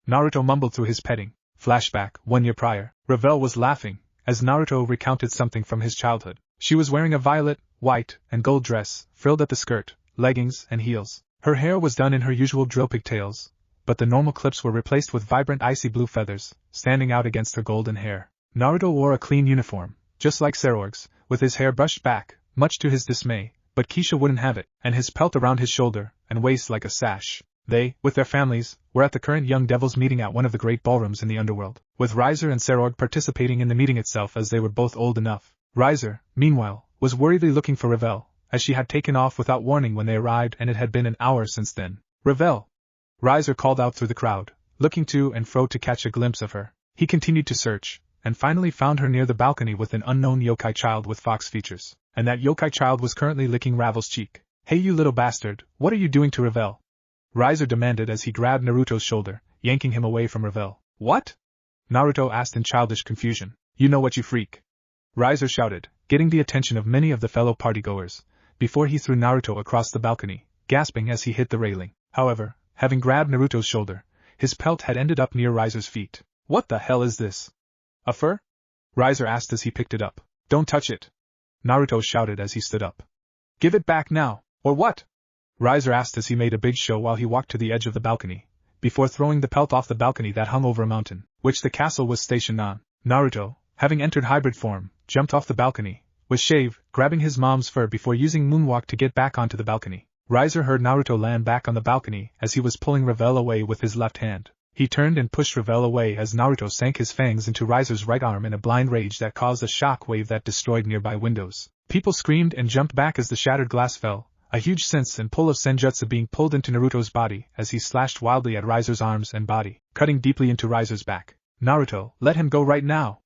Naruto mumbled through his petting. Flashback, 1 year prior. Ravel was laughing, as Naruto recounted something from his childhood. She was wearing a violet, white, and gold dress, frilled at the skirt, leggings, and heels. Her hair was done in her usual drill pigtails, but the normal clips were replaced with vibrant icy blue feathers, standing out against her golden hair. Naruto wore a clean uniform, just like Serorg's, with his hair brushed back, much to his dismay, but Kisha wouldn't have it, and his pelt around his shoulder and waist like a sash. They, with their families, were at the current Young Devils meeting at one of the great ballrooms in the underworld, with Riser and Serorg participating in the meeting itself as they were both old enough. Riser, meanwhile, was worriedly looking for Ravel, as she had taken off without warning when they arrived and it had been an hour since then. Ravel! Riser called out through the crowd, looking to and fro to catch a glimpse of her. He continued to search, and finally found her near the balcony with an unknown yokai child with fox features, and that yokai child was currently licking Ravel's cheek. Hey you little bastard, what are you doing to Ravel? Riser demanded as he grabbed Naruto's shoulder, yanking him away from Ravel. What? Naruto asked in childish confusion. You know what, you freak. Riser shouted, getting the attention of many of the fellow partygoers, before he threw Naruto across the balcony, gasping as he hit the railing. However, having grabbed Naruto's shoulder, his pelt had ended up near Riser's feet. What the hell is this? A fur? Riser asked as he picked it up. Don't touch it. Naruto shouted as he stood up. Give it back now, or what? Riser asked as he made a big show while he walked to the edge of the balcony, before throwing the pelt off the balcony that hung over a mountain, which the castle was stationed on. Naruto, having entered hybrid form, jumped off the balcony, with Shave, grabbing his mom's fur before using Moonwalk to get back onto the balcony. Riser heard Naruto land back on the balcony as he was pulling Ravel away with his left hand. He turned and pushed Ravel away as Naruto sank his fangs into Riser's right arm in a blind rage that caused a shock wave that destroyed nearby windows. People screamed and jumped back as the shattered glass fell, a huge sense and pull of senjutsu being pulled into Naruto's body as he slashed wildly at Riser's arms and body, cutting deeply into Riser's back. Naruto, let him go right now!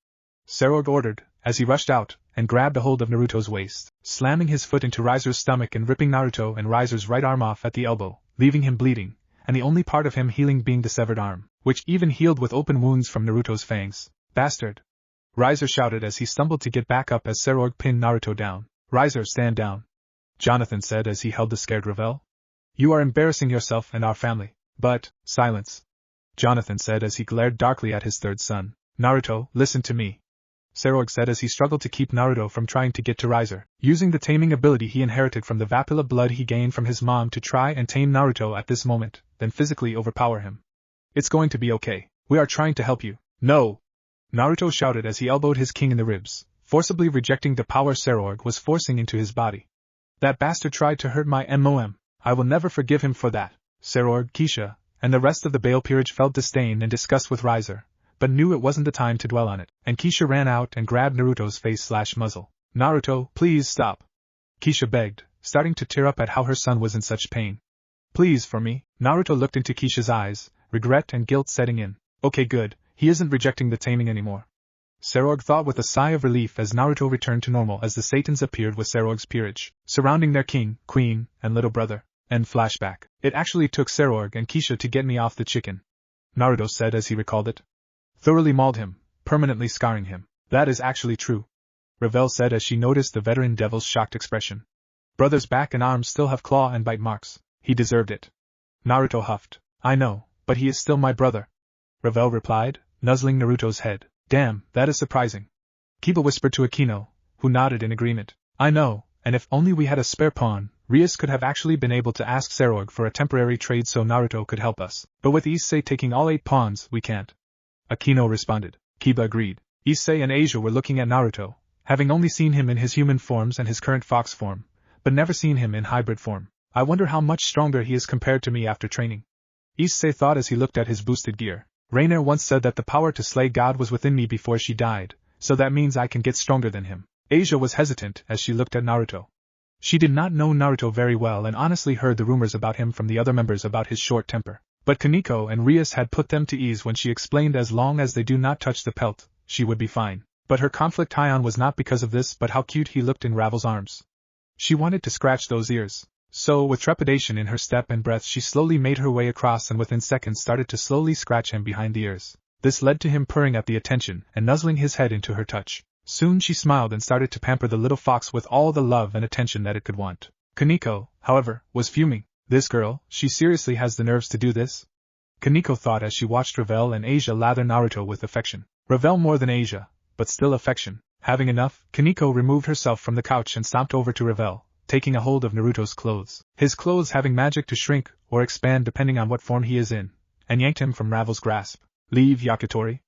Serorg ordered, as he rushed out, and grabbed a hold of Naruto's waist, slamming his foot into Riser's stomach and ripping Naruto and Riser's right arm off at the elbow, leaving him bleeding, and the only part of him healing being the severed arm, which even healed with open wounds from Naruto's fangs. Bastard! Riser shouted as he stumbled to get back up as Serorg pinned Naruto down. Riser, stand down. Jonathan said as he held the scared Ravel. You are embarrassing yourself and our family. But, silence. Jonathan said as he glared darkly at his third son. Naruto, listen to me. Serorg said as he struggled to keep Naruto from trying to get to Riser, using the taming ability he inherited from the Vapula blood he gained from his mom to try and tame Naruto at this moment, then physically overpower him. It's going to be okay. We are trying to help you. No! Naruto shouted as he elbowed his king in the ribs, forcibly rejecting the power Serorg was forcing into his body. That bastard tried to hurt my MOM. I will never forgive him for that. Serorg, Kisha, and the rest of the Bale peerage felt disdain and disgust with Riser, but knew it wasn't the time to dwell on it, and Kisha ran out and grabbed Naruto's face/muzzle. Naruto, please stop. Kisha begged, starting to tear up at how her son was in such pain. Please, for me. Naruto looked into Kisha's eyes, regret and guilt setting in. Okay, good, he isn't rejecting the taming anymore. Serorg thought with a sigh of relief as Naruto returned to normal as the Satans appeared with Serorg's peerage, surrounding their king, queen, and little brother. End flashback. It actually took Serorg and Kisha to get me off the chicken, Naruto said as he recalled it. Thoroughly mauled him, permanently scarring him. That is actually true, Ravel said as she noticed the veteran devil's shocked expression. Brother's back and arms still have claw and bite marks. He deserved it. Naruto huffed. I know, but he is still my brother, Ravel replied, nuzzling Naruto's head. Damn, that is surprising. Kiba whispered to Akino, who nodded in agreement. I know, and if only we had a spare pawn, Rias could have actually been able to ask Serorg for a temporary trade so Naruto could help us. But with Issei taking all 8 pawns, we can't. Akino responded. Kiba agreed. Issei and Asia were looking at Naruto, having only seen him in his human forms and his current fox form, but never seen him in hybrid form. I wonder how much stronger he is compared to me after training. Issei thought as he looked at his boosted gear. Rainer once said that the power to slay God was within me before she died, so that means I can get stronger than him. Asia was hesitant as she looked at Naruto. She did not know Naruto very well and honestly heard the rumors about him from the other members about his short temper. But Kaneko and Rias had put them to ease when she explained as long as they do not touch the pelt, she would be fine. But her conflict Hion was not because of this but how cute he looked in Ravel's arms. She wanted to scratch those ears. So, with trepidation in her step and breath, she slowly made her way across and within seconds started to slowly scratch him behind the ears. This led to him purring at the attention and nuzzling his head into her touch. Soon she smiled and started to pamper the little fox with all the love and attention that it could want. Kaneko, however, was fuming. This girl, she seriously has the nerves to do this? Kaneko thought as she watched Ravel and Asia lather Naruto with affection. Ravel more than Asia, but still affection. Having enough, Kaneko removed herself from the couch and stomped over to Ravel, taking a hold of Naruto's clothes. His clothes having magic to shrink or expand depending on what form he is in, and yanked him from Ravel's grasp. Leave, Yakitori?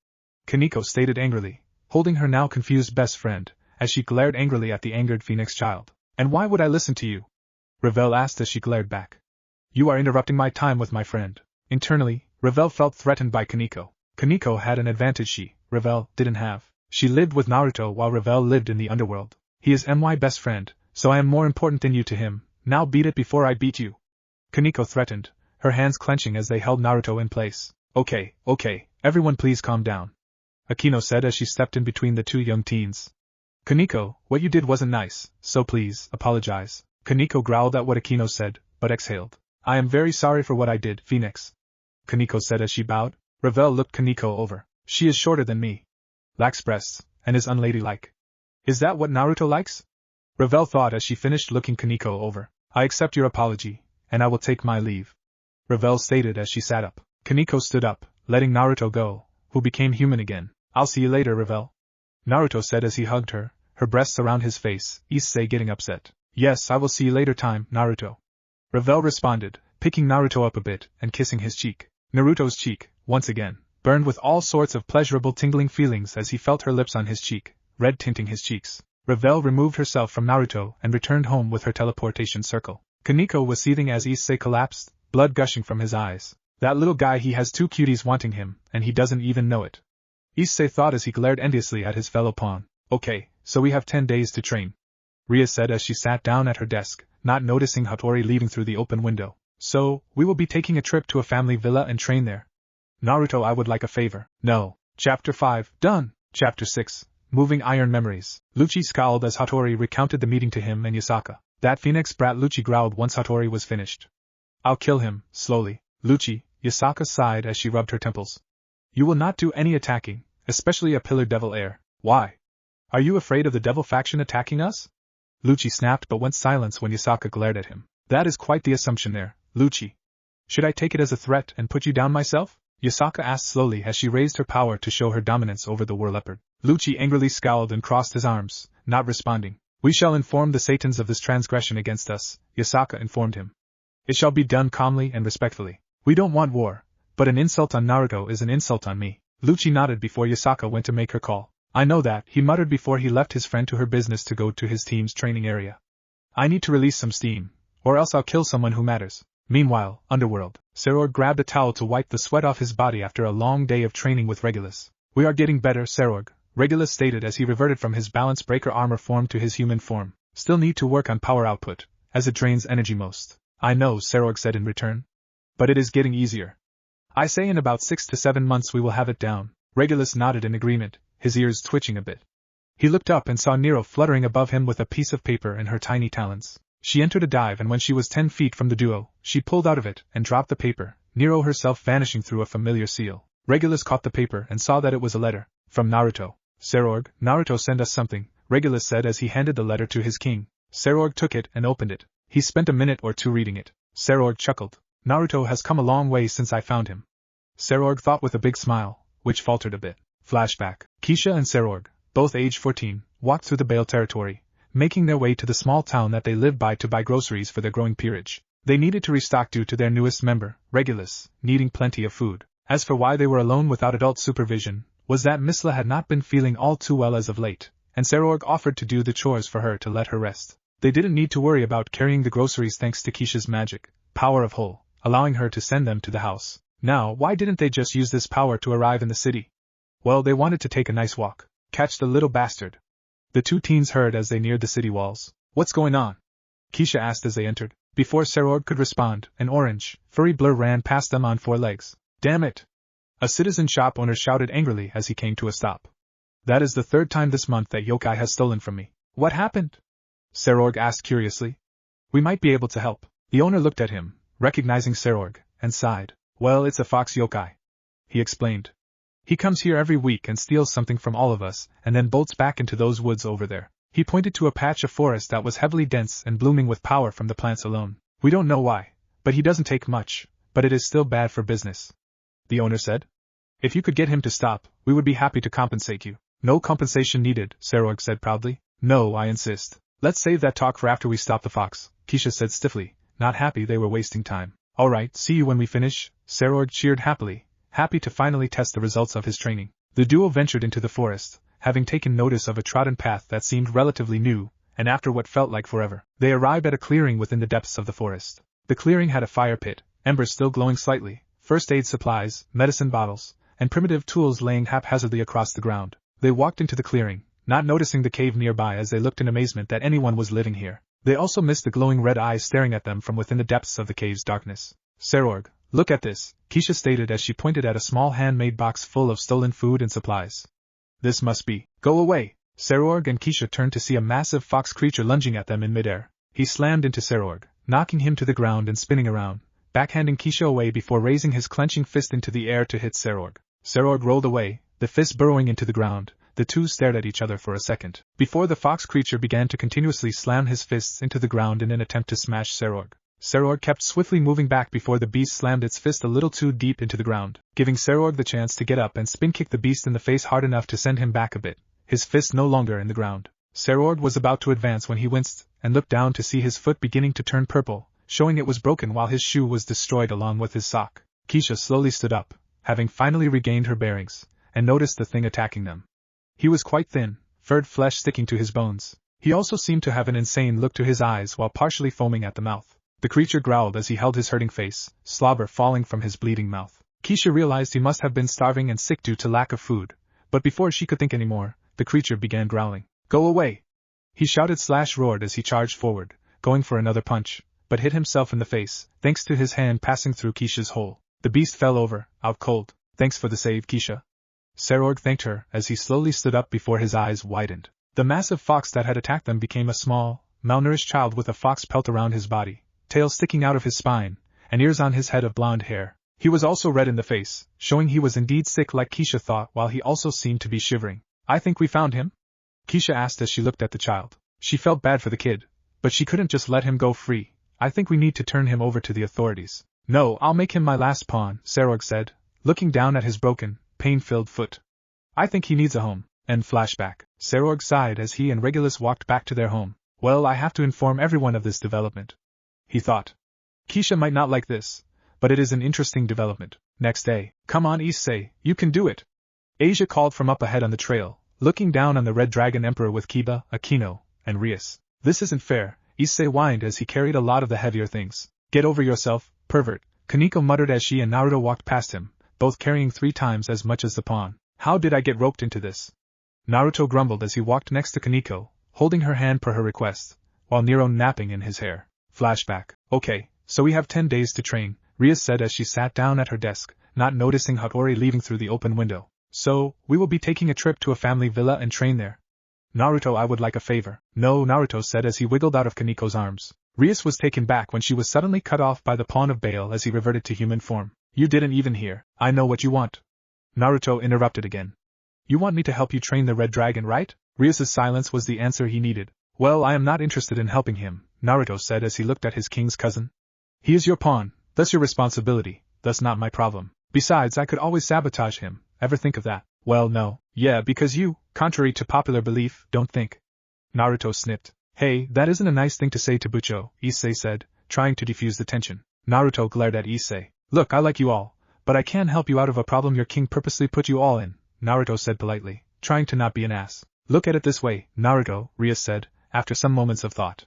Kaneko stated angrily, holding her now confused best friend, as she glared angrily at the angered Phoenix child. And why would I listen to you? Ravel asked as she glared back. You are interrupting my time with my friend. Internally, Ravel felt threatened by Kaneko. Kaneko had an advantage Ravel, didn't have. She lived with Naruto while Ravel lived in the underworld. He is my best friend, so I am more important than you to him. Now beat it before I beat you. Kaneko threatened, her hands clenching as they held Naruto in place. Okay, everyone please calm down. Akino said as she stepped in between the two young teens. Kaneko, what you did wasn't nice, so please, apologize. Kaneko growled at what Akino said, but exhaled. I am very sorry for what I did, Phoenix. Kaneko said as she bowed. Ravel looked Kaneko over. She is shorter than me. Lacks breasts, and is unladylike. Is that what Naruto likes? Ravel thought as she finished looking Kaneko over. I accept your apology, and I will take my leave. Ravel stated as she sat up. Kaneko stood up, letting Naruto go, who became human again. I'll see you later, Ravel. Naruto said as he hugged her, her breasts around his face, Issei getting upset. Yes, I will see you later time, Naruto. Ravel responded, picking Naruto up a bit and kissing his cheek. Naruto's cheek, once again, burned with all sorts of pleasurable tingling feelings as he felt her lips on his cheek, red tinting his cheeks. Ravel removed herself from Naruto and returned home with her teleportation circle. Kaneko was seething as Issei collapsed, blood gushing from his eyes. That little guy, he has 2 cuties wanting him, and he doesn't even know it. Issei thought as he glared enviously at his fellow pawn. Okay, so we have 10 days to train. Ria said as she sat down at her desk, not noticing Hattori leaving through the open window. So, we will be taking a trip to a family villa and train there. Naruto, I would like a favor. No. Chapter 5, done. Chapter 6, Moving Iron Memories. Lucci scowled as Hattori recounted the meeting to him and Yasaka. That Phoenix brat, Lucci growled once Hattori was finished. I'll kill him, slowly. Lucci, Yasaka sighed as she rubbed her temples. You will not do any attacking, especially a pillar devil heir. Why? Are you afraid of the devil faction attacking us? Lucci snapped but went silent when Yasaka glared at him. That is quite the assumption there, Lucci. Should I take it as a threat and put you down myself? Yasaka asked slowly as she raised her power to show her dominance over the war leopard. Lucci angrily scowled and crossed his arms, not responding. We shall inform the Satans of this transgression against us, Yasaka informed him. It shall be done calmly and respectfully. We don't want war, but an insult on Naruto is an insult on me. Lucci nodded before Yasaka went to make her call. I know that, he muttered before he left his friend to her business to go to his team's training area. I need to release some steam, or else I'll kill someone who matters. Meanwhile, underworld, Serorg grabbed a towel to wipe the sweat off his body after a long day of training with Regulus. We are getting better, Serorg, Regulus stated as he reverted from his balance breaker armor form to his human form. Still need to work on power output, as it drains energy most. I know, Serorg said in return. But it is getting easier. I say in about 6 to 7 months we will have it down. Regulus nodded in agreement, his ears twitching a bit. He looked up and saw Nero fluttering above him with a piece of paper in her tiny talons. She entered a dive and when she was 10 feet from the duo, she pulled out of it and dropped the paper, Nero herself vanishing through a familiar seal. Regulus caught the paper and saw that it was a letter. From Naruto. Serorg, Naruto sent us something, Regulus said as he handed the letter to his king. Serorg took it and opened it. He spent a minute or two reading it. Serorg chuckled. Naruto has come a long way since I found him. Serorg thought with a big smile, which faltered a bit. Flashback. Kisha and Serorg, both age 14, walked through the Bale territory, making their way to the small town that they lived by to buy groceries for their growing peerage. They needed to restock due to their newest member, Regulus, needing plenty of food. As for why they were alone without adult supervision, was that Misla had not been feeling all too well as of late, and Sarorg offered to do the chores for her to let her rest. They didn't need to worry about carrying the groceries thanks to Keisha's magic, power of whole, allowing her to send them to the house. Now, why didn't they just use this power to arrive in the city? Well, they wanted to take a nice walk. Catch the little bastard. The two teens heard as they neared the city walls. What's going on? Keisha asked as they entered. Before Sarorg could respond, an orange, furry blur ran past them on 4 legs. Damn it! A citizen shop owner shouted angrily as he came to a stop. That is the 3rd time this month that yokai has stolen from me. What happened? Sarorg asked curiously. We might be able to help. The owner looked at him, recognizing Sarorg, and sighed. Well, it's a fox yokai, he explained. He comes here every week and steals something from all of us, and then bolts back into those woods over there. He pointed to a patch of forest that was heavily dense and blooming with power from the plants alone. We don't know why, but he doesn't take much, but it is still bad for business. The owner said. If you could get him to stop, we would be happy to compensate you. No compensation needed, Sarorg said proudly. No, I insist. Let's save that talk for after we stop the fox, Keisha said stiffly, not happy they were wasting time. Alright, see you when we finish, Sarorg cheered happily, happy to finally test the results of his training. The duo ventured into the forest, having taken notice of a trodden path that seemed relatively new, and after what felt like forever, they arrived at a clearing within the depths of the forest. The clearing had a fire pit, embers still glowing slightly, first aid supplies, medicine bottles, and primitive tools laying haphazardly across the ground. They walked into the clearing, not noticing the cave nearby as they looked in amazement that anyone was living here. They also missed the glowing red eyes staring at them from within the depths of the cave's darkness. Sarorg, look at this, Keisha stated as she pointed at a small handmade box full of stolen food and supplies. This must be. Go away! Sarorg and Keisha turned to see a massive fox creature lunging at them in midair. He slammed into Sarorg, knocking him to the ground and spinning around, backhanding Keisha away before raising his clenching fist into the air to hit Sarorg. Sarorg rolled away, the fist burrowing into the ground. The two stared at each other for a second, before the fox creature began to continuously slam his fists into the ground in an attempt to smash Sarorg. Sarorg kept swiftly moving back before the beast slammed its fist a little too deep into the ground, giving Sarorg the chance to get up and spin-kick the beast in the face hard enough to send him back a bit, his fist no longer in the ground. Sarorg was about to advance when he winced, and looked down to see his foot beginning to turn purple, showing it was broken while his shoe was destroyed along with his sock. Keisha slowly stood up, having finally regained her bearings, and noticed the thing attacking them. He was quite thin, furred flesh sticking to his bones. He also seemed to have an insane look to his eyes while partially foaming at the mouth. The creature growled as he held his hurting face, slobber falling from his bleeding mouth. Keisha realized he must have been starving and sick due to lack of food, but before she could think anymore, the creature began growling. Go away! He shouted/roared as he charged forward, going for another punch, but hit himself in the face, thanks to his hand passing through Keisha's hole. The beast fell over, out cold. Thanks for the save, Keisha. Sarorg thanked her as he slowly stood up before his eyes widened. The massive fox that had attacked them became a small, malnourished child with a fox pelt around his body, tail sticking out of his spine, and ears on his head of blonde hair. He was also red in the face, showing he was indeed sick like Keisha thought while he also seemed to be shivering. I think we found him? Keisha asked as she looked at the child. She felt bad for the kid, but she couldn't just let him go free. I think we need to turn him over to the authorities. No, I'll make him my last pawn, Sarorg said, looking down at his broken, pain-filled foot. I think he needs a home. End flashback. Sarorg sighed as he and Regulus walked back to their home. Well, I have to inform everyone of this development, he thought. Keisha might not like this, but it is an interesting development. Next day. Come on, Issei, you can do it. Asia called from up ahead on the trail, looking down on the Red Dragon Emperor with Kiba, Akino, and Rias. This isn't fair, Issei whined as he carried a lot of the heavier things. Get over yourself, pervert, Kaneko muttered as she and Naruto walked past him, both carrying 3 times as much as the pawn. How did I get roped into this? Naruto grumbled as he walked next to Kaneko, holding her hand per her request, while Nero napping in his hair. Flashback. Okay, so we have 10 days to train, Rias said as she sat down at her desk, not noticing Hattori leaving through the open window. So, we will be taking a trip to a family villa and train there. Naruto, I would like a favor. No, Naruto said as he wiggled out of Kaneko's arms. Rias was taken back when she was suddenly cut off by the pawn of Bale as he reverted to human form. You didn't even hear. I know what you want. Naruto interrupted again. You want me to help you train the Red Dragon, right? Rias's silence was the answer he needed. Well, I am not interested in helping him, Naruto said as he looked at his king's cousin. He is your pawn, thus your responsibility, thus not my problem. Besides, I could always sabotage him. Ever think of that? Well, no. Yeah, because you, contrary to popular belief, don't think. Naruto snipped. Hey, that isn't a nice thing to say to Bucho, Issei said, trying to defuse the tension. Naruto glared at Issei. Look, I like you all, but I can't help you out of a problem your king purposely put you all in, Naruto said politely, trying to not be an ass. Look at it this way, Naruto, Ria said, after some moments of thought.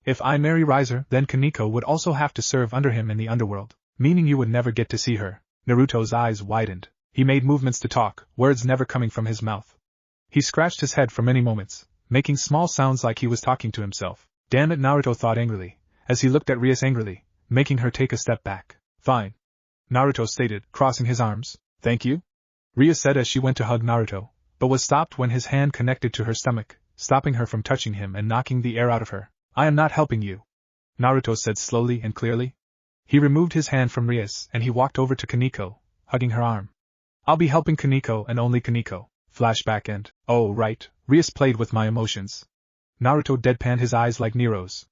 If I marry Riser, then Kaneko would also have to serve under him in the underworld, meaning you would never get to see her. Naruto's eyes widened. He made movements to talk, words never coming from his mouth. He scratched his head for many moments, making small sounds like he was talking to himself. Damn it, Naruto thought angrily, as he looked at Rias angrily, making her take a step back. Fine, Naruto stated, crossing his arms. Thank you? Ria said as she went to hug Naruto, but was stopped when his hand connected to her stomach, stopping her from touching him and knocking the air out of her. I am not helping you, Naruto said slowly and clearly. He removed his hand from Rias and he walked over to Kaneko, hugging her arm. I'll be helping Kaneko and only Kaneko. Flashback end. Oh right, Rias played with my emotions. Naruto deadpanned his eyes like Nero's.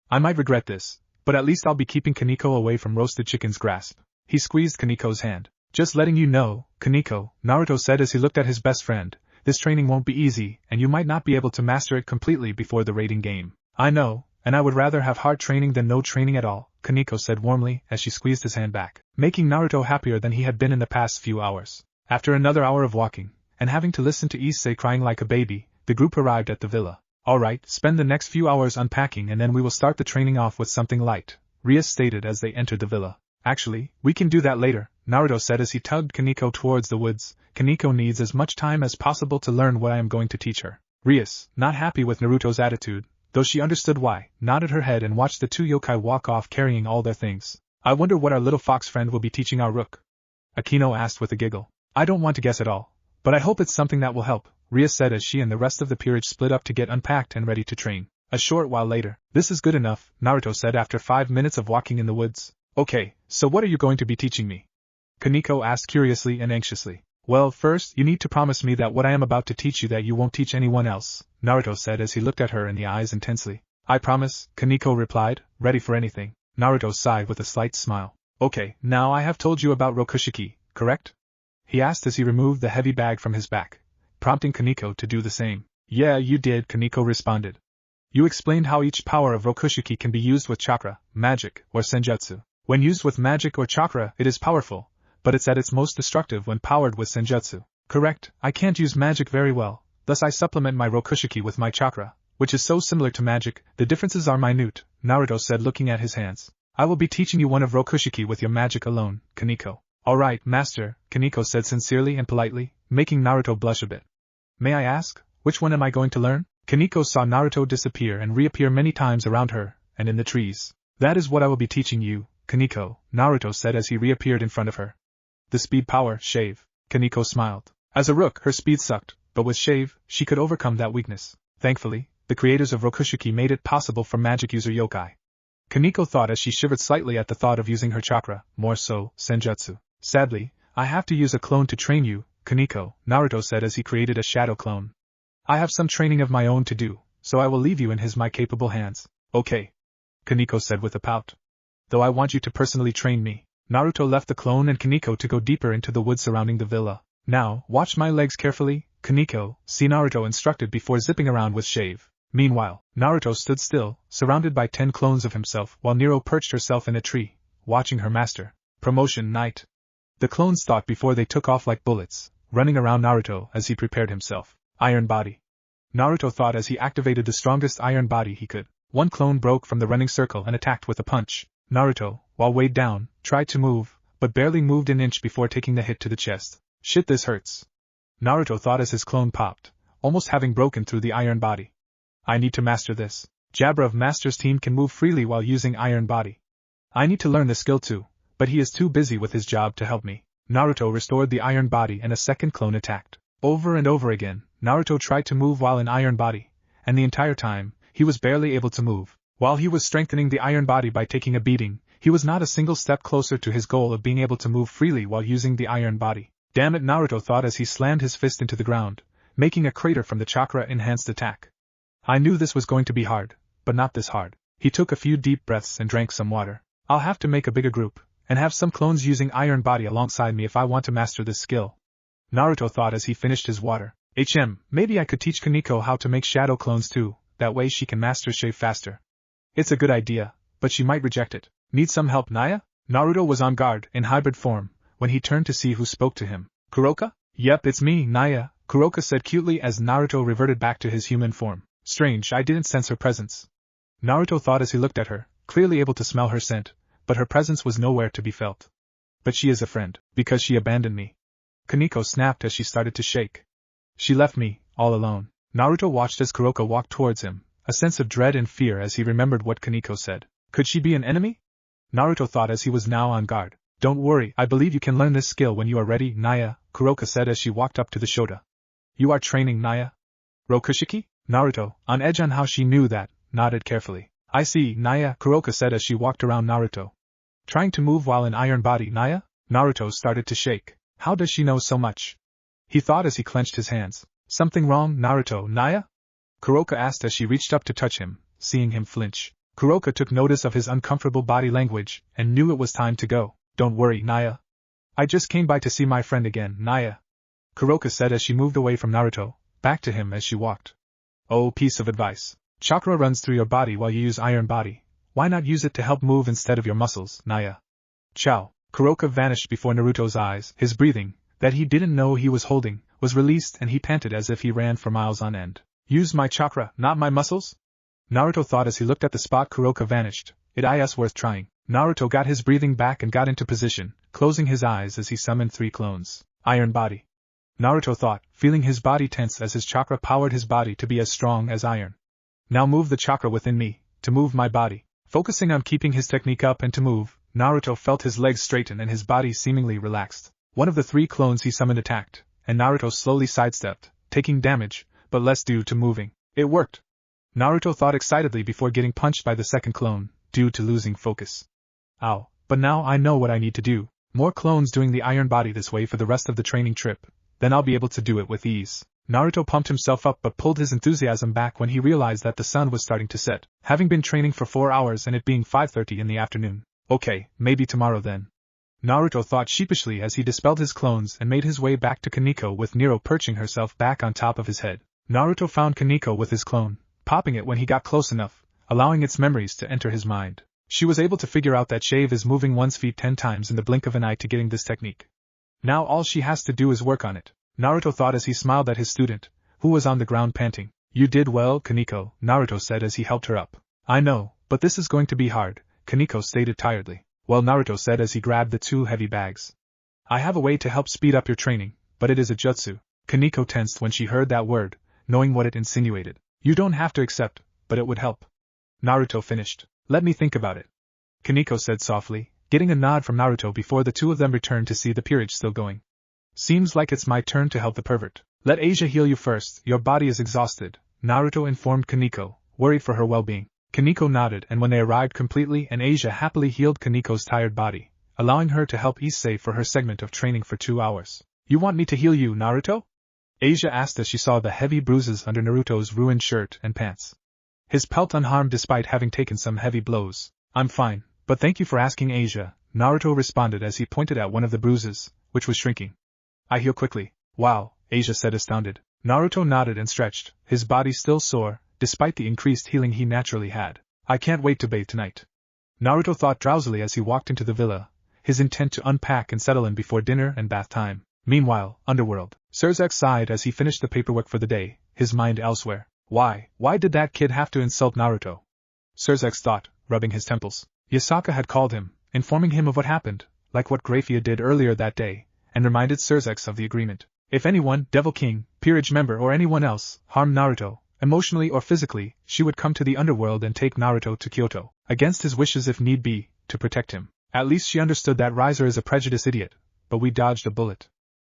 I might regret this, but at least I'll be keeping Kaneko away from roasted chicken's grasp. He squeezed Kaneko's hand. Just letting you know, Kaneko, Naruto said as he looked at his best friend, this training won't be easy and you might not be able to master it completely before the raiding game. I know, and I would rather have hard training than no training at all, Kaneko said warmly as she squeezed his hand back, making Naruto happier than he had been in the past few hours. After another hour of walking, and having to listen to Issei crying like a baby, the group arrived at the villa. Alright, spend the next few hours unpacking and then we will start the training off with something light, Rias stated as they entered the villa. Actually, we can do that later, Naruto said as he tugged Kaneko towards the woods. Kaneko needs as much time as possible to learn what I am going to teach her. Rias, not happy with Naruto's attitude, though she understood why, nodded her head and watched the two yokai walk off carrying all their things. I wonder what our little fox friend will be teaching our rook? Akino asked with a giggle. I don't want to guess at all, but I hope it's something that will help, Rias said as she and the rest of the peerage split up to get unpacked and ready to train. A short while later, this is good enough, Naruto said after 5 minutes of walking in the woods. Okay, so what are you going to be teaching me? Kaneko asked curiously and anxiously. Well, first, you need to promise me that what I am about to teach you that you won't teach anyone else, Naruto said as he looked at her in the eyes intensely. I promise, Kaneko replied, ready for anything. Naruto sighed with a slight smile. Okay, now I have told you about Rokushiki, correct? He asked as he removed the heavy bag from his back, prompting Kaneko to do the same. Yeah, you did, Kaneko responded. You explained how each power of Rokushiki can be used with chakra, magic, or senjutsu. When used with magic or chakra, it is powerful, but it's at its most destructive when powered with senjutsu. Correct, I can't use magic very well, thus I supplement my Rokushiki with my chakra, which is so similar to magic, the differences are minute, Naruto said looking at his hands. I will be teaching you one of Rokushiki with your magic alone, Kaneko. Alright, master, Kaneko said sincerely and politely, making Naruto blush a bit. May I ask, which one am I going to learn? Kaneko saw Naruto disappear and reappear many times around her, and in the trees. That is what I will be teaching you, Kaneko, Naruto said as he reappeared in front of her. The speed power, shave. Kaneko smiled. As a rook, her speed sucked, but with shave, she could overcome that weakness. Thankfully, the creators of Rokushiki made it possible for magic user yokai. Kaneko thought as she shivered slightly at the thought of using her chakra, more so, senjutsu. Sadly, I have to use a clone to train you, Kaneko, Naruto said as he created a shadow clone. I have some training of my own to do, so I will leave you in my capable hands. Okay, Kaneko said with a pout. Though I want you to personally train me. Naruto left the clone and Kaneko to go deeper into the woods surrounding the villa. Now, watch my legs carefully, Kaneko, see Naruto instructed before zipping around with shave. Meanwhile, Naruto stood still, surrounded by 10 clones of himself while Nero perched herself in a tree, watching her master. Promotion night. The clones thought before they took off like bullets, running around Naruto as he prepared himself. Iron body. Naruto thought as he activated the strongest iron body he could. One clone broke from the running circle and attacked with a punch. Naruto, while weighed down, tried to move, but barely moved an inch before taking the hit to the chest. Shit, this hurts. Naruto thought as his clone popped, almost having broken through the iron body. I need to master this. Jabra of Master's team can move freely while using iron body. I need to learn this skill too, but he is too busy with his job to help me. Naruto restored the iron body and a second clone attacked. Over and over again, Naruto tried to move while in iron body, and the entire time, he was barely able to move. While he was strengthening the iron body by taking a beating, he was not a single step closer to his goal of being able to move freely while using the iron body. Damn it, Naruto thought as he slammed his fist into the ground, making a crater from the chakra-enhanced attack. I knew this was going to be hard, but not this hard. He took a few deep breaths and drank some water. I'll have to make a bigger group, and have some clones using iron body alongside me if I want to master this skill. Naruto thought as he finished his water. Maybe I could teach Kaneko how to make shadow clones too, that way she can master shave faster. It's a good idea, but she might reject it. Need some help, Naya? Naruto was on guard, in hybrid form, when he turned to see who spoke to him. Kuroka? Yep, it's me, Naya, Kuroka said cutely as Naruto reverted back to his human form. Strange, I didn't sense her presence. Naruto thought as he looked at her, clearly able to smell her scent, but her presence was nowhere to be felt. But she is a friend, because she abandoned me. Kaneko snapped as she started to shake. She left me, all alone. Naruto watched as Kuroka walked towards him, a sense of dread and fear as he remembered what Kaneko said. Could she be an enemy? Naruto thought as he was now on guard. Don't worry, I believe you can learn this skill when you are ready, Naya, Kuroka said as she walked up to the Shota. You are training, Naya? Rokushiki? Naruto, on edge on how she knew that, nodded carefully. I see, Naya, Kuroka said as she walked around Naruto. Trying to move while in iron body, Naya? Naruto started to shake. How does she know so much? He thought as he clenched his hands. Something wrong, Naruto, Naya? Kuroka asked as she reached up to touch him, seeing him flinch. Kuroka took notice of his uncomfortable body language, and knew it was time to go. Don't worry, Naya. I just came by to see my friend again, Naya. Kuroka said as she moved away from Naruto, back to him as she walked. Oh, piece of advice. Chakra runs through your body while you use iron body. Why not use it to help move instead of your muscles, Naya? Chow. Kuroka vanished before Naruto's eyes. His breathing, that he didn't know he was holding, was released and he panted as if he ran for miles on end. Use my chakra, not my muscles? Naruto thought as he looked at the spot Kuroka vanished. It is worth trying. Naruto got his breathing back and got into position, closing his eyes as he summoned 3 clones. Iron body. Naruto thought, feeling his body tense as his chakra powered his body to be as strong as iron. Now move the chakra within me, to move my body. Focusing on keeping his technique up and to move, Naruto felt his legs straighten and his body seemingly relaxed. One of the 3 clones he summoned attacked, and Naruto slowly sidestepped, taking damage, but less due to moving. It worked. Naruto thought excitedly before getting punched by the second clone, due to losing focus. Ow, but now I know what I need to do. More clones doing the iron body this way for the rest of the training trip, then I'll be able to do it with ease. Naruto pumped himself up but pulled his enthusiasm back when he realized that the sun was starting to set, having been training for 4 hours and it being 5:30 in the afternoon. Okay, maybe tomorrow then. Naruto thought sheepishly as he dispelled his clones and made his way back to Kaneko with Nero perching herself back on top of his head. Naruto found Kaneko with his clone, popping it when he got close enough, allowing its memories to enter his mind. She was able to figure out that Shave is moving one's feet 10 times in the blink of an eye to getting this technique. Now all she has to do is work on it. Naruto thought as he smiled at his student, who was on the ground panting. You did well, Kaneko, Naruto said as he helped her up. I know, but this is going to be hard, Kaneko stated tiredly. Well, Naruto said as he grabbed the 2 heavy bags. I have a way to help speed up your training, but it is a jutsu. Kaneko tensed when she heard that word, knowing what it insinuated. You don't have to accept, but it would help. Naruto finished. Let me think about it. Kaneko said softly, getting a nod from Naruto before the 2 of them returned to see the peerage still going. Seems like it's my turn to help the pervert. Let Asia heal you first, your body is exhausted, Naruto informed Kaneko, worried for her well-being. Kaneko nodded and when they arrived completely and Asia happily healed Kaneko's tired body, allowing her to help Issei for her segment of training for 2 hours. You want me to heal you, Naruto? Asia asked as she saw the heavy bruises under Naruto's ruined shirt and pants. His pelt unharmed despite having taken some heavy blows. I'm fine, but thank you for asking, Asia, Naruto responded as he pointed at one of the bruises, which was shrinking. I heal quickly. Wow, Asia said astounded. Naruto nodded and stretched, his body still sore, despite the increased healing he naturally had. I can't wait to bathe tonight. Naruto thought drowsily as he walked into the villa, his intent to unpack and settle in before dinner and bath time. Meanwhile, underworld. Surzek sighed as he finished the paperwork for the day, his mind elsewhere. Why did that kid have to insult Naruto? Surzek thought, rubbing his temples. Yasaka had called him, informing him of what happened, like what Grafia did earlier that day, and reminded Surzek of the agreement. If anyone, Devil King, peerage member or anyone else, harmed Naruto, emotionally or physically, she would come to the underworld and take Naruto to Kyoto, against his wishes if need be, to protect him. At least she understood that Riser is a prejudiced idiot, but we dodged a bullet.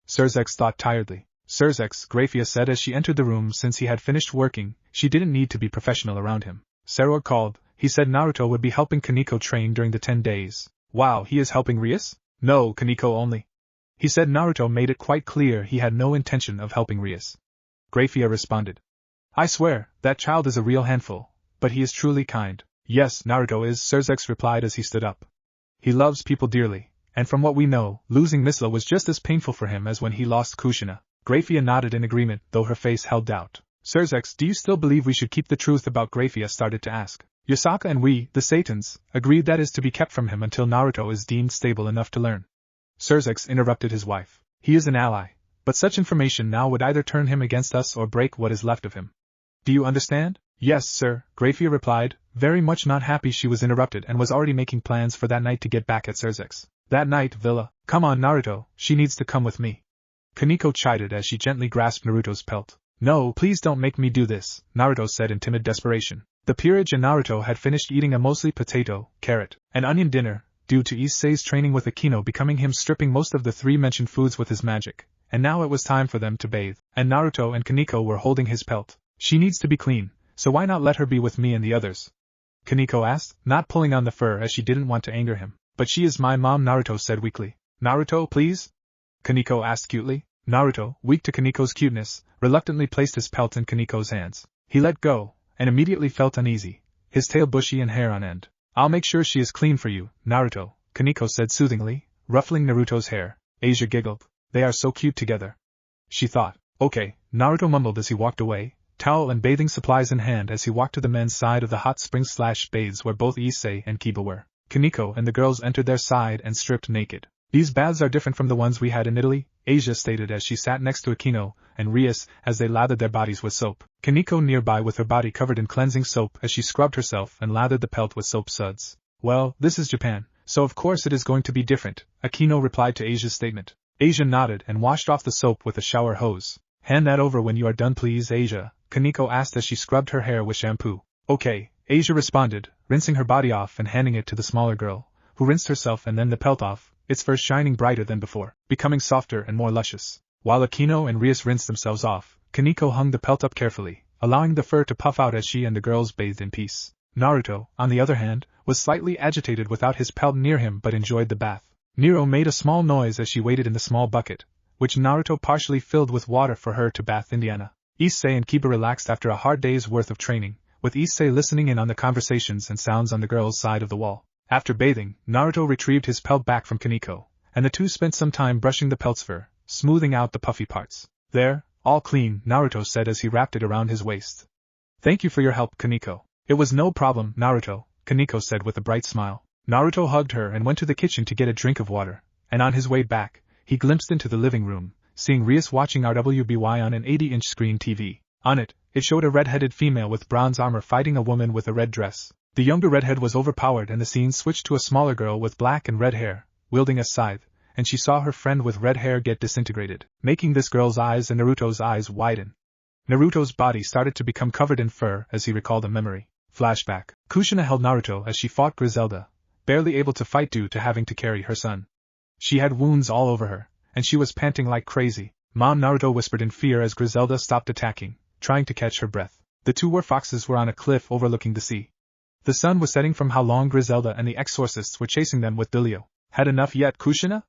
Surzek thought tiredly. Surzek, Grafia said as she entered the room since he had finished working, she didn't need to be professional around him. Saror called, he said Naruto would be helping Kaneko train during the 10 days. Wow, he is helping Rias? No, Kaneko only. He said Naruto made it quite clear he had no intention of helping Rias. Grafia responded. I swear, that child is a real handful, but he is truly kind. Yes, Naruto is, Surzek replied as he stood up. He loves people dearly, and from what we know, losing Misla was just as painful for him as when he lost Kushina. Graphia nodded in agreement, though her face held doubt. Surzex, do you still believe we should keep the truth about Graphia? Started to ask. Yasaka and we, the Satans, agreed that is to be kept from him until Naruto is deemed stable enough to learn. Surzex interrupted his wife. He is an ally, but such information now would either turn him against us or break what is left of him. Do you understand? Yes, sir, Graphia replied, very much not happy she was interrupted and was already making plans for that night to get back at Surzex. That night, Villa. Come on, Naruto, she needs to come with me. Kaneko chided as she gently grasped Naruto's pelt. No, please don't make me do this, Naruto said in timid desperation. The peerage and Naruto had finished eating a mostly potato, carrot, and onion dinner, due to Issei's training with Akino becoming him stripping most of the three mentioned foods with his magic, and now it was time for them to bathe, and Naruto and Kaneko were holding his pelt. She needs to be clean, so why not let her be with me and the others? Kaneko asked, not pulling on the fur as she didn't want to anger him. But she is my mom, Naruto said weakly. Naruto, please? Kaneko asked cutely. Naruto, weak to Kaneko's cuteness, reluctantly placed his pelt in Kaneko's hands. He let go, and immediately felt uneasy, his tail bushy and hair on end. I'll make sure she is clean for you, Naruto, Kaneko said soothingly, ruffling Naruto's hair. Asia giggled. They are so cute together. She thought. Okay, Naruto mumbled as he walked away, towel and bathing supplies in hand as he walked to the men's side of the hot spring/bathes where both Issei and Kiba were. Kaneko and the girls entered their side and stripped naked. These baths are different from the ones we had in Italy, Asia stated as she sat next to Akino and Rias as they lathered their bodies with soap. Kaneko nearby with her body covered in cleansing soap as she scrubbed herself and lathered the pelt with soap suds. Well, this is Japan, so of course it is going to be different, Akino replied to Asia's statement. Asia nodded and washed off the soap with a shower hose. Hand that over when you are done please, Asia, Kaneko asked as she scrubbed her hair with shampoo. Okay, Asia responded, rinsing her body off and handing it to the smaller girl, who rinsed herself and then the pelt off, its fur shining brighter than before, becoming softer and more luscious. While Akino and Rias rinsed themselves off, Kaneko hung the pelt up carefully, allowing the fur to puff out as she and the girls bathed in peace. Naruto, on the other hand, was slightly agitated without his pelt near him but enjoyed the bath. Nero made a small noise as she waited in the small bucket, which Naruto partially filled with water for her to bathe Indiana. Issei and Kiba relaxed after a hard day's worth of training, with Issei listening in on the conversations and sounds on the girls' side of the wall. After bathing, Naruto retrieved his pelt back from Kaneko, and the two spent some time brushing the pelt's fur, smoothing out the puffy parts. There, all clean, Naruto said as he wrapped it around his waist. Thank you for your help, Kaneko. It was no problem, Naruto, Kaneko said with a bright smile. Naruto hugged her and went to the kitchen to get a drink of water, and on his way back, he glimpsed into the living room, seeing Rias watching RWBY on an 80-inch screen TV. On it, it showed a red-headed female with bronze armor fighting a woman with a red dress. The younger redhead was overpowered and the scene switched to a smaller girl with black and red hair, wielding a scythe, and she saw her friend with red hair get disintegrated, making this girl's eyes and Naruto's eyes widen. Naruto's body started to become covered in fur as he recalled a memory. Flashback. Kushina held Naruto as she fought Griselda, barely able to fight due to having to carry her son. She had wounds all over her, and she was panting like crazy. Mom, Naruto whispered in fear as Griselda stopped attacking, trying to catch her breath. The two war foxes were on a cliff overlooking the sea. The sun was setting from how long Griselda and the exorcists were chasing them with Delio. Had enough yet, Kushina?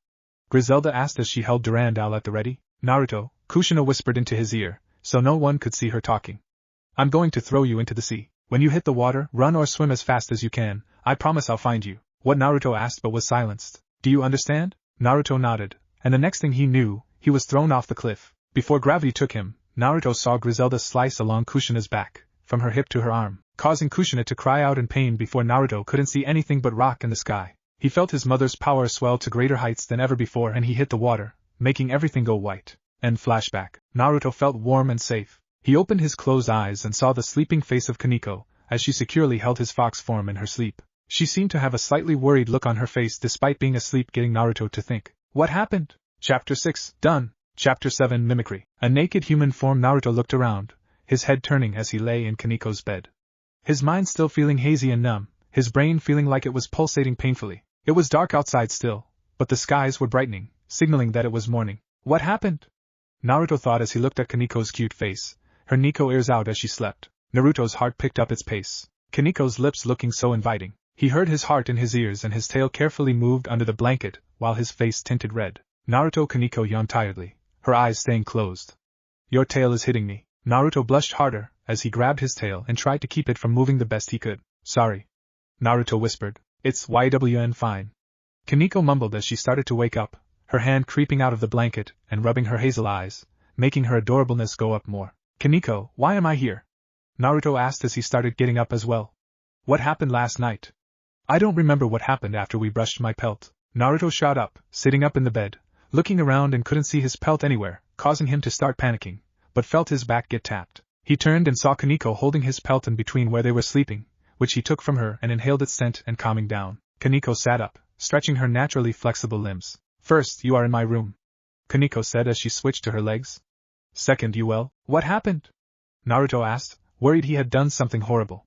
Griselda asked as she held Durandal at the ready. Naruto, Kushina whispered into his ear, so no one could see her talking. I'm going to throw you into the sea. When you hit the water, run or swim as fast as you can. I promise I'll find you. What Naruto asked but was silenced. Do you understand? Naruto nodded, and the next thing he knew, he was thrown off the cliff. Before gravity took him, Naruto saw Griselda slice along Kushina's back, from her hip to her arm, causing Kushina to cry out in pain before Naruto couldn't see anything but rock in the sky. He felt his mother's power swell to greater heights than ever before and he hit the water, making everything go white. And flashback. Naruto felt warm and safe. He opened his closed eyes and saw the sleeping face of Kaneko, as she securely held his fox form in her sleep. She seemed to have a slightly worried look on her face despite being asleep, getting Naruto to think. What happened? Chapter 6, done. Chapter 7, Mimicry. A naked human form. Naruto looked around, his head turning as he lay in Kaneko's bed. His mind still feeling hazy and numb, his brain feeling like it was pulsating painfully. It was dark outside still, but the skies were brightening, signaling that it was morning. What happened? Naruto thought as he looked at Kaneko's cute face, her Nico ears out as she slept. Naruto's heart picked up its pace. Kaneko's lips looking so inviting. He heard his heart in his ears and his tail carefully moved under the blanket, while his face tinted red. Naruto. Kaneko yawned tiredly, her eyes staying closed. Your tail is hitting me. Naruto blushed harder, as he grabbed his tail and tried to keep it from moving the best he could. Sorry. Naruto whispered. It's YWN fine. Kaneko mumbled as she started to wake up, her hand creeping out of the blanket and rubbing her hazel eyes, making her adorableness go up more. Kaneko, why am I here? Naruto asked as he started getting up as well. What happened last night? I don't remember what happened after we brushed my pelt. Naruto shot up, sitting up in the bed, looking around and couldn't see his pelt anywhere, causing him to start panicking, but felt his back get tapped. He turned and saw Kaneko holding his pelt in between where they were sleeping, which he took from her and inhaled its scent and calming down. Kaneko sat up, stretching her naturally flexible limbs. First, you are in my room, Kaneko said as she switched to her legs. Second, you well? What happened? Naruto asked, worried he had done something horrible.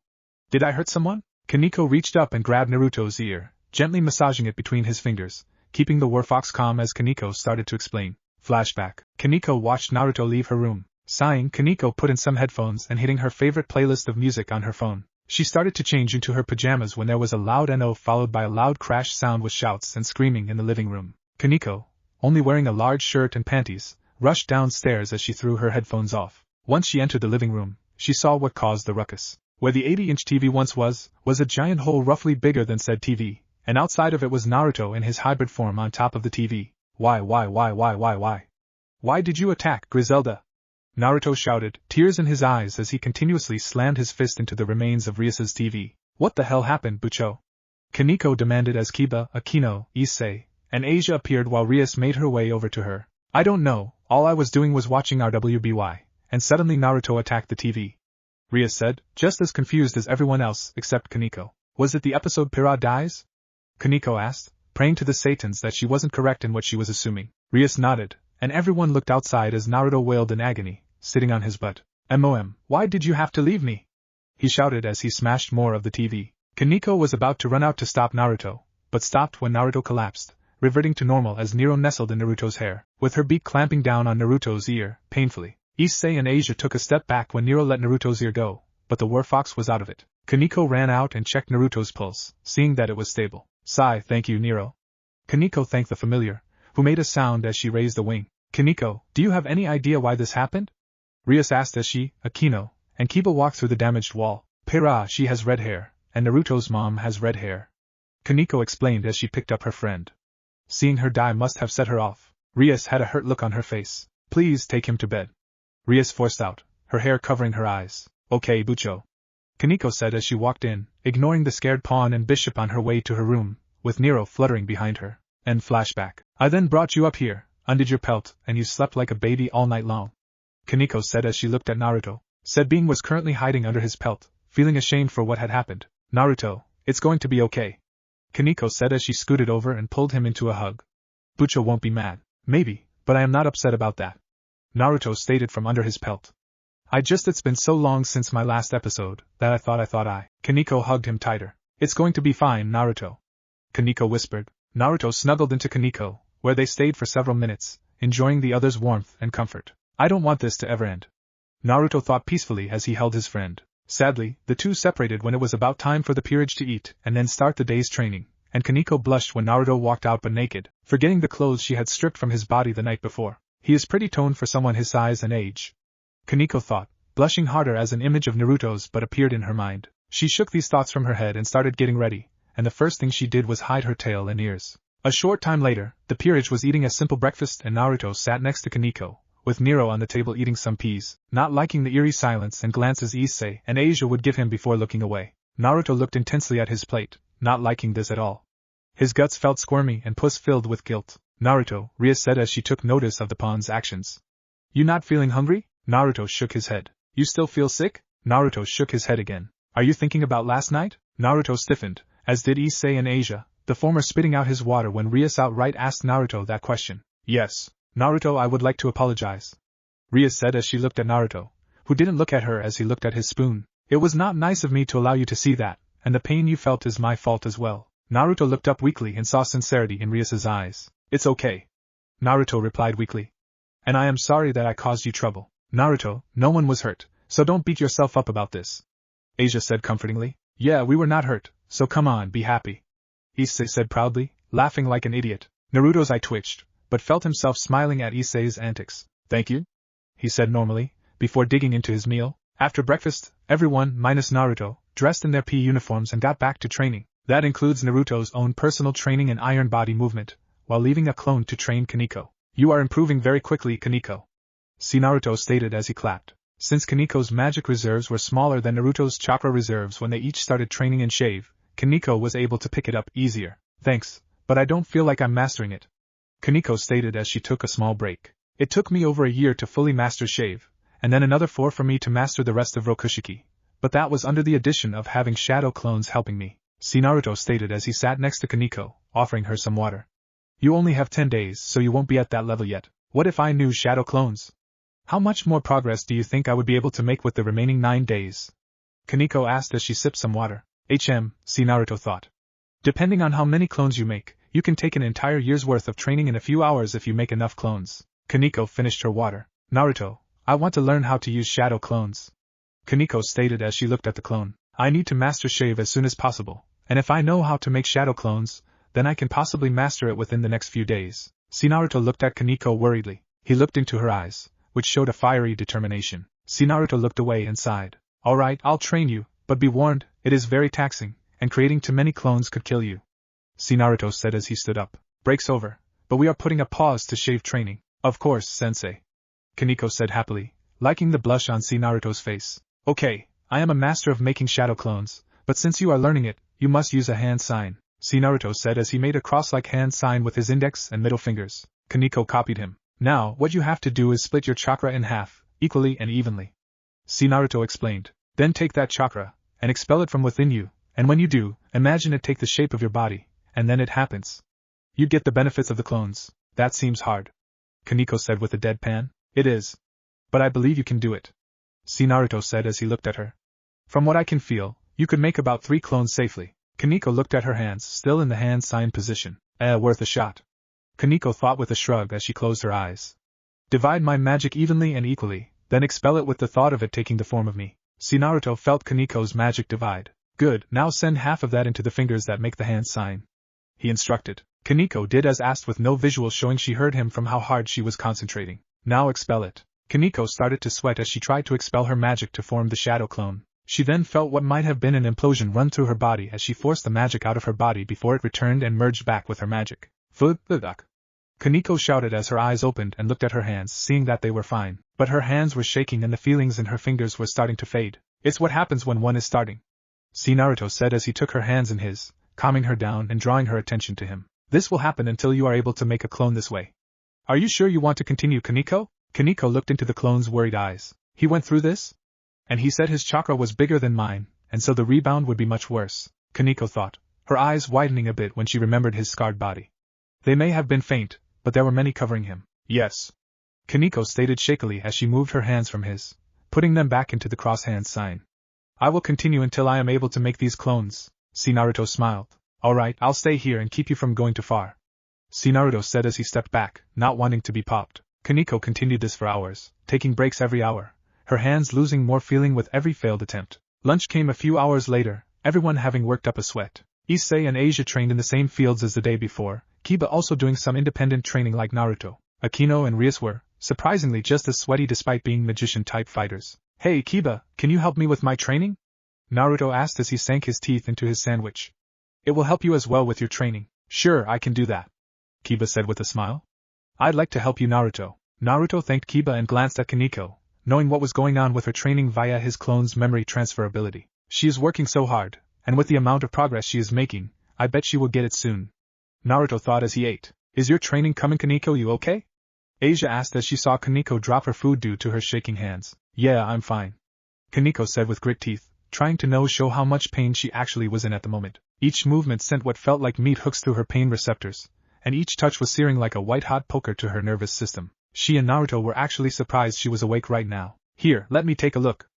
Did I hurt someone? Kaneko reached up and grabbed Naruto's ear, gently massaging it between his fingers, keeping the werewolf calm as Kaneko started to explain. Flashback. Kaneko watched Naruto leave her room. Sighing, Kaneko put in some headphones and hitting her favorite playlist of music on her phone. She started to change into her pajamas when there was a loud NO followed by a loud crash sound with shouts and screaming in the living room. Kaneko, only wearing a large shirt and panties, rushed downstairs as she threw her headphones off. Once she entered the living room, she saw what caused the ruckus. Where the 80-inch TV once was a giant hole roughly bigger than said TV, and outside of it was Naruto in his hybrid form on top of the TV. Why? Why did you attack, Griselda? Naruto shouted, tears in his eyes as he continuously slammed his fist into the remains of Rias's TV. What the hell happened, Bucho? Kaneko demanded as Kiba, Akino, Issei, and Asia appeared while Rias made her way over to her. I don't know, all I was doing was watching RWBY, and suddenly Naruto attacked the TV. Rias said, just as confused as everyone else except Kaneko. Was it the episode Pira dies? Kaneko asked, praying to the Satans that she wasn't correct in what she was assuming. Rias nodded, and everyone looked outside as Naruto wailed in agony, sitting on his butt. MOM, why did you have to leave me? He shouted as he smashed more of the TV. Kaneko was about to run out to stop Naruto, but stopped when Naruto collapsed, reverting to normal as Nero nestled in Naruto's hair, with her beak clamping down on Naruto's ear, painfully. Issei and Asia took a step back when Nero let Naruto's ear go, but the werewolf was out of it. Kaneko ran out and checked Naruto's pulse, seeing that it was stable. Sigh, thank you, Nero. Kaneko thanked the familiar, who made a sound as she raised a wing. Kaneko, do you have any idea why this happened? Rias asked as she, Akino, and Kiba walked through the damaged wall. Pera, she has red hair, and Naruto's mom has red hair. Kaneko explained as she picked up her friend. Seeing her die must have set her off. Rias had a hurt look on her face. Please take him to bed. Rias forced out, her hair covering her eyes. Okay, Bucho. Kaneko said as she walked in, ignoring the scared pawn and bishop on her way to her room, with Nero fluttering behind her. End flashback. I then brought you up here, undid your pelt, and you slept like a baby all night long. Kaneko said as she looked at Naruto. Said being was currently hiding under his pelt, feeling ashamed for what had happened. Naruto, it's going to be okay. Kaneko said as she scooted over and pulled him into a hug. Bucho won't be mad. Maybe, but I am not upset about that. Naruto stated from under his pelt. It's been so long since my last episode, that I thought. Kaneko hugged him tighter. It's going to be fine, Naruto. Kaneko whispered. Naruto snuggled into Kaneko, where they stayed for several minutes, enjoying the other's warmth and comfort. I don't want this to ever end. Naruto thought peacefully as he held his friend. Sadly, the two separated when it was about time for the peerage to eat and then start the day's training, and Kaneko blushed when Naruto walked out but naked, forgetting the clothes she had stripped from his body the night before. He is pretty toned for someone his size and age. Kaneko thought, blushing harder as an image of Naruto's but appeared in her mind. She shook these thoughts from her head and started getting ready, and the first thing she did was hide her tail and ears. A short time later, the peerage was eating a simple breakfast and Naruto sat next to Kaneko, with Nero on the table eating some peas, not liking the eerie silence and glances Issei and Asia would give him before looking away. Naruto looked intensely at his plate, not liking this at all. His guts felt squirmy and puss filled with guilt. Naruto, Rias said as she took notice of the pawn's actions. You not feeling hungry? Naruto shook his head. You still feel sick? Naruto shook his head again. Are you thinking about last night? Naruto stiffened, as did Issei and Asia, the former spitting out his water when Rias outright asked Naruto that question. Yes. Naruto, I would like to apologize. Rias said as she looked at Naruto, who didn't look at her as he looked at his spoon. It was not nice of me to allow you to see that, and the pain you felt is my fault as well. Naruto looked up weakly and saw sincerity in Rias's eyes. It's okay. Naruto replied weakly. And I am sorry that I caused you trouble. Naruto, no one was hurt, so don't beat yourself up about this. Asia said comfortingly. Yeah, we were not hurt, so come on, be happy. Issei said proudly, laughing like an idiot. Naruto's eye twitched, but felt himself smiling at Issei's antics. Thank you, he said normally, before digging into his meal. After breakfast, everyone, minus Naruto, dressed in their PE uniforms and got back to training. That includes Naruto's own personal training and iron body movement, while leaving a clone to train Kaneko. You are improving very quickly, Kaneko. see Naruto stated as he clapped. Since Kaniko's magic reserves were smaller than Naruto's chakra reserves when they each started training in shave, Kaniko was able to pick it up easier. Thanks, but I don't feel like I'm mastering it, Kaniko stated as she took a small break. It took me over a year to fully master shave, and then another 4 for me to master the rest of Rokushiki, but that was under the addition of having shadow clones helping me, see Naruto stated as he sat next to Kaniko, offering her some water. You only have 10 days, so you won't be at that level yet. What if I knew shadow clones? How much more progress do you think I would be able to make with the remaining 9 days? Kaniko asked as she sipped some water. See Naruto thought. Depending on how many clones you make, you can take an entire year's worth of training in a few hours if you make enough clones. Kaniko finished her water. Naruto, I want to learn how to use shadow clones, Kaniko stated as she looked at the clone. I need to master shave as soon as possible, and if I know how to make shadow clones, then I can possibly master it within the next few days. See Naruto looked at Kaniko worriedly. He looked into her eyes, which showed a fiery determination. See Naruto looked away and sighed. Alright, I'll train you, but be warned, it is very taxing, and creating too many clones could kill you, see Naruto said as he stood up. Break's over, but we are putting a pause to shave training. Of course, sensei, Kaniko said happily, liking the blush on see Naruto's face. Okay, I am a master of making shadow clones, but since you are learning it, you must use a hand sign, see Naruto said as he made a cross-like hand sign with his index and middle fingers. Kaniko copied him. Now, what you have to do is split your chakra in half, equally and evenly, see Naruto explained. Then take that chakra, and expel it from within you, and when you do, imagine it take the shape of your body, and then it happens. You get the benefits of the clones. That seems hard, Kaniko said with a deadpan. It is. But I believe you can do it, see Naruto said as he looked at her. From what I can feel, you could make about 3 clones safely. Kaniko looked at her hands, still in the hand sign position. Worth a shot, Kaniko thought with a shrug as she closed her eyes. Divide my magic evenly and equally, then expel it with the thought of it taking the form of me. See Naruto felt Kaniko's magic divide. Good, now send half of that into the fingers that make the hand sign, he instructed. Kaniko did as asked with no visual showing she heard him from how hard she was concentrating. Now expel it. Kaniko started to sweat as she tried to expel her magic to form the shadow clone. She then felt what might have been an implosion run through her body as she forced the magic out of her body before it returned and merged back with her magic. Fuck. Kaniko shouted as her eyes opened and looked at her hands, seeing that they were fine, but her hands were shaking and the feelings in her fingers were starting to fade. It's what happens when one is starting, see Naruto said as he took her hands in his, calming her down and drawing her attention to him. This will happen until you are able to make a clone this way. Are you sure you want to continue, Kaniko? Kaniko looked into the clone's worried eyes. He went through this? And he said his chakra was bigger than mine, and so the rebound would be much worse, Kaniko thought, her eyes widening a bit when she remembered his scarred body. They may have been faint, but there were many covering him. Yes, Kaniko stated shakily as she moved her hands from his, putting them back into the cross hand sign. I will continue until I am able to make these clones, see Naruto smiled. Alright, I'll stay here and keep you from going too far, see Naruto said as he stepped back, not wanting to be popped. Kaniko continued this for hours, taking breaks every hour, her hands losing more feeling with every failed attempt. Lunch came a few hours later, everyone having worked up a sweat. Issei and Asia trained in the same fields as the day before, Kiba also doing some independent training like Naruto. Akino and Rias were, surprisingly, just as sweaty despite being magician-type fighters. Hey Kiba, can you help me with my training? Naruto asked as he sank his teeth into his sandwich. It will help you as well with your training. Sure, I can do that, Kiba said with a smile. I'd like to help you, Naruto. Naruto thanked Kiba and glanced at Kaniko, knowing what was going on with her training via his clone's memory transfer ability. She is working so hard, and with the amount of progress she is making, I bet she will get it soon, Naruto thought as he ate. Is your training coming, Kaniko? You okay? Asia asked as she saw Kaniko drop her food due to her shaking hands. Yeah, I'm fine, Kaniko said with grit teeth, trying to show how much pain she actually was in at the moment. Each movement sent what felt like meat hooks through her pain receptors, and each touch was searing like a white-hot poker to her nervous system. She and Naruto were actually surprised she was awake right now. Here, let me take a look,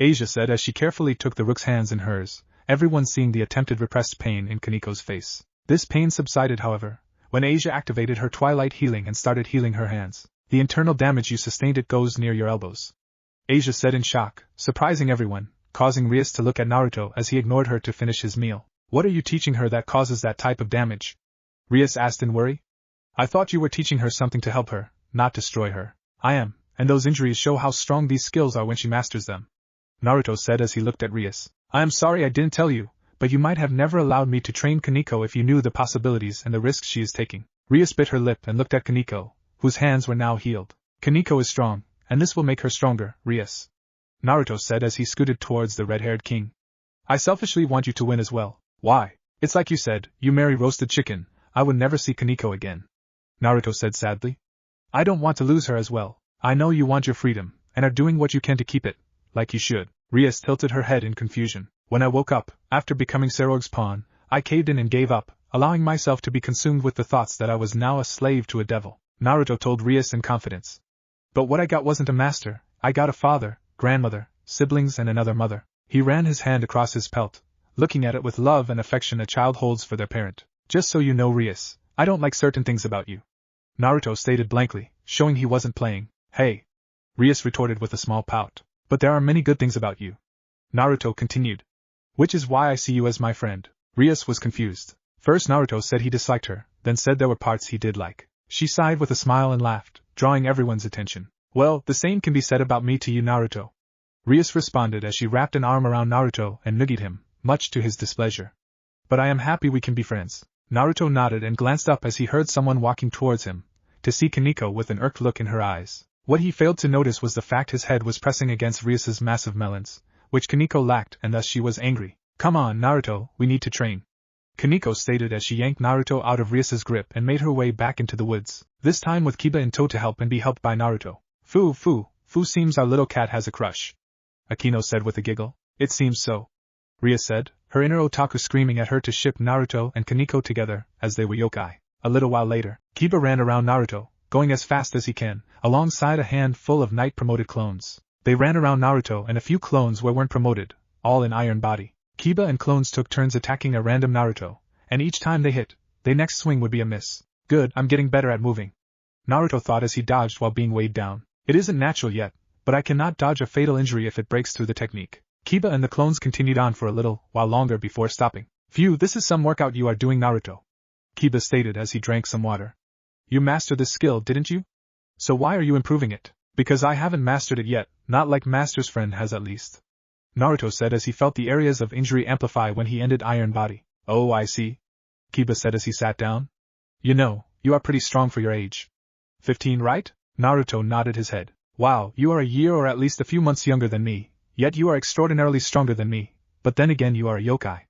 Asia said as she carefully took the rook's hands in hers, everyone seeing the attempted repressed pain in Kaniko's face. This pain subsided, however, when Asia activated her twilight healing and started healing her hands. The internal damage you sustained, it goes near your elbows, Asia said in shock, surprising everyone, causing Rias to look at Naruto as he ignored her to finish his meal. What are you teaching her that causes that type of damage? Rias asked in worry. I thought you were teaching her something to help her, not destroy her. I am, and those injuries show how strong these skills are when she masters them, Naruto said as he looked at Rias. I am sorry I didn't tell you, but you might have never allowed me to train Kaniko if you knew the possibilities and the risks she is taking. Rias bit her lip and looked at Kaniko, whose hands were now healed. Kaniko is strong, and this will make her stronger, Rias. Naruto said as he scooted towards the red-haired king. I selfishly want you to win as well. Why? It's like you said, you marry roasted chicken, I would never see Kaneko again. Naruto said sadly. I don't want to lose her as well. I know you want your freedom, and are doing what you can to keep it, like you should. Rias tilted her head in confusion. When I woke up, after becoming Serog's pawn, I caved in and gave up, allowing myself to be consumed with the thoughts that I was now a slave to a devil. Naruto told Rias in confidence. But what I got wasn't a master, I got a father, grandmother, siblings and another mother. He ran his hand across his pelt, looking at it with love and affection a child holds for their parent. Just so you know, Rias, I don't like certain things about you. Naruto stated blankly, showing he wasn't playing. Hey! Rias retorted with a small pout. But there are many good things about you. Naruto continued. Which is why I see you as my friend. Rias was confused. First Naruto said he disliked her, then said there were parts he did like. She sighed with a smile and laughed, drawing everyone's attention. Well, the same can be said about me to you, Naruto. Rias responded as she wrapped an arm around Naruto and noogied him, much to his displeasure. But I am happy we can be friends. Naruto nodded and glanced up as he heard someone walking towards him, to see Kaneko with an irked look in her eyes. What he failed to notice was the fact his head was pressing against Rias's massive melons, which Kaneko lacked, and thus she was angry. Come on, Naruto, we need to train. Kaneko stated as she yanked Naruto out of Rias's grip and made her way back into the woods, this time with Kiba in tow to help and be helped by Naruto. Fu seems our little cat has a crush. Akino said with a giggle. It seems so. Rias said, her inner otaku screaming at her to ship Naruto and Kaneko together, as they were yokai. A little while later, Kiba ran around Naruto, going as fast as he can, alongside a handful of night-promoted clones. They ran around Naruto and a few clones weren't promoted, all in Iron Body. Kiba and clones took turns attacking a random Naruto, and each time they hit, their next swing would be a miss. Good, I'm getting better at moving. Naruto thought as he dodged while being weighed down. It isn't natural yet, but I cannot dodge a fatal injury if it breaks through the technique. Kiba and the clones continued on for a little while longer before stopping. Phew, this is some workout you are doing, Naruto. Kiba stated as he drank some water. You mastered this skill, didn't you? So why are you improving it? Because I haven't mastered it yet, not like Master's friend has at least. Naruto said as he felt the areas of injury amplify when he ended Iron Body. Oh, I see. Kiba said as he sat down. You know, you are pretty strong for your age. 15, right? Naruto nodded his head. Wow, you are a year or at least a few months younger than me, yet you are extraordinarily stronger than me, but then again you are a yokai.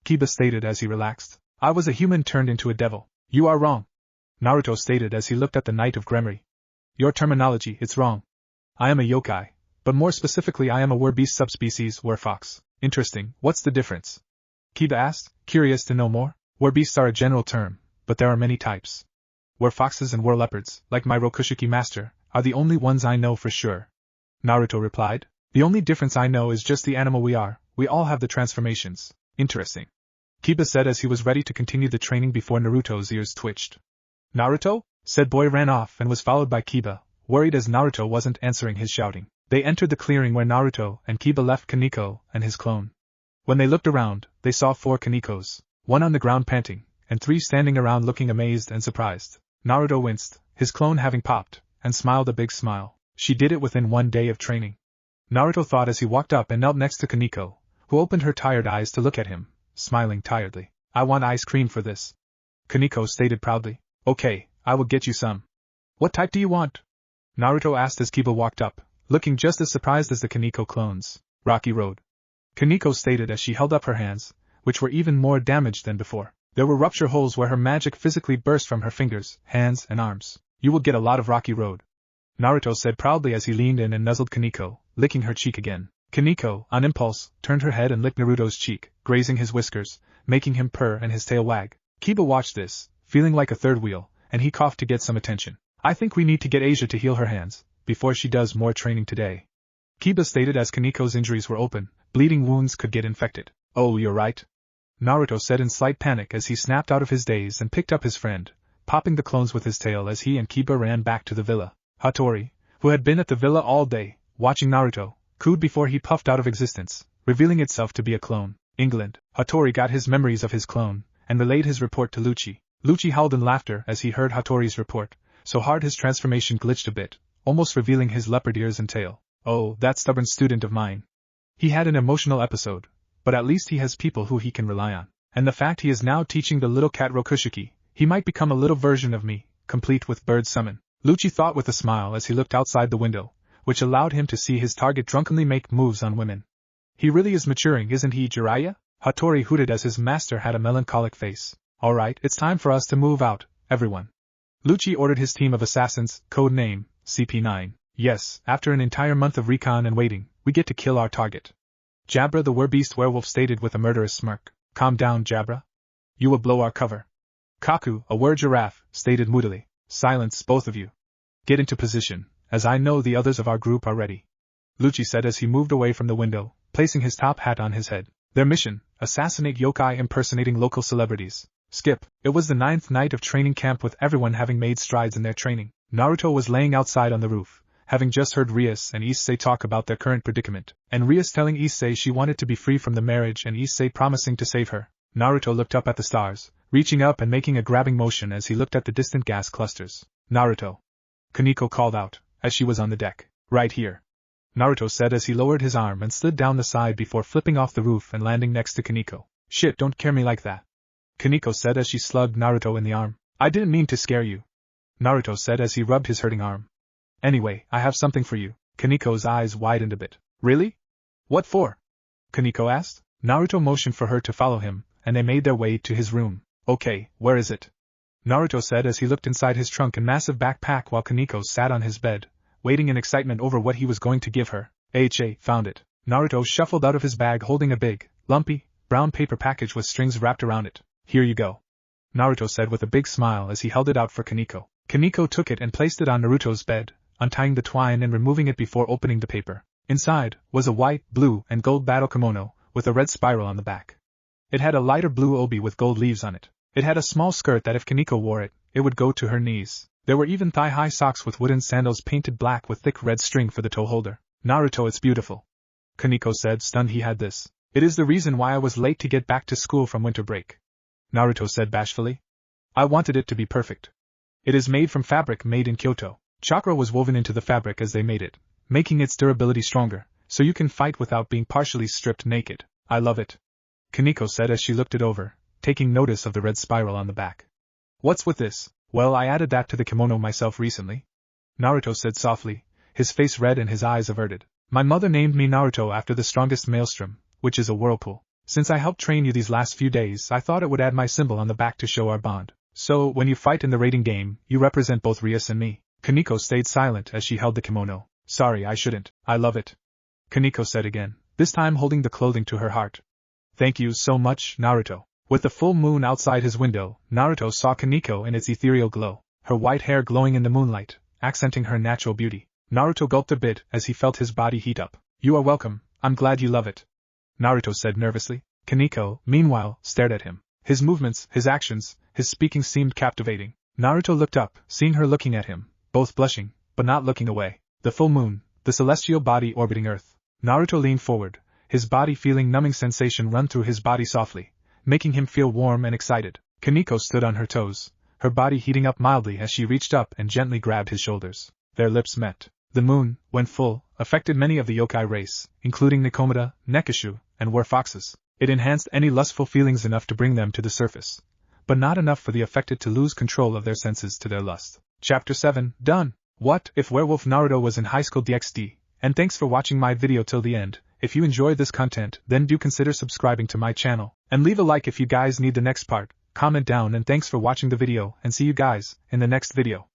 Kiba stated as he relaxed. I was a human turned into a devil. You are wrong. Naruto stated as he looked at the Knight of Gremory. Your terminology, it's wrong. I am a yokai, but more specifically I am a werbeast subspecies, werefox. Interesting, what's the difference? Kiba asked, curious to know more. Werbeasts are a general term, but there are many types. Werefoxes and wereleopards, like my Rokushuki master, are the only ones I know for sure. Naruto replied. The only difference I know is just the animal we are, we all have the transformations. Interesting. Kiba said as he was ready to continue the training before Naruto's ears twitched. Naruto? Said boy ran off and was followed by Kiba, worried as Naruto wasn't answering his shouting. They entered the clearing where Naruto and Kiba left Kaneko and his clone. When they looked around, they saw 4 Kanekos, 1 on the ground panting, and 3 standing around looking amazed and surprised. Naruto winced, his clone having popped, and smiled a big smile. She did it within 1 day of training. Naruto thought as he walked up and knelt next to Kaneko, who opened her tired eyes to look at him, smiling tiredly. I want ice cream for this. Kaneko stated proudly. Okay, I will get you some. What type do you want? Naruto asked as Kiba walked up, looking just as surprised as the Kaneko clones. Rocky Road. Kaneko stated as she held up her hands, which were even more damaged than before. There were rupture holes where her magic physically burst from her fingers, hands, and arms. You will get a lot of Rocky Road. Naruto said proudly as he leaned in and nuzzled Kaneko, licking her cheek again. Kaneko, on impulse, turned her head and licked Naruto's cheek, grazing his whiskers, making him purr and his tail wag. Kiba watched this, feeling like a third wheel, and he coughed to get some attention. I think we need to get Asia to heal her hands, before she does more training today. Kiba stated as Kaneko's injuries were open, bleeding wounds could get infected. Oh, you're right. Naruto said in slight panic as he snapped out of his daze and picked up his friend, popping the clones with his tail as he and Kiba ran back to the villa. Hattori, who had been at the villa all day, watching Naruto, cooed before he puffed out of existence, revealing itself to be a clone. England. Hattori got his memories of his clone, and relayed his report to Lucci. Lucci howled in laughter as he heard Hattori's report, so hard his transformation glitched a bit, almost revealing his leopard ears and tail. Oh, that stubborn student of mine. He had an emotional episode, but at least he has people who he can rely on. And the fact he is now teaching the little cat Rokushuki, he might become a little version of me, complete with bird summon. Lucci thought with a smile as he looked outside the window, which allowed him to see his target drunkenly make moves on women. He really is maturing, isn't he, Jiraiya? Hattori hooted as his master had a melancholic face. Alright, it's time for us to move out, everyone. Lucci ordered his team of assassins, code name, CP9. Yes, after an entire month of recon and waiting, we get to kill our target. Jabra the werbeast werewolf stated with a murderous smirk. Calm down, Jabra. You will blow our cover. Kaku, a were-giraffe, stated moodily. Silence, both of you. Get into position, as I know the others of our group are ready. Lucci said as he moved away from the window, placing his top hat on his head. Their mission, assassinate yokai impersonating local celebrities. Skip. It was the 9th night of training camp with everyone having made strides in their training. Naruto was laying outside on the roof, having just heard Rias and Issei talk about their current predicament, and Rias telling Issei she wanted to be free from the marriage and Issei promising to save her. Naruto looked up at the stars, reaching up and making a grabbing motion as he looked at the distant gas clusters. Naruto. Kaneko called out, as she was on the deck. Right here. Naruto said as he lowered his arm and slid down the side before flipping off the roof and landing next to Kaneko. Shit, don't scare me like that. Kaneko said as she slugged Naruto in the arm. I didn't mean to scare you. Naruto said as he rubbed his hurting arm. Anyway, I have something for you. Kaneko's eyes widened a bit. Really? What for? Kaneko asked. Naruto motioned for her to follow him, and they made their way to his room. Okay, where is it? Naruto said as he looked inside his trunk and massive backpack while Kaneko sat on his bed, waiting in excitement over what he was going to give her. Found it. Naruto shuffled out of his bag holding a big, lumpy, brown paper package with strings wrapped around it. Here you go. Naruto said with a big smile as he held it out for Kaneko. Kaneko took it and placed it on Naruto's bed, untying the twine and removing it before opening the paper. Inside was a white, blue, and gold battle kimono, with a red spiral on the back. It had a lighter blue obi with gold leaves on it. It had a small skirt that if Kaneko wore it, it would go to her knees. There were even thigh-high socks with wooden sandals painted black with thick red string for the toe holder. Naruto, it's beautiful. Kaneko said, stunned he had this. It is the reason why I was late to get back to school from winter break. Naruto said bashfully. I wanted it to be perfect. It is made from fabric made in Kyoto. Chakra was woven into the fabric as they made it, making its durability stronger, so you can fight without being partially stripped naked. I love it. Kaneko said as she looked it over, taking notice of the red spiral on the back. What's with this? Well, I added that to the kimono myself recently. Naruto said softly, his face red and his eyes averted. My mother named me Naruto after the strongest maelstrom, which is a whirlpool. Since I helped train you these last few days, I thought it would add my symbol on the back to show our bond. So, when you fight in the raiding game, you represent both Rias and me. Kaneko stayed silent as she held the kimono. Sorry, I shouldn't. I love it. Kaneko said again, this time holding the clothing to her heart. Thank you so much, Naruto. With the full moon outside his window, Naruto saw Kaneko in its ethereal glow, her white hair glowing in the moonlight, accenting her natural beauty. Naruto gulped a bit as he felt his body heat up. You are welcome, I'm glad you love it. Naruto said nervously. Kaneko, meanwhile, stared at him. His movements, his actions, his speaking seemed captivating. Naruto looked up, seeing her looking at him, both blushing, but not looking away. The full moon, the celestial body orbiting Earth. Naruto leaned forward, his body feeling numbing sensation run through his body softly, making him feel warm and excited. Kaneko stood on her toes, her body heating up mildly as she reached up and gently grabbed his shoulders. Their lips met. The moon, when full, affected many of the yokai race, including Nikomata, Nekishu, and were-foxes. It enhanced any lustful feelings enough to bring them to the surface, but not enough for the affected to lose control of their senses to their lust. Chapter 7, done. What if Werewolf Naruto was in Highschool DxD? And thanks for watching my video till the end. If you enjoyed this content, then do consider subscribing to my channel, and leave a like if you guys need the next part. Comment down and thanks for watching the video, and see you guys in the next video.